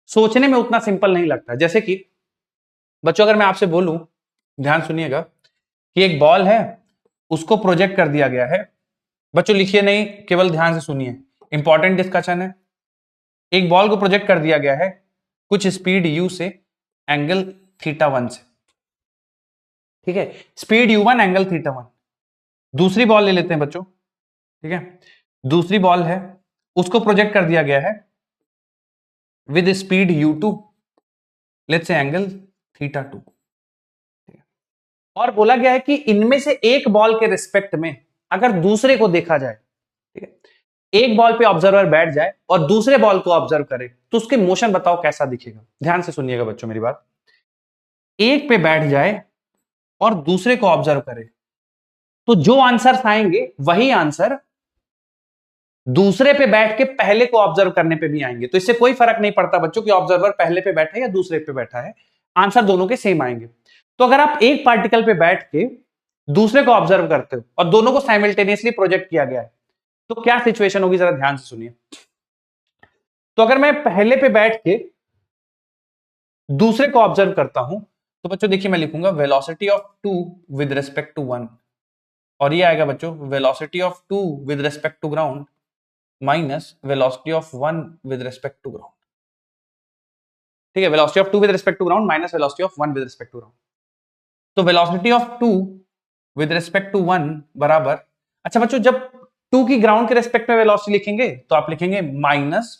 सोचने में उतना सिंपल नहीं लगता। जैसे कि बच्चों अगर मैं आपसे बोलूं, ध्यान सुनिएगा, कि एक बॉल है, उसको प्रोजेक्ट कर दिया गया है, बच्चों लिखिए नहीं, केवल ध्यान से सुनिए, इंपॉर्टेंट डिस्कशन है। एक बॉल को प्रोजेक्ट कर दिया गया है कुछ स्पीड u से, एंगल θ1 से, ठीक है, स्पीड u1 एंगल θ1। दूसरी बॉल ले लेते हैं बच्चों, ठीक है, दूसरी बॉल है, उसको प्रोजेक्ट कर दिया गया है with speed u2, let's say angle θ2, और बोला गया है कि इनमें से एक बॉल के रिस्पेक्ट में अगर दूसरे को देखा जाए, ठीक है, एक बॉल पे ऑब्जर्वर बैठ जाए और दूसरे बॉल को ऑब्जर्व करे, तो उसके मोशन बताओ कैसा दिखेगा? ध्यान से सुनिएगा बच्चों मेरी बात, एक पे बैठ जाए और दूसरे को ऑब्जर्व करे, तो जो आंसर आएंगे वही आंसर दूसरे पे बैठ के पहले को ऑब्जर्व करने पे भी आएंगे। तो इससे कोई फर्क नहीं पड़ता बच्चों कि ऑब्जर्वर पहले पे बैठा है या दूसरे पे बैठा है, आंसर दोनों के सेम आएंगे। तो अगर आप एक पार्टिकल पे बैठ के दूसरे को ऑब्जर्व करते हो और दोनों को साइमल्टेनियसली प्रोजेक्ट किया गया है, तो क्या सिचुएशन होगी, जरा ध्यान से सुनिए। तो अगर मैं पहले पे बैठ के दूसरे को ऑब्जर्व करता हूं, तो बच्चों देखिए मैं लिखूंगा velocity of 2 with respect to 1, और ये आएगा बच्चों velocity of 2 with respect to ground minus velocity of 1 with respect to ground. ठीक है, velocity of 2 with respect to ground minus velocity of 1 with respect to ground. तो velocity of 2 with respect to 1 बराबर, अच्छा बच्चों जब 2 की ground के respect में वेलोसिटी लिखेंगे तो आप लिखेंगे minus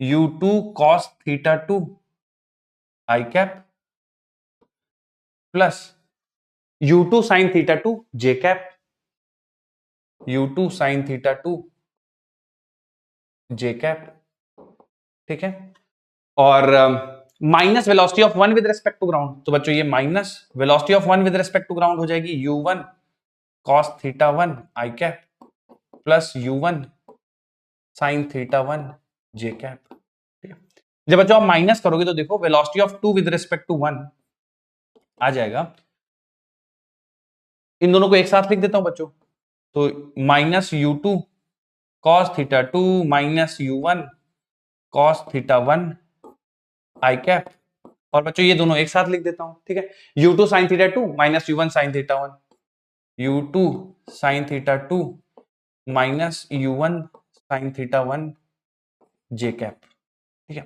u2 cos θ2 i cap plus u2 sin θ2 j cap, u2 sin θ2 j cap, ठीक है, और minus velocity of 1 with respect to ground, तो बच्चों ये minus velocity of 1 with respect to ground हो जाएगी u1 cos θ1 i cap plus u1 sin θ1 j cap. जब बच्चों आप माइनस करोगे तो देखो velocity of 2 with respect to 1 आ जाएगा, इन दोनों को एक साथ लिख देता हूं बच्चों, तो minus u2 cos θ2 minus u1 cos θ1 i cap और बच्चों ये दोनों एक साथ लिख देता हूं, ठीक है। u2 sin theta 2 minus u1 sin theta 1, u2 sin theta 2 minus u1 sin theta 1 j cap, ठीक है।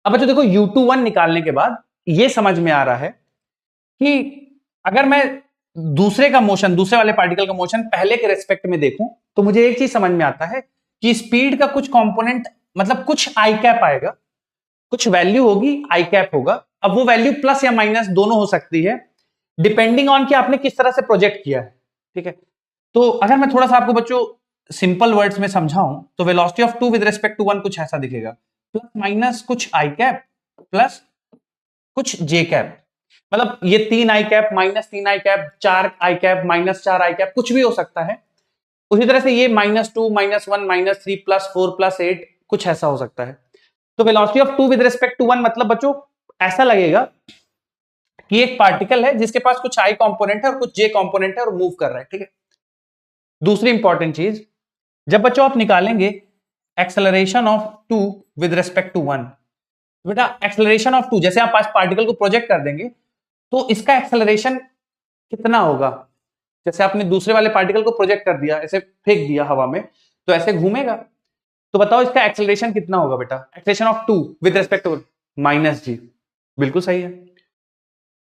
अब बच्चों देखो u21 निकालने के बाद ये समझ में आ रहा है कि अगर मैं दूसरे का मोशन, दूसरे वाले पार्टिकल का मोशन पहले के रेस्पेक्ट में देखूं तो मुझे एक चीज समझ में आता है कि स्पीड का कुछ कंपोनेंट, मतलब कुछ आई कैप आएगा, कुछ वैल्यू होगी, आई कैप होगा। अब वो वैल्यू प्लस या माइनस दोनों हो सकती है, डिपेंडिंग ऑन कि आपने किस तरह से प्रोजेक्ट किया है, ठीक है। तो अगर मैं थोड़ा सा आपको बच्चों सिंपल वर्ड्स में समझाऊं तो velocity of 2 with respect to 1 कुछ ऐसा दिखेगा, प्लस माइनस कुछ आई कैप प्लस कुछ जे कैप, मतलब ये 3 आई कैप माइनस 3 आई कैप, 4 आई कैप माइनस 4 आई कैप, कुछ भी हो सकता है। उसी तरह से ये -2 -1 -3 +4 +8 कुछ ऐसा हो सकता है। तो velocity of 2 with respect to 1 मतलब बच्चों ऐसा लगेगा कि एक पार्टिकल है जिसके पास कुछ आई कंपोनेंट है और कुछ जे कंपोनेंट है और मूव कर रहा है, ठीक है। दूसरी इंपॉर्टेंट चीज, जब बच्चों आप निकालेंगे acceleration of 2 with respect to 1, बेटा एक्सेलरेशन ऑफ 2 जैसे आप आज पार्टिकल को प्रोजेक्ट कर देंगे तो इसका एक्सेलरेशन कितना होगा। जैसे आपने दूसरे वाले पार्टिकल को प्रोजेक्ट कर दिया, ऐसे फेंक दिया हवा में, तो ऐसे घूमेगा, तो बताओ इसका एक्सेलरेशन कितना होगा बेटा। Acceleration of 2 with respect to -g, बिल्कुल सही है।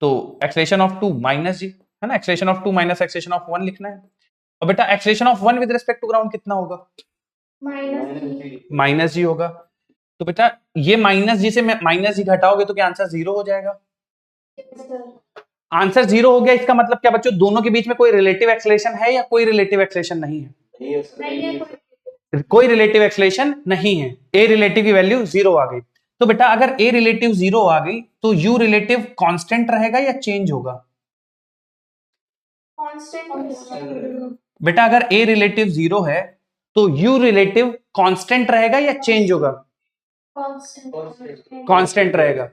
तो एक्सेलरेशन ऑफ 2 -g है ना, acceleration of 2 minus acceleration of 1 लिखना है। और बेटा acceleration of 1 with respect to ground कितना होगा, -g होगा। तो बेटा ये -g से -g घटाओगे तो क्या आंसर 0 हो जाएगा। आंसर 0 हो गया, इसका मतलब क्या बच्चों, दोनों के बीच में कोई रिलेटिव एक्सेलरेशन है या कोई रिलेटिव एक्सेलरेशन नहीं है। नहीं है सर, कोई रिलेटिव एक्सेलरेशन नहीं है, ए रिलेटिव की वैल्यू 0 आ गई। तो बेटा अगर ए रिलेटिव 0 आ गई तो यू रिलेटिव कांस्टेंट रहेगा या चेंज होगा। बेटा अगर ए रिलेटिव 0 है तो यू रिलेटिव कांस्टेंट रहेगा या चेंज होगा। कांस्टेंट रहेगा।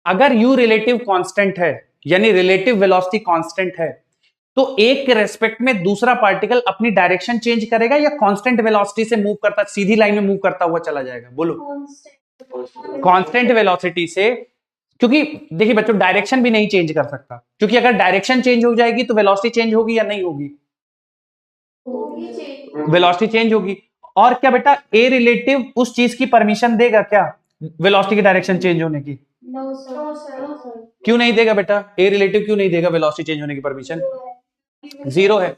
अगर यू रिलेटिव कांस्टेंट है यानी रिलेटिव वेलोसिटी कांस्टेंट है तो एक के रेस्पेक्ट में दूसरा पार्टिकल अपनी डायरेक्शन चेंज करेगा या कांस्टेंट वेलोसिटी से मूव करता, सीधी लाइन में मूव करता हुआ चला जाएगा। बोलो कांस्टेंट वेलोसिटी से, क्योंकि देखिए बच्चों डायरेक्शन भी नहीं चेंज कर सकता, क्योंकि अगर डायरेक्शन चेंज हो जाएगी तो वेलोसिटी चेंज होगी या नहीं होगी, वेलोसिटी चेंज होगी। और क्या बेटा ए रिलेटिव उस चीज की परमिशन देगा क्या, वेलोसिटी की डायरेक्शन चेंज होने की। क्यों नहीं देगा बेटा, ए रिलेटिव क्यों नहीं देगा वेलोसिटी चेंज होने की परमिशन, 0 है।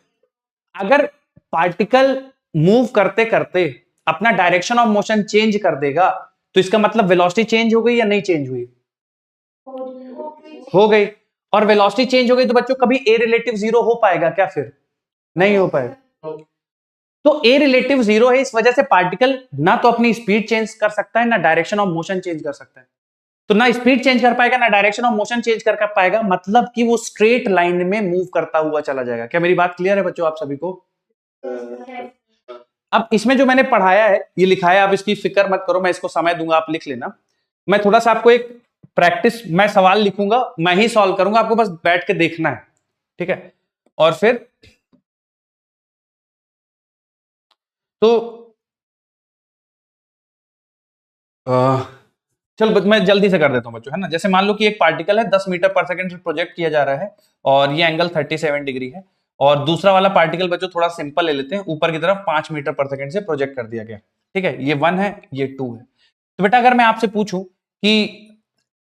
अगर पार्टिकल मूव करते करते अपना डायरेक्शन ऑफ मोशन चेंज कर देगा तो इसका मतलब वेलोसिटी चेंज हो गई या नहीं चेंज हुई, हो गई। और वेलोसिटी चेंज हो गई तो बच्चों कभी ए रिलेटिव 0 हो पाएगा क्या, फिर नहीं हो पाएगा। तो ए रिलेटिव 0 है, इस वजह से पार्टिकल ना तो अपनी स्पीड चेंज कर सकता है ना डायरेक्शन ऑफ मोशन चेंज कर सकता है। तो ना स्पीड चेंज कर पाएगा ना डायरेक्शन ऑफ मोशन चेंज कर पाएगा, मतलब कि वो स्ट्रेट लाइन में मूव करता हुआ चला जाएगा। क्या मेरी बात क्लियर है बच्चों आप सभी को। अब इसमें जो मैंने पढ़ाया है ये लिखाया, आप इसकी फिक्र मत करो, मैं इसको समय दूंगा, आप लिख लेना। मैं थोड़ा सा आपको एक प्रैक्टिस, मैं सवाल लिखूंगा, मैं ही सॉल्व करूंगा, आपको बस बैठ के देखना है, ठीक है। और फिर तो चलो मैं जल्दी से कर देता हूं बच्चों, है ना। जैसे मान लो कि एक पार्टिकल है 10 मीटर पर सेकंड से प्रोजेक्ट किया जा रहा है और ये एंगल 37 डिग्री है, और दूसरा वाला पार्टिकल बच्चों थोड़ा सिंपल ले लेते हैं, ऊपर की तरफ 5 मीटर पर सेकंड से प्रोजेक्ट कर दिया गया, ठीक है। ये 1 है, ये 2 है। तो बेटा अगर मैं आपसे पूछूं कि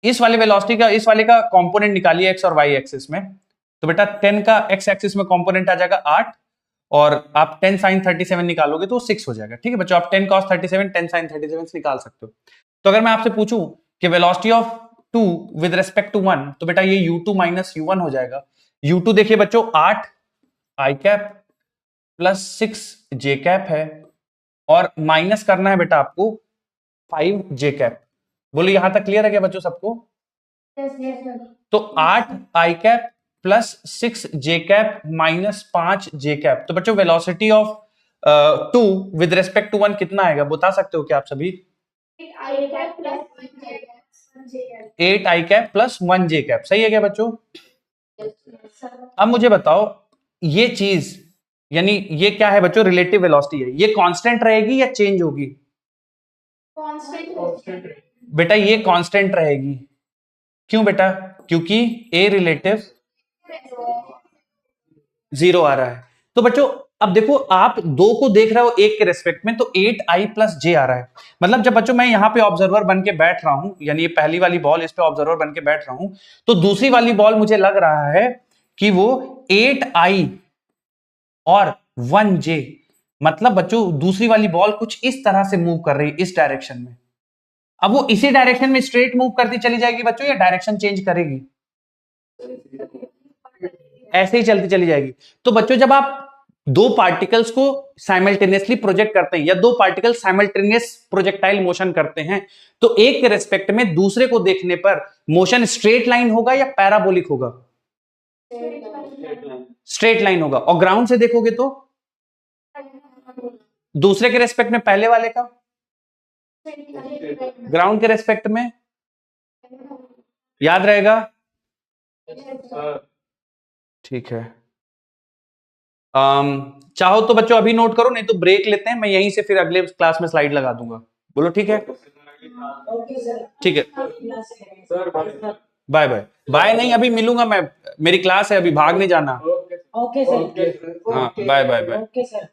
इस वाले वेलोसिटी का, इस वाले का कंपोनेंट निकालिए एक्स और वाई एक्सिस में, तो बेटा 10 का एक्स एक्सिस में कंपोनेंट आ जाएगा 8, और आप 10 sin 37 निकालोगे तो 6 हो जाएगा, ठीक है बच्चों। आप 10 cos 37 10 sin 37 निकाल सकते हो। तो अगर मैं आपसे पूछूं कि velocity of 2 with respect to 1, तो बेटा ये u2 माइनस u1 हो जाएगा। u2 देखिए बच्चों 8 i cap plus 6 j cap है, और माइनस करना है बेटा आपको 5 जे कैप। बोलो यहां तक क्लियर है क्या बच्चों सबको। तो 8 i cap plus 6 j cap minus 5 j cap. तो बच्चों velocity of 2 with respect to 1 कितना आएगा, बता सकते हो क्या आप सभी। 8 i cap plus 1 J cap, सही है क्या बच्चों। अब मुझे बताओ ये चीज, यानी ये क्या है बच्चों, रिलेटिव वेलोसिटी है, ये कांस्टेंट रहेगी या चेंज होगी। बेटा ये कांस्टेंट रहेगी, क्यों बेटा? क्योंकि ए रिलेटिव 0 आ रहा है। तो बच्चों अब देखो, आप 2 को देख रहे हो 1 के रेस्पेक्ट में, तो 8i प्लस जे आ रहा है। मतलब जब बच्चों मैं यहां पे ऑब्जर्वर बन के बैठ रहा हूं, यानी ये पहली वाली बॉल, इस पे ऑब्जर्वर बन के बैठ रहा हूं, तो दूसरी वाली बॉल मुझे लग रहा है कि वो 8i और 1j, मतलब बच्चों दूसरी वाली बॉल कुछ इस तरह से मूव कर रही है, इस डायरेक्शन में। अब वो इसी डायरेक्शन में स्ट्रेट मूव करती चली जाएगी बच्चों, या डायरेक्शन चेंज करेगी? ऐसे ही चलती चली जाएगी। तो बच्चों जब आप 2 पार्टिकल्स को साइमल्टेनियसली प्रोजेक्ट करते हैं, या 2 पार्टिकल साइमल्टेनियस प्रोजेक्टाइल मोशन करते हैं, तो एक के रेस्पेक्ट में दूसरे को देखने पर मोशन स्ट्रेट लाइन होगा या पैराबोलिक होगा? स्ट्रेट लाइन होगा। और ग्राउंड से देखोगे तो दूसरे के रेस्पेक्ट में पहले वाले का, ग्राउंड के रेस्पेक्ट में, याद रहेगा? ठीक है। चाहो तो बच्चों अभी नोट करो, नहीं तो ब्रेक लेते हैं, मैं यहीं से फिर अगले क्लास में स्लाइड लगा दूंगा। बोलो ठीक है? Okay sir. ठीक है, सर बाय बाय। बाय नहीं, अभी मिलूंगा मैं, मेरी क्लास है, अभी भाग नहीं जाना। Okay sir. हाँ, bye bye bye. Okay sir.